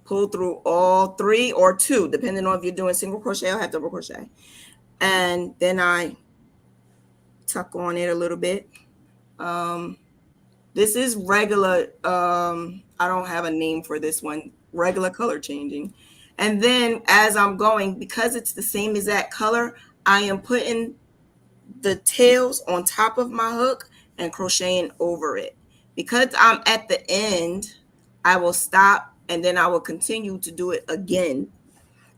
Pull through all 3 or 2, depending on if you're doing single crochet or half double crochet. And then I tuck on it a little bit. This is regular. I don't have a name for this one. Regular color changing. And then as I'm going, because it's the same exact color, I am putting the tails on top of my hook and crocheting over it. Because I'm at the end, I will stop and then I will continue to do it again.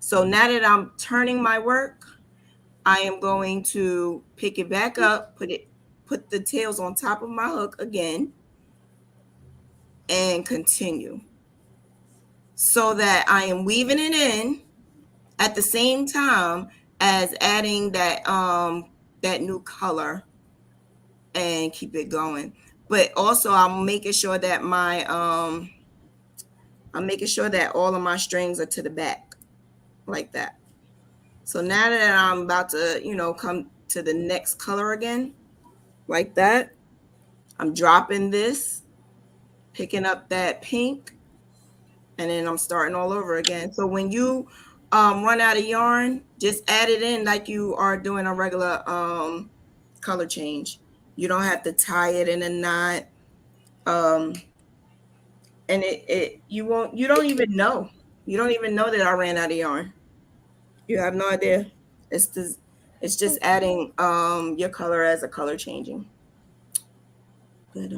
So now that I'm turning my work, I am going to pick it back up, put the tails on top of my hook again, and continue. So that I am weaving it in at the same time as adding that new color and keep it going. But also I'm making sure that all of my strings are to the back like that. So now that I'm about to, come to the next color again, like that, I'm dropping this, picking up that pink, and then I'm starting all over again. So when you run out of yarn, just add it in like you are doing a regular color change. You don't have to tie it in a knot. Um, and you don't even know. You don't even know that I ran out of yarn. You have no idea. It's just adding your color as a color changing. But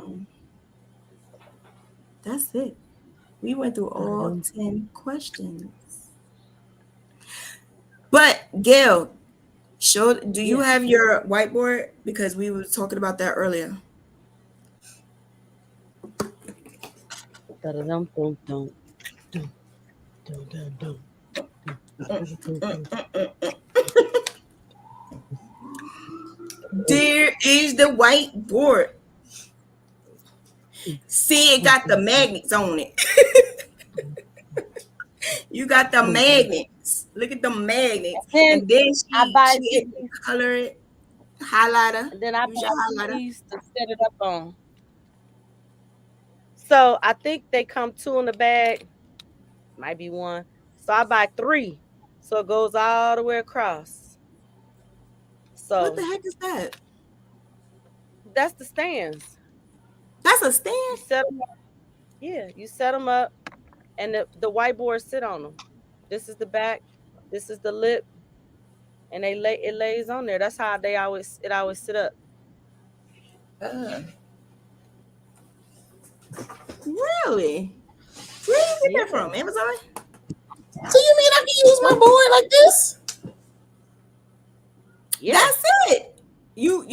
that's it. We went through all 10 questions. But Gail, do you have your whiteboard? Because we were talking about that earlier. There is the whiteboard. See, it got the magnets on it. You got the magnets. Look at the magnets. Then And then I buy she hit the these, color it, highlighter. and then I Use your buy highlighter. these to set it up on. So I think they come 2 in the bag, might be 1. So I buy 3, so it goes all the way across. What the So heck is that? that's the stands. That's a You stand? set them up. Yeah, you set them up, and the whiteboard sit on them. This is the back. This is the lip, and it lays on there. That's how it always sit up. Uh, really? you get that from? Amazon? So you mean I can use my board like this? Yeah. That's it. You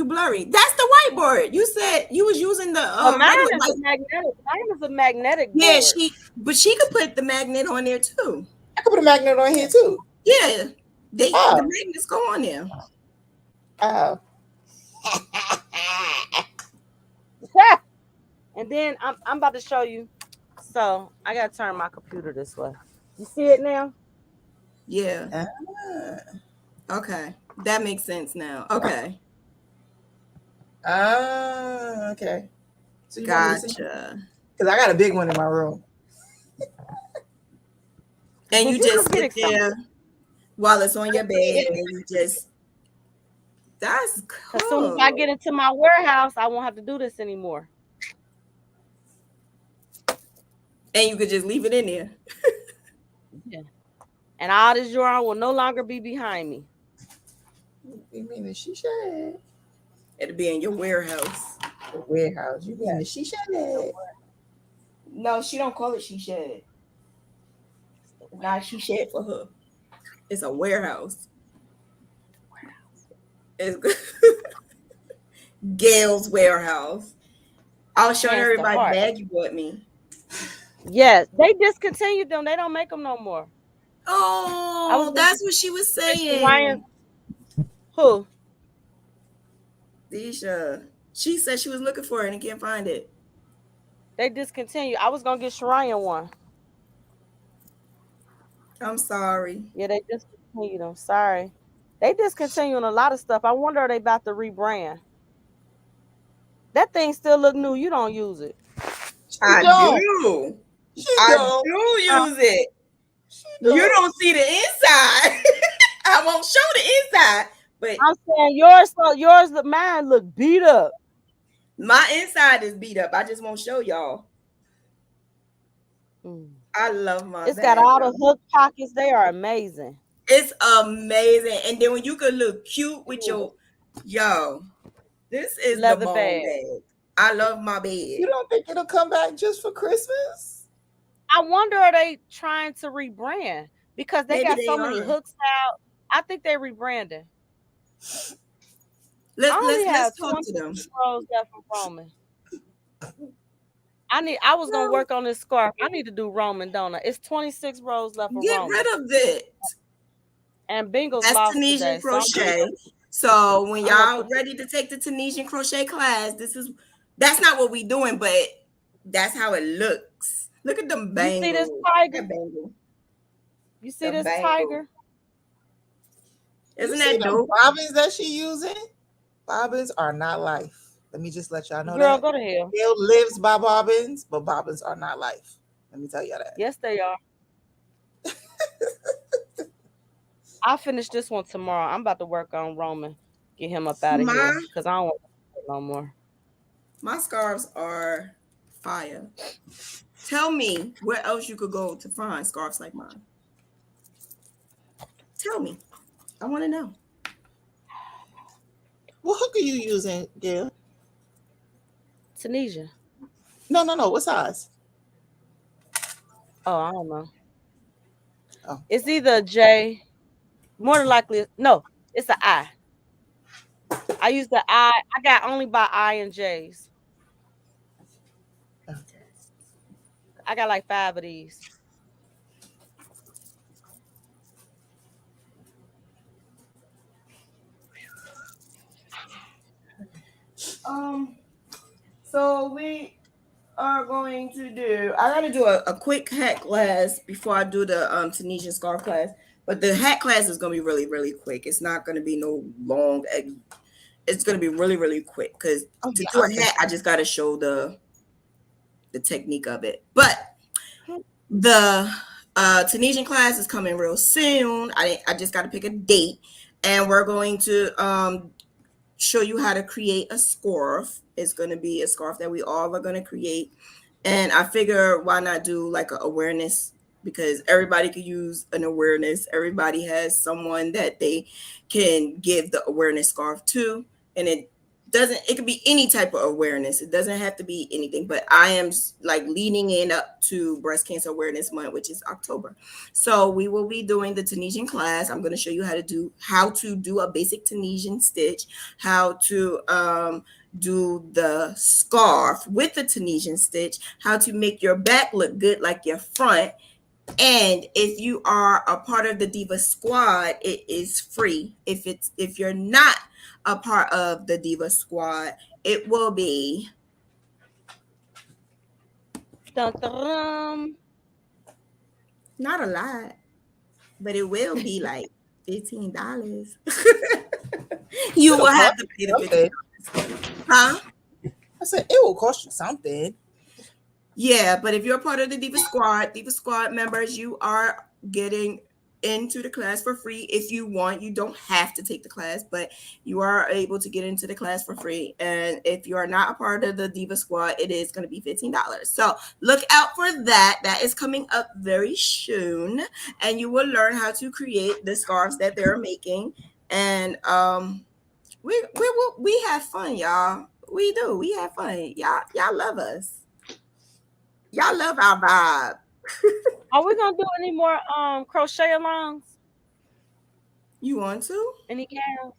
blurry. That's the whiteboard. You said you was using the Oh, mine regular is white. a magnetic. Mine is a magnetic Yeah, board. but she could put the magnet on there too. I could put a magnet on here too. Yeah, the Oh. magnets go on there. Oh. And then I'm about to show you. So I gotta turn my computer this way. You see it now? Yeah. Okay, that makes sense now. Okay. Okay. So you Gotcha. Because I got a big one in my room. And Did you just get sit excited? there while it's on your bed, and you just. That's cool. As soon as I get into my warehouse, I won't have to do this anymore. And you could just leave it in there. Yeah. And all this drawing will no longer be behind me. You mean the she shed? It'll be in your warehouse. The warehouse. You mean the she shed? No, she don't call it she shed. Not she shed for her. It's a warehouse. It's Gail's warehouse. I was showing everybody the bag you bought me. Yes, they discontinued them. They don't make them no more. Oh, that's what she was saying. Ryan, who? Deshia. She said she was looking for it and can't find it. They discontinued. I was gonna get Shariah one. I'm sorry. Yeah, they discontinued them. Sorry. They discontinuing a lot of stuff. I wonder are they about to rebrand. That thing still look new. You don't use it. I do. I do use it. You don't see the inside. I won't show the inside, but I'm saying mine look beat up. My inside is beat up. I just won't show y'all. I love my It's got all the hook pockets. They are amazing. It's amazing. And then when you could look cute with this is leather the bag. I love my bed. You don't think it'll come back just for Christmas? I wonder are they trying to rebrand because they got so many hooks out. I think they're rebranding. Let's talk to them. Rows left from Roman. I was gonna work on this scarf. I need to do Roman, don't I? It's 26 rows left for Get Roman. rid of it. And Bingle's That's lost Tunisian today, crochet. So when y'all ready to take the Tunisian crochet class, that's not what we doing, but that's how it looks. Look at them bangles. You see this tiger? You see this tiger? Isn't that dope? Bobbins that she using? Bobbins are not life. Let me just let y'all know Girl, that. go to hell. Gail lives by bobbins, but bobbins are not life. Let me tell you that. Yes, they are. I'll finish this one tomorrow. I'm about to work on Roman. Get him up out of here because I don't want to no more. My scarves are fire. Tell me where else you could go to find scarves like mine. Tell me. I want to know. What hook are you using, Gail? Tunisia. No. What size? Oh, I don't know. Oh. It's either a J. More than likely, no, it's an I. I use the I. I got only by I and J's. Okay. I got like 5 of these. So we are going to do. I gotta do a quick hat class before I do the Tunisian scarf class. But the hat class is gonna be really, really quick. It's not gonna be no long. It's gonna be really, really quick because to do a hat, I just gotta show the technique of it. But the Tunisian class is coming real soon. I just gotta pick a date, and we're going to show you how to create a scarf. It's going to be a scarf that we all are going to create. And I figure why not do like an awareness, because everybody could use an awareness. Everybody has someone that they can give the awareness scarf to. And doesn't, it could be any type of awareness. It doesn't have to be anything, but I am like leaning in up to Breast Cancer Awareness Month, which is October. So we will be doing the Tunisian class. I'm going to show you how to do a basic Tunisian stitch, how to do the scarf with the Tunisian stitch, how to make your back look good like your front. And if you are a part of the Diva Squad, it is free. If you're not a part of the Diva Squad, it will be Dun, dun. not a lot, but it will be like $15. You It'll will have cost to you pay the something. $15. Huh? I said it will cost you something. Yeah, but if you're part of the Diva Squad members, you are getting into the class for free if you want. You don't have to take the class, but you are able to get into the class for free. And if you are not a part of the Diva Squad, it is going to be $15. So look out for that. That is coming up very soon, and you will learn how to create the scarves that they're making. And we have fun, y'all. We do. We have fun. Y'all love us. Y'all love our vibe. Are we gonna do any more crochet alongs? You want to? Any gals?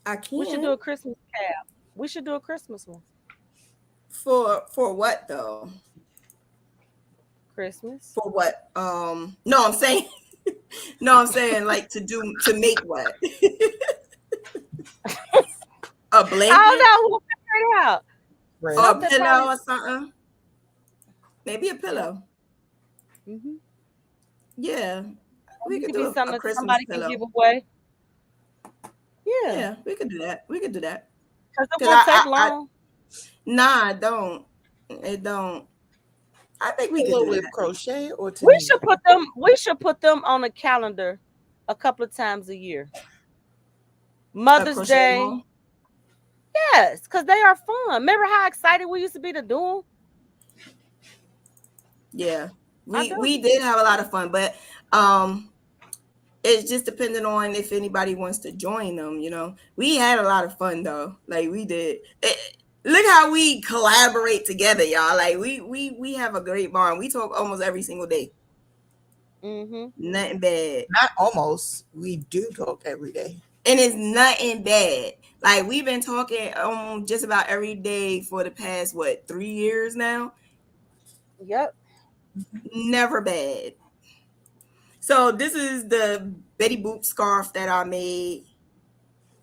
I We should do can. a Christmas cap. We should do a Christmas one. For what though? Christmas. For what? No, I'm saying no, I'm saying like to make what? A I blanket don't know. We'll figure it out. Right. or a Something pillow probably. or something? Maybe a Yeah. pillow. Mm-hmm. Yeah. We It could could be do a something that Christmas somebody can pillow. give away. Yeah, Yeah, we could do that. We could do that. because it Cause won't take I long. nah, I don't. It don't. I think we could Pillow do with that. crochet or We should Tunisia? put them. We should put them on a calendar a couple of times a year. A Mother's crochet Day. along. Yes, because they are fun. Remember how excited we used to be to do them? Yeah. I We do. did have a lot of fun, but um it's just depending on if anybody wants to join them, you know. We had a lot of fun though. Like we did. Look how we collaborate together, y'all. Like we have a great bond. We talk almost every single day. Mm-hmm. Nothing bad. Not almost. We do talk every day. And it's nothing bad. Like we've been talking just about every day for the past 3 years now. Yep. Never bad. So this is the Betty Boop scarf that I made.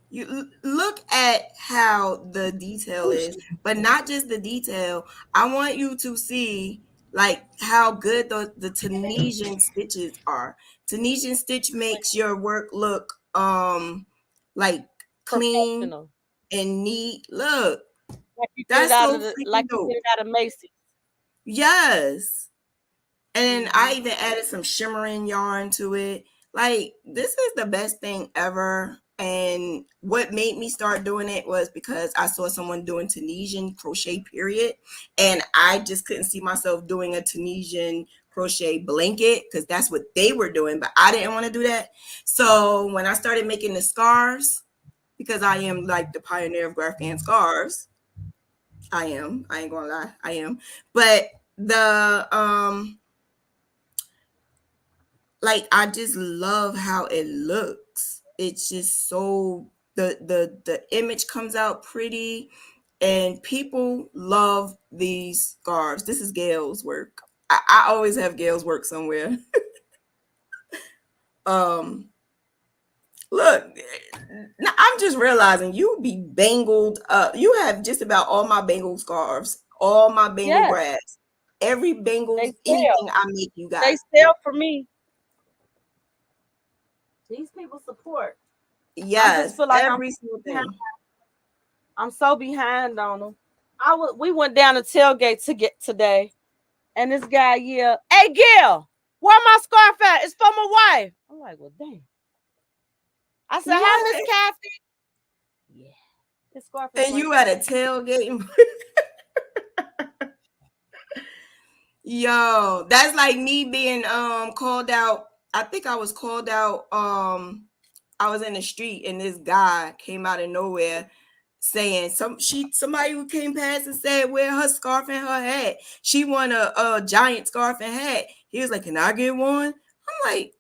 You look at how the detail is, but not just the detail. I want you to see like how good the Tunisian stitches are. Tunisian stitch makes your work look like clean Professional. and neat. Look, Like that's so like freaking you get dope. it out of Macy's. Yes. And I Mm-hmm. even added some shimmering yarn to it. Like, this is the best thing ever. And what made me start doing it was because I saw someone doing Tunisian crochet, period. And I just couldn't see myself doing a Tunisian crochet blanket because that's what they were doing. But I didn't want to do that. So when I started making the scarves, because I am like the pioneer of Graphghan scarves, I am. I ain't gonna lie, I am. But the like I just love how it looks. It's just so the image comes out pretty and people love these scarves. This is Gail's work. I always have Gail's work somewhere. um Look, now I'm just realizing you be bangled up. You have just about all my bangle scarves, all my bangle Yes, graphs, every they bangles, sell. anything I make, you got. They sell for me. These people support. I just Yes, feel like every single behind, thing. I'm so behind on them. We went down to tailgate to get today, and this guy yelled, "Hey, Gail, where my scarf at? It's for my wife." I'm like, well, damn. I said, "Hi, Miss What? Kathy." Yeah, this scarf is And for you him. at a tailgate? Yo, that's like me being called out. I think I was called out. I was in the street and this guy came out of nowhere saying somebody who came past and said wear her scarf and her hat. She won a giant scarf and hat. He was like, "Can I get one?" I'm like,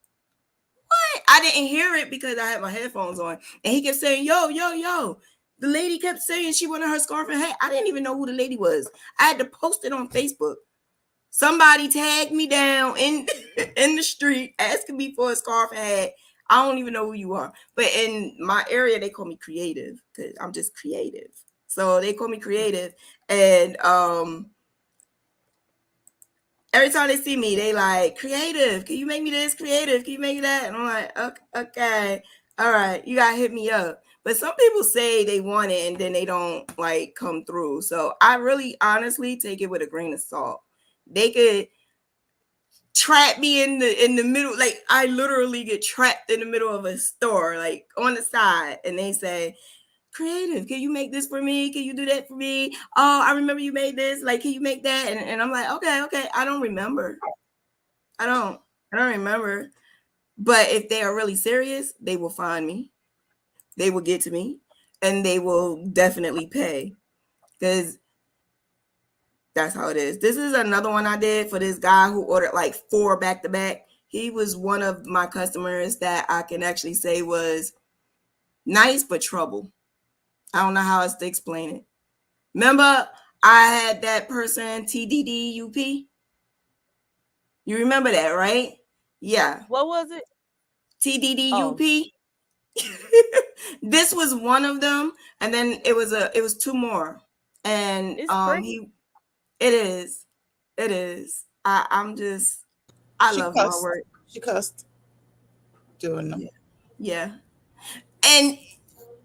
"What?" I didn't hear it because I had my headphones on, and he kept saying, "Yo, yo, yo." The lady kept saying she wanted her scarf and hat. I didn't even know who the lady was. I had to post it on Facebook. Somebody tagged me down in in the street asking me for a scarf and hat. I don't even know who you are. But in my area, they call me creative because I'm just creative. So they call me creative. And every time they see me, they like, creative. Can you make me this? Creative. Can you make me that? And I'm like, okay. All right. You got to hit me up. But some people say they want it and then they don't like come through. So I really honestly take it with a grain of salt. They could trap me in the middle. Like I literally get trapped in the middle of a store, like on the side, and they say, "Creative, can you make this for me? Can you do that for me? Oh, I remember you made this. Like, can you make that?" And I'm like, okay. I don't remember. I don't remember. But if they are really serious, they will find me. They will get to me, and they will definitely pay because that's how it is. This is another one I did for this guy who ordered like 4 back to back. He was one of my customers that I can actually say was nice but trouble. I don't know how else to explain it. Remember, I had that person TDDUP? You remember that, right? Yeah. What was it? Oh, TDDUP. This was one of them, and then it was 2 more. And it's pretty. he it is. It is. I She love my cussed. work. She cussed doing them. Yeah. Yeah. And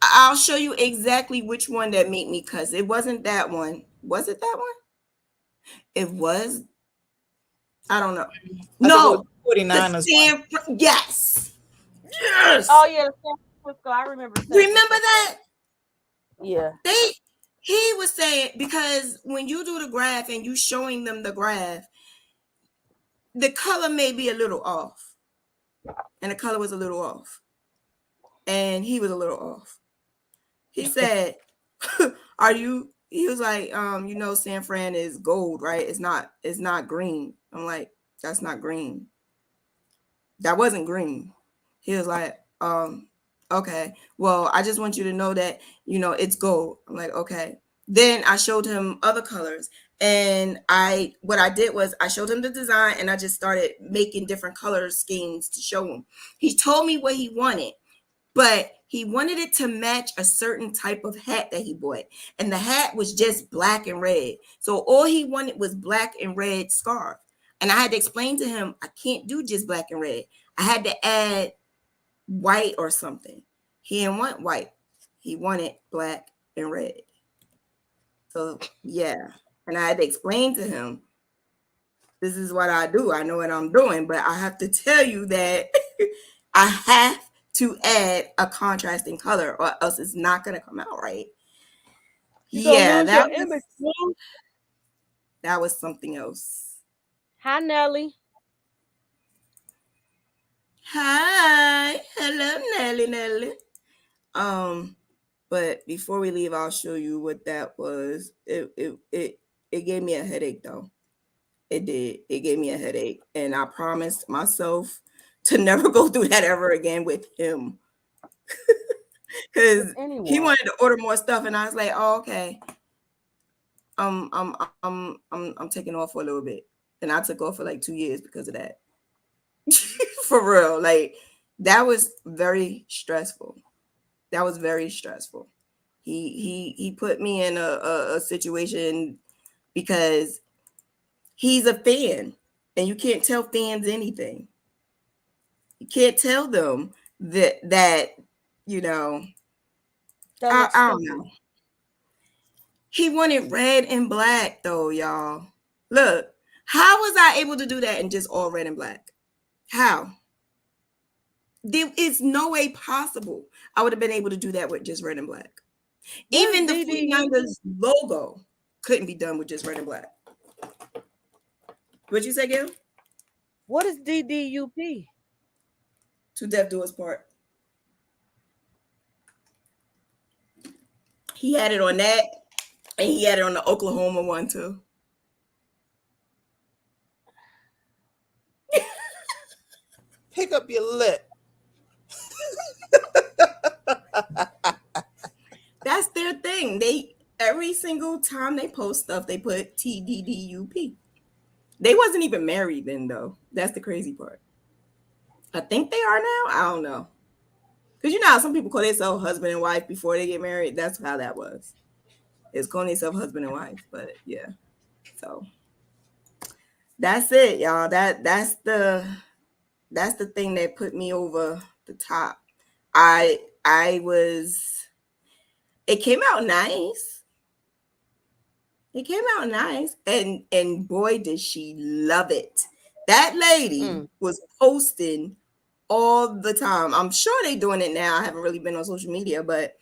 I'll show you exactly which one that made me cuss. It wasn't that one. Was it that one? It was. I don't know. I think it was No. The 49ers one. Yes. Yes. Oh yeah, the San Francisco. I remember San Remember Francisco. that? Yeah. They he was saying because when you do the graph and you showing them the graph, the color may be a little off. And the color was a little off. And he was a little off. He said, "Are you?" He was like, San Fran is gold, right? It's not green." I'm like, "That's not green. That wasn't green." He was like, okay. Well, I just want you to know that, it's gold." I'm like, "Okay." Then I showed him other colors. And what I did was I showed him the design and I just started making different color schemes to show him. He told me what he wanted. But he wanted it to match a certain type of hat that he bought. And the hat was just black and red. So all he wanted was black and red scarf. And I had to explain to him, I can't do just black and red. I had to add white or something. He didn't want white. He wanted black and red. So yeah. And I had to explain to him, this is what I do. I know what I'm doing, but I have to tell you that I have to add a contrasting color or else it's not going to come out right. You gonna Yeah, lose your image, too. that was something else. Hi, Nelly. Hi, hello, Nelly. Um, but before we leave, I'll show you what that was. It gave me a headache though. It did. It gave me a headache, and I promised myself to never go through that ever again with him With because he anyone. wanted to order more stuff, and I was like, "Oh, okay." I'm taking off for a little bit, and I took off for like 2 years because of that. For real, like that was very stressful. That was very stressful. He put me in a situation because he's a fan, and you can't tell fans anything. You can't tell them that you know. That looks I don't stupid. know. He wanted red and black though, y'all. Look, how was I able to do that in just all red and black? How? There is no way possible I would have been able to do that with just red and black. What is Even the DDUP? 49ers logo couldn't be done with just red and black. What'd you say, Gail? What is DDUP? To death do us part. He had it on that, and he had it on the Oklahoma one too. Pick up your lip. That's their thing. They every single time they post stuff, they put TDDUP. They wasn't even married then, though. That's the crazy part. I think they are now. I don't know. Because you know how some people call themselves husband and wife before they get married? That's how that was. It's calling themselves husband and wife. But yeah. So that's it, y'all. That's the thing that put me over the top. I was it came out nice. It came out nice. And boy did she love it. That lady was posting all the time. I'm sure they're doing it now. I haven't really been on social media, but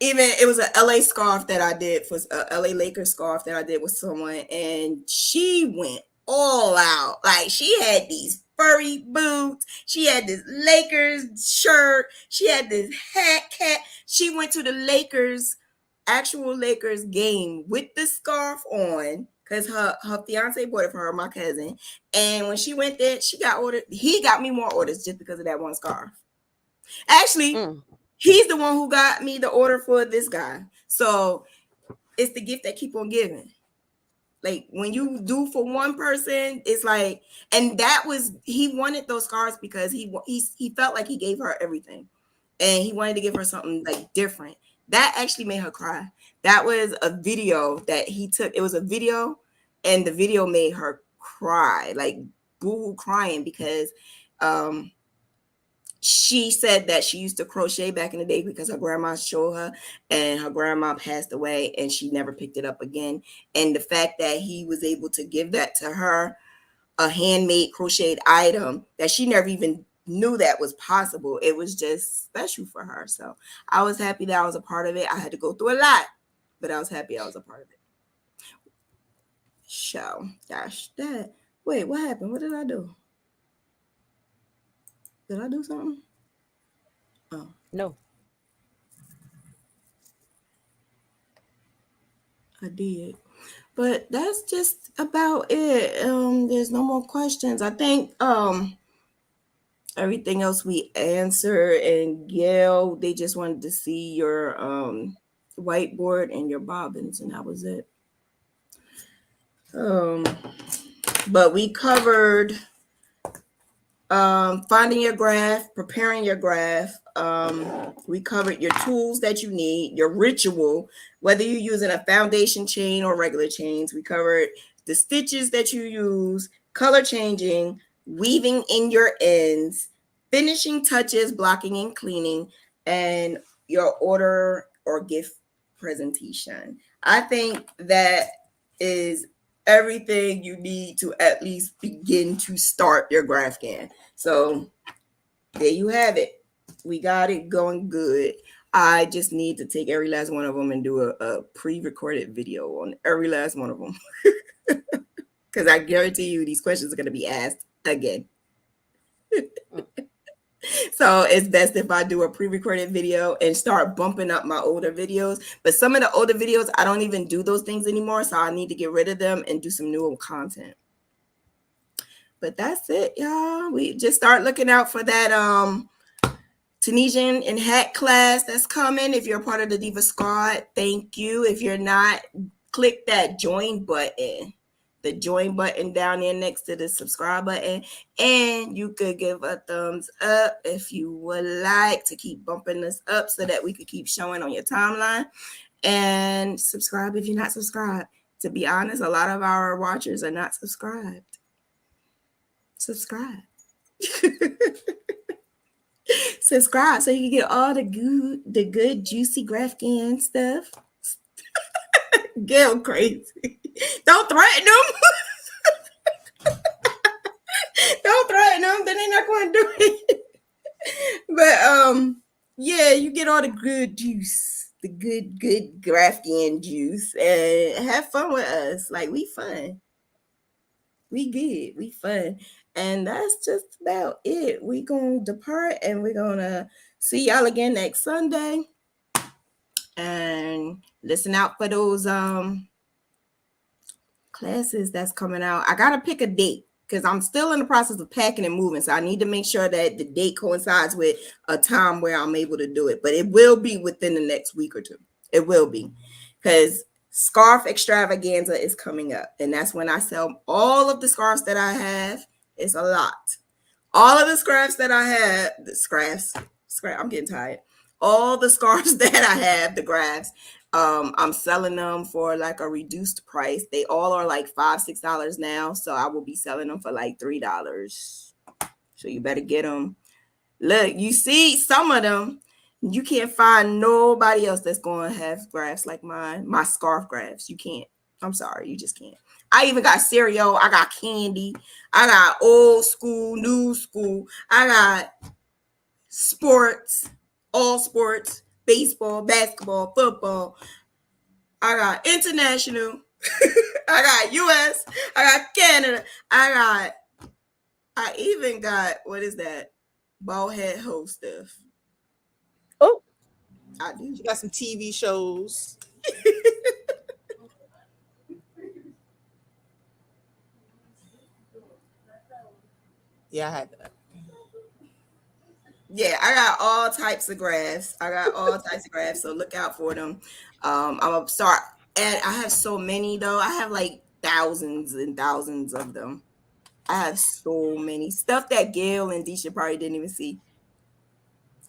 even it was a LA scarf that I did for a LA Lakers scarf that I did with someone, and she went all out. Like she had these furry boots, she had this Lakers shirt, she had this hat cap. She went to the actual Lakers game with the scarf on because her fiance bought it for her, my cousin. And when she went there, she got ordered. He got me more orders just because of that one scarf. Actually, he's the one who got me the order for this guy. So it's the gift that keep on giving. Like when you do for one person, it's like, and that was, he wanted those scarves because he felt like he gave her everything, and he wanted to give her something like different. That actually made her cry. That was a video that he took. It was a video, and the video made her cry, like boo-hoo crying, because she said that she used to crochet back in the day because her grandma showed her, and her grandma passed away and she never picked it up again. And the fact that he was able to give that to her, a handmade crocheted item that she never even knew that was possible, it was just special for her. So I was happy that I was a part of it. I had to go through a lot, but I was happy I was a part of it. So gosh, that. Wait, what happened? What did I do? Did I do something? Oh. No. I did. But that's just about it. There's no more questions. I think everything else we answered, and Gail, they just wanted to see your whiteboard and your bobbins, and that was it. But we covered finding your graph, preparing your graph. We covered your tools that you need, your ritual, whether you're using a foundation chain or regular chains. We covered the stitches that you use, color changing, weaving in your ends, finishing touches, blocking and cleaning, and your order or gift presentation. I think that is everything you need to at least begin to start your Graphghan. So there you have it. We got it going good. I just need to take every last one of them and do a pre-recorded video on every last one of them. Because I guarantee you these questions are going to be asked again. So it's best if I do a pre-recorded video and start bumping up my older videos. But some of the older videos, I don't even do those things anymore. So I need to get rid of them and do some newer content. But that's it, y'all. We just start looking out for that Tunisian and hat class that's coming. If you're a part of the Diva Squad, thank you. If you're not, click that join button. The join button down there next to the subscribe button, and you could give a thumbs up if you would like to keep bumping us up so that we could keep showing on your timeline, and subscribe if you're not subscribed. To be honest, a lot of our watchers are not subscribed. Subscribe. Subscribe so you can get all the good juicy Graphghan stuff. Gail crazy. Don't threaten them. Don't threaten them. Then they're not going to do it. But yeah, you get all the good juice, the good Graphghan juice, and have fun with us. Like we fun. We good. We fun. And that's just about it. We gonna depart, and we're gonna see y'all again next Sunday. And listen out for those classes that's coming out. I gotta pick a date because I'm still in the process of packing and moving. So I need to make sure that the date coincides with a time where I'm able to do it. But it will be within the next week or two. It will be. Because scarf extravaganza is coming up. And that's when I sell all of the scarves that I have. It's a lot. All of the scraps that I have, I'm getting tired. All the scarves that I have, the graphs, I'm selling them for like a reduced price. They all are like $5-6 now, so I will be selling them for like $3. So you better get them. Look, you see some of them. You can't find nobody else that's going to have graphs like mine. My scarf graphs, you can't. I'm sorry, you just can't. I even got cereal. I got candy. I got old school, new school. I got sports, all sports, baseball, basketball, football. I got international. I got US. I got Canada. I even got, what is that? Bald head hoe stuff. Oh, I do. You got some TV shows. Yeah, I had that. Yeah, I got all types of graphs. So look out for them. I'm gonna start, and I have so many though. I have like thousands and thousands of them. I have so many stuff that Gail and Deshia probably didn't even see.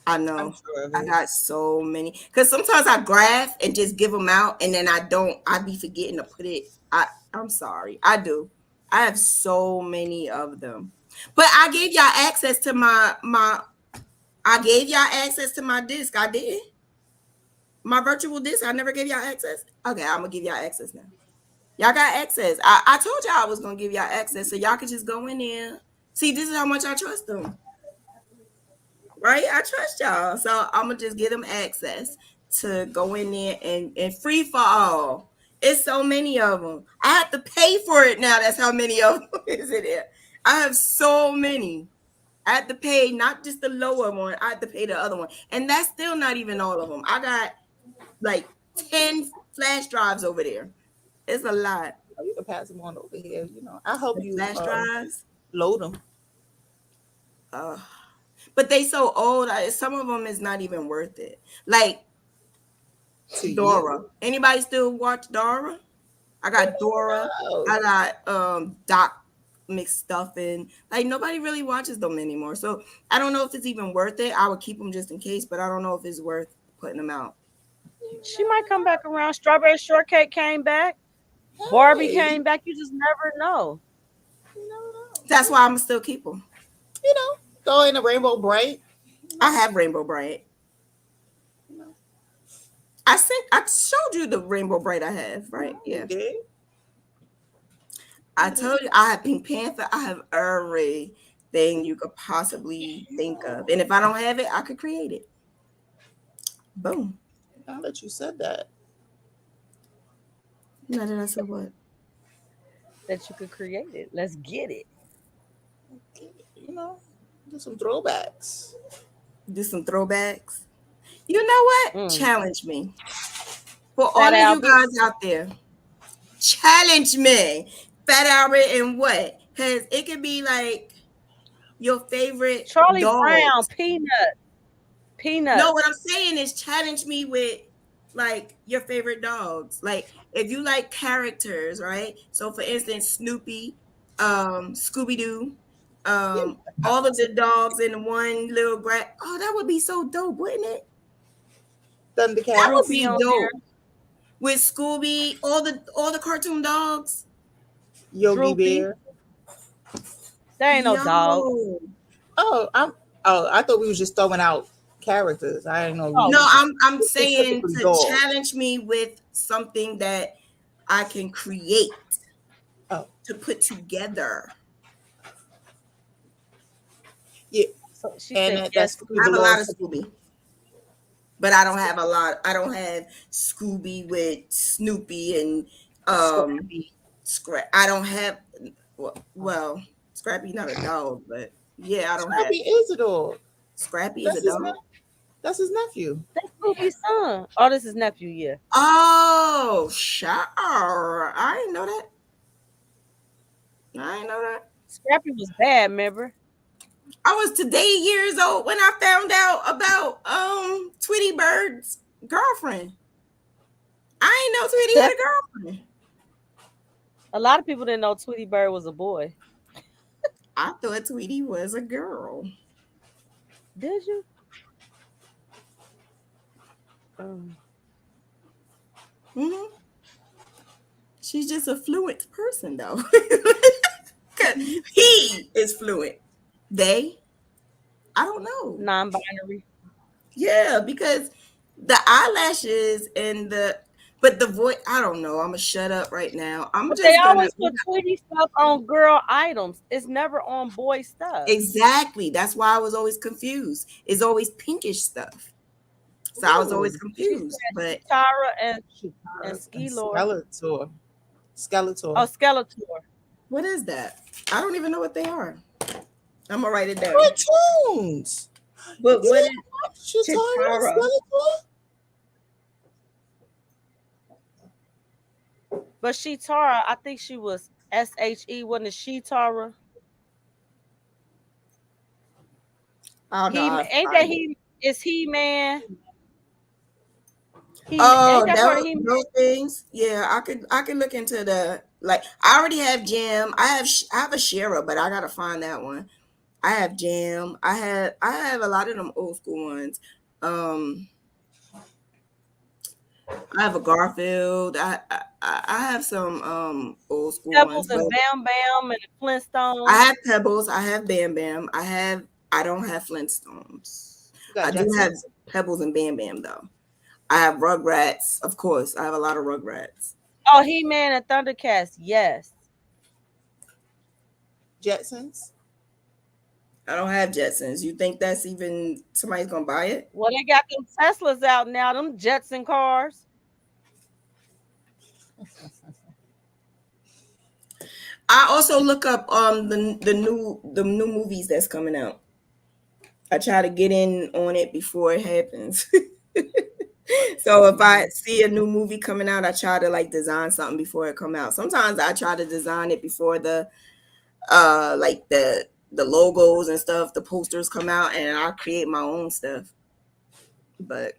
I I'm know. sure of I it. got so many because sometimes I graph and just give them out, and then I be forgetting to put it. I'm sorry. I do. I have so many of them, but I gave y'all access to my. I gave y'all access to my disc. I did. My virtual disc. I never gave y'all access. Okay, I'm gonna give y'all access now. Y'all got access. I told y'all I was gonna give y'all access so y'all could just go in there. See, this is how much I trust them. Right? I trust y'all. So I'm gonna just give them access to go in there and free for all. It's so many of them. I have to pay for it now. That's how many of them is it there. I have so many. I had to pay not just the lower one, I had to pay the other one. And that's still not even all of them. I got like 10 flash drives over there. It's a lot. Oh, you can pass them on over here. I'll help The you flash drives. load them Uh, but they so old. Some of them is not even worth it. Like to you. Dora. Anybody still watch Dora? I got Dora. Oh, I got Doc McStuffin. Like nobody really watches them anymore. So I don't know if it's even worth it. I would keep them just in case, but I don't know if it's worth putting them out. she might come back around. Strawberry shortcake came back. Barbie hey, came back. You just never know. you never know. That's why I'm gonna still keep them. You know, Throw in a rainbow bright. I have Rainbow Bright. You know, I showed you the Rainbow Bright I have, right? you Yeah. did. I told you I have Pink Panther. I have everything you could possibly think of. And if I don't have it, I could create it. Boom. Now that you said that, Now that I said what? That you could create it. Let's get it. you know, do some throwbacks. Do some throwbacks. You know what? Mm. Challenge me. For all Fat of you Albert. guys out there, challenge me. Fat Albert and what? Because it could be like your favorite Charlie Brown. dogs. Peanut. No, what Peanuts. I'm saying is challenge me with like your favorite dogs. Like if you like characters, right? So for instance, Snoopy, Scooby Doo, You all of the dogs in one little oh, that would be so dope, wouldn't it? That would Thundercats, Droopy be on dope. there. With Scooby, all the cartoon dogs. Yogi Droopy. Bear. There ain't no dog. Yo. Oh, I thought we was just throwing out characters. I didn't know we Oh, No, was I'm saying specifically to dogs. challenge me with something that I can create Oh, to put together. yeah, so she and said that yes, Scooby I have a Scooby. lot of belongs to Scooby, but I don't have a lot. I don't have Scooby with Snoopy and um Scrappy. I don't have well, Scrappy not a dog, but yeah, I don't have Scrappy is a dog. Scrappy is a That's his name. dog. That's his nephew. That's Ruby's son. Oh, this is nephew. Yeah. Oh, sure. I didn't know that. I didn't know that. Scrappy was bad. Remember? I was today years old when I found out about Tweety Bird's girlfriend. I didn't know Tweety had a girlfriend. A lot of people didn't know Tweety Bird was a boy. I thought Tweety was a girl. Did you? Um, Hmm. She's just a fluent person, though. He is fluent. They, I don't know. non-binary. Yeah, because the eyelashes and but the voice, I don't know. I'm gonna shut up right now. I'm But they just gonna always put Tweety stuff on girl items. It's never on boy stuff. exactly. That's why I was always confused. It's always pinkish stuff. So I was always Ooh, She confused. said But Chitara and Shitara and Skeelor. Skeletor. Skeletor. Oh, Skeletor. what is that? I don't even know what they are. I'm gonna write it down. Cartoons. But what is Shitara and Chitara? Skeletor? But Shitara, I think she was SHE, wasn't it Shitara? I don't know. He I'll ain't that find it. he is He Man. He Oh, ain't that part of He Man? those things. Yeah, I could look into the like. I already have Jam. I have a Shara, but I gotta find that one. I have Jam. I have a lot of them old school ones. Um, I have a Garfield. I have some old school Pebbles ones, but and Bam Bam and the I Flintstones. have Pebbles. I have Bam Bam. I don't have Flintstones. You got I do have Jetsons? Pebbles and Bam Bam though. I have Rugrats, of course. I have a lot of Rugrats. Oh, He Man and Thundercats. Yes. Jetsons? I don't have Jetsons. You think that's even somebody's gonna buy it? Well, they got them Teslas out now. Them Jetson cars. I also look up the new movies that's coming out. I try to get in on it before it happens. So if I see a new movie coming out, I try to like design something before it come out. Sometimes I try to design it before like the logos and stuff, the posters come out, and I create my own stuff. But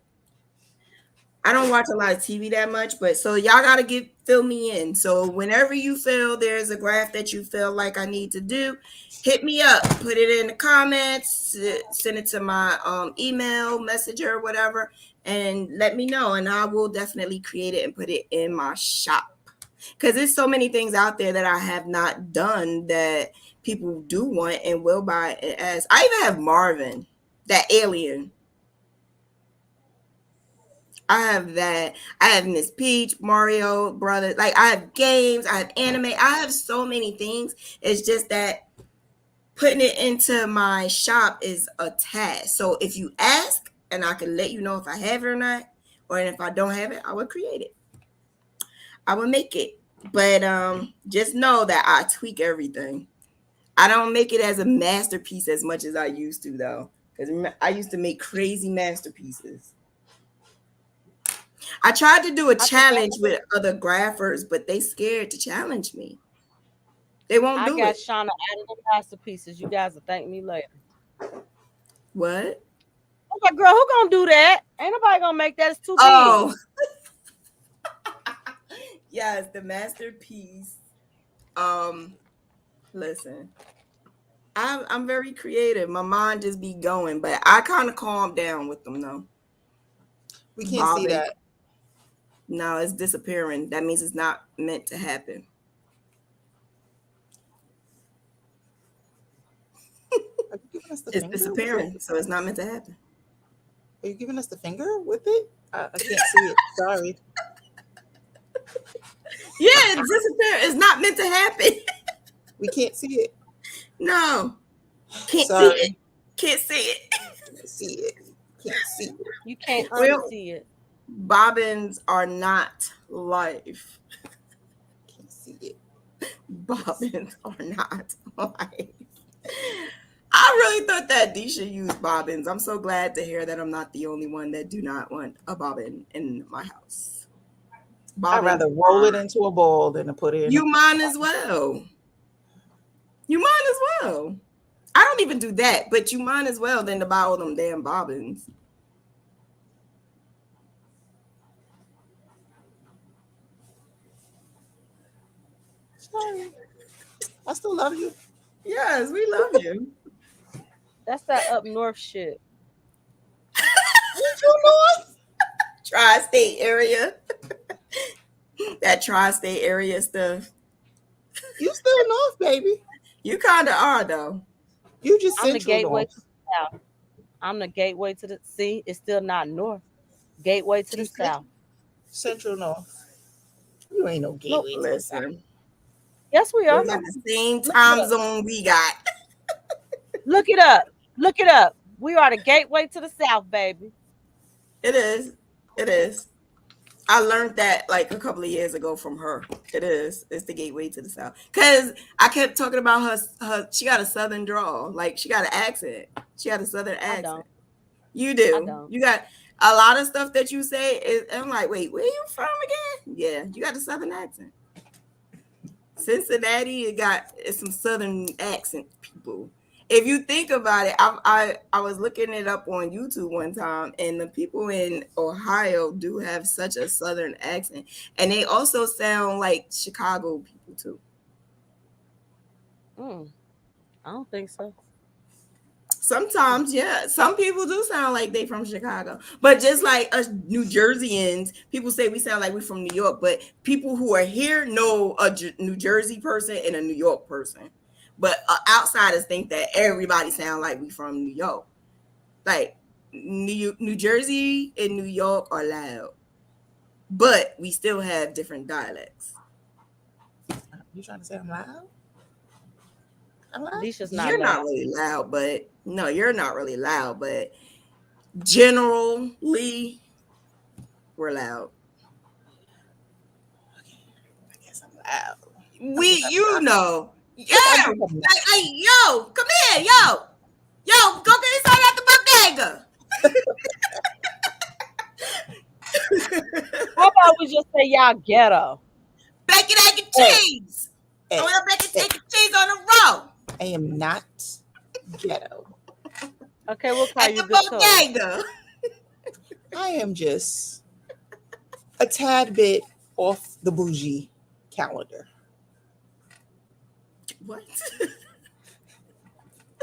I don't watch a lot of TV that much, but so y'all gotta fill me in. So whenever you feel there's a graph that you feel like I need to do, hit me up, put it in the comments, send it to my email, messenger, whatever, and let me know, and I will definitely create it and put it in my shop. Because there's so many things out there that I have not done that people do want and will buy and ask. I even have Marvin, that alien. I have that. I have Miss Peach, Mario Brothers. Like I have games, I have anime. I have so many things. It's just that putting it into my shop is a task. So if you ask, and I can let you know if I have it or not, or if I don't have it, I will create it. I will make it. But just know that I tweak everything. I don't make it as a masterpiece as much as I used to though. Because I used to make crazy masterpieces. I tried to do a I think challenge with other graphers, but they scared to challenge me. They won't I do got it. Shauna out of the masterpieces. You guys will thank me later. What? I'm like, girl, who gonna do that? Ain't nobody gonna make that. It's too big. Oh, yes, the masterpiece. Um, listen, I'm very creative. My mind just be going, but I kind of calm down with them though. We can't see Bobbing. that. No, it's disappearing. That means it's not meant to happen. Are you giving us the It's finger with disappearing, it? so it's not meant to happen. Are you giving us the finger with it? I can't see it. Sorry. Yeah, it's disappearing. It's not meant to happen. We can't see it. No, can't see it. Sorry. Can't see it. Can't see it. Can't see it. You can't Well, unsee it. bobbins are not life. Can't see it. Bobbins are not life. I really thought that Deshia used bobbins. I'm so glad to hear that I'm not the only one that do not want a bobbin in my house. I'd Bobbins. rather roll it into a ball than to put it in You a might as well. You might as well. I don't even do that, but you might as well than to buy all them damn bobbins. Sorry. I still love you. Yes, we love you. That's that up north shit. You know, Tri-state area. That tri-state area stuff. you still north, baby. You kind of are, though. You just I'm the central gateway north. to the south. I'm the gateway to the sea. It's still not north. Gateway to the You said south. central north. You ain't no Nope. gateway to the south. Listen, Yes, we we are. got the same Look it time up. zone we got. Look it up. Look it up. We are the gateway to the south, baby. It is. It is. I learned that like a couple of years ago from her. It is. It's the gateway to the south. Cause I kept talking about her. She got a southern drawl. Like she got an accent. She got a southern I accent. don't. You I do. don't. You got a lot of stuff that you say. I'm like, wait, where you from again? Yeah, you got a southern accent. Cincinnati, it's some southern accent people. If you think about it, I was looking it up on YouTube one time, and the people in Ohio do have such a southern accent, and they also sound like Chicago people too. I don't think so. Sometimes, yeah, some people do sound like they from Chicago, but just like us New Jerseyans, people say we sound like we from New York, but people who are here know a New Jersey person and a New York person. But outsiders think that everybody sound like we from New York. Like New Jersey and New York are loud, but we still have different dialects. You trying to say I'm loud? I'm loud? Desha's not You're not loud. really loud, but no, you're not really loud, but generally we're loud. I guess I'm loud. You know. Yeah. I think I'm loud. Hey, yo, come here, yo. Yo, go get inside at the How about we just say y'all ghetto? Bacon, egg, and cheese. Hey, I want bacon, hey, egg, and cheese on the roll. I am not ghetto. Okay, we'll call At you the good toy. bodega. I am just a tad bit off the bougie calendar. What?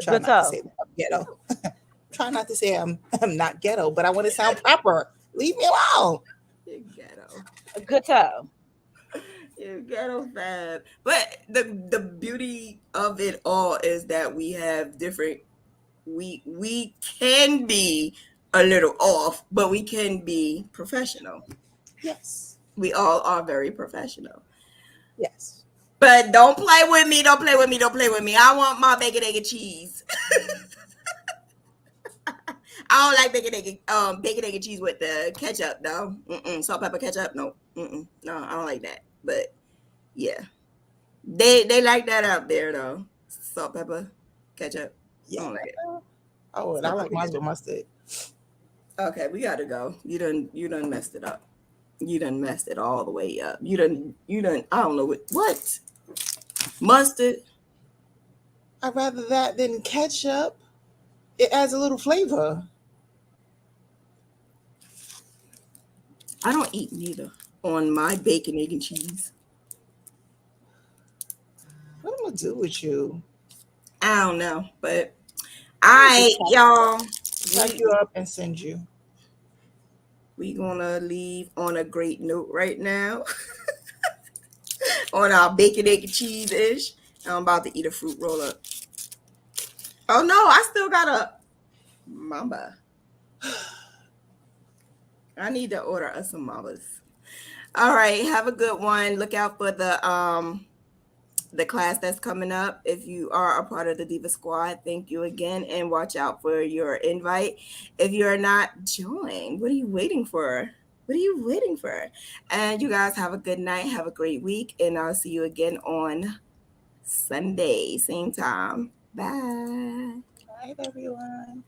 Try Good not toe. to say that I'm ghetto. Try not to say I'm not ghetto, but I want to sound proper. Leave me alone. You ghetto. Good toe. You ghetto fab. But the beauty of it all is that we have different. We can be a little off, but we can be professional. Yes. We all are very professional. Yes. But don't play with me. Don't play with me. Don't play with me. I want my bacon, egg, and cheese. I don't like bacon, egg, and cheese with the ketchup, though. Salt, pepper, ketchup, no. No, I don't like that. But yeah, they like that out there, though. Salt, pepper, ketchup. I Yeah. don't like it. Oh, and I like mine with mustard. Okay, we gotta go. You done messed it up. You done messed it all the way up. You done. I don't know what mustard. I'd rather that than ketchup. It adds a little flavor. I don't eat neither on my bacon, egg, and cheese. What am I gonna do with you? I don't know, but y'all. Pack you up and send you. We gonna leave on a great note right now. On our bacon, egg, and cheese ish. I'm about to eat a fruit roll up. Oh no, I still got a mamba. I need to order us some mambas. All right, have a good one. Look out for the class that's coming up. If you are a part of the Diva Squad, thank you again, and watch out for your invite. If you're not joined, what are you waiting for? What are you waiting for? And you guys have a good night. Have a great week, and I'll see you again on Sunday, same time. Bye. night, everyone.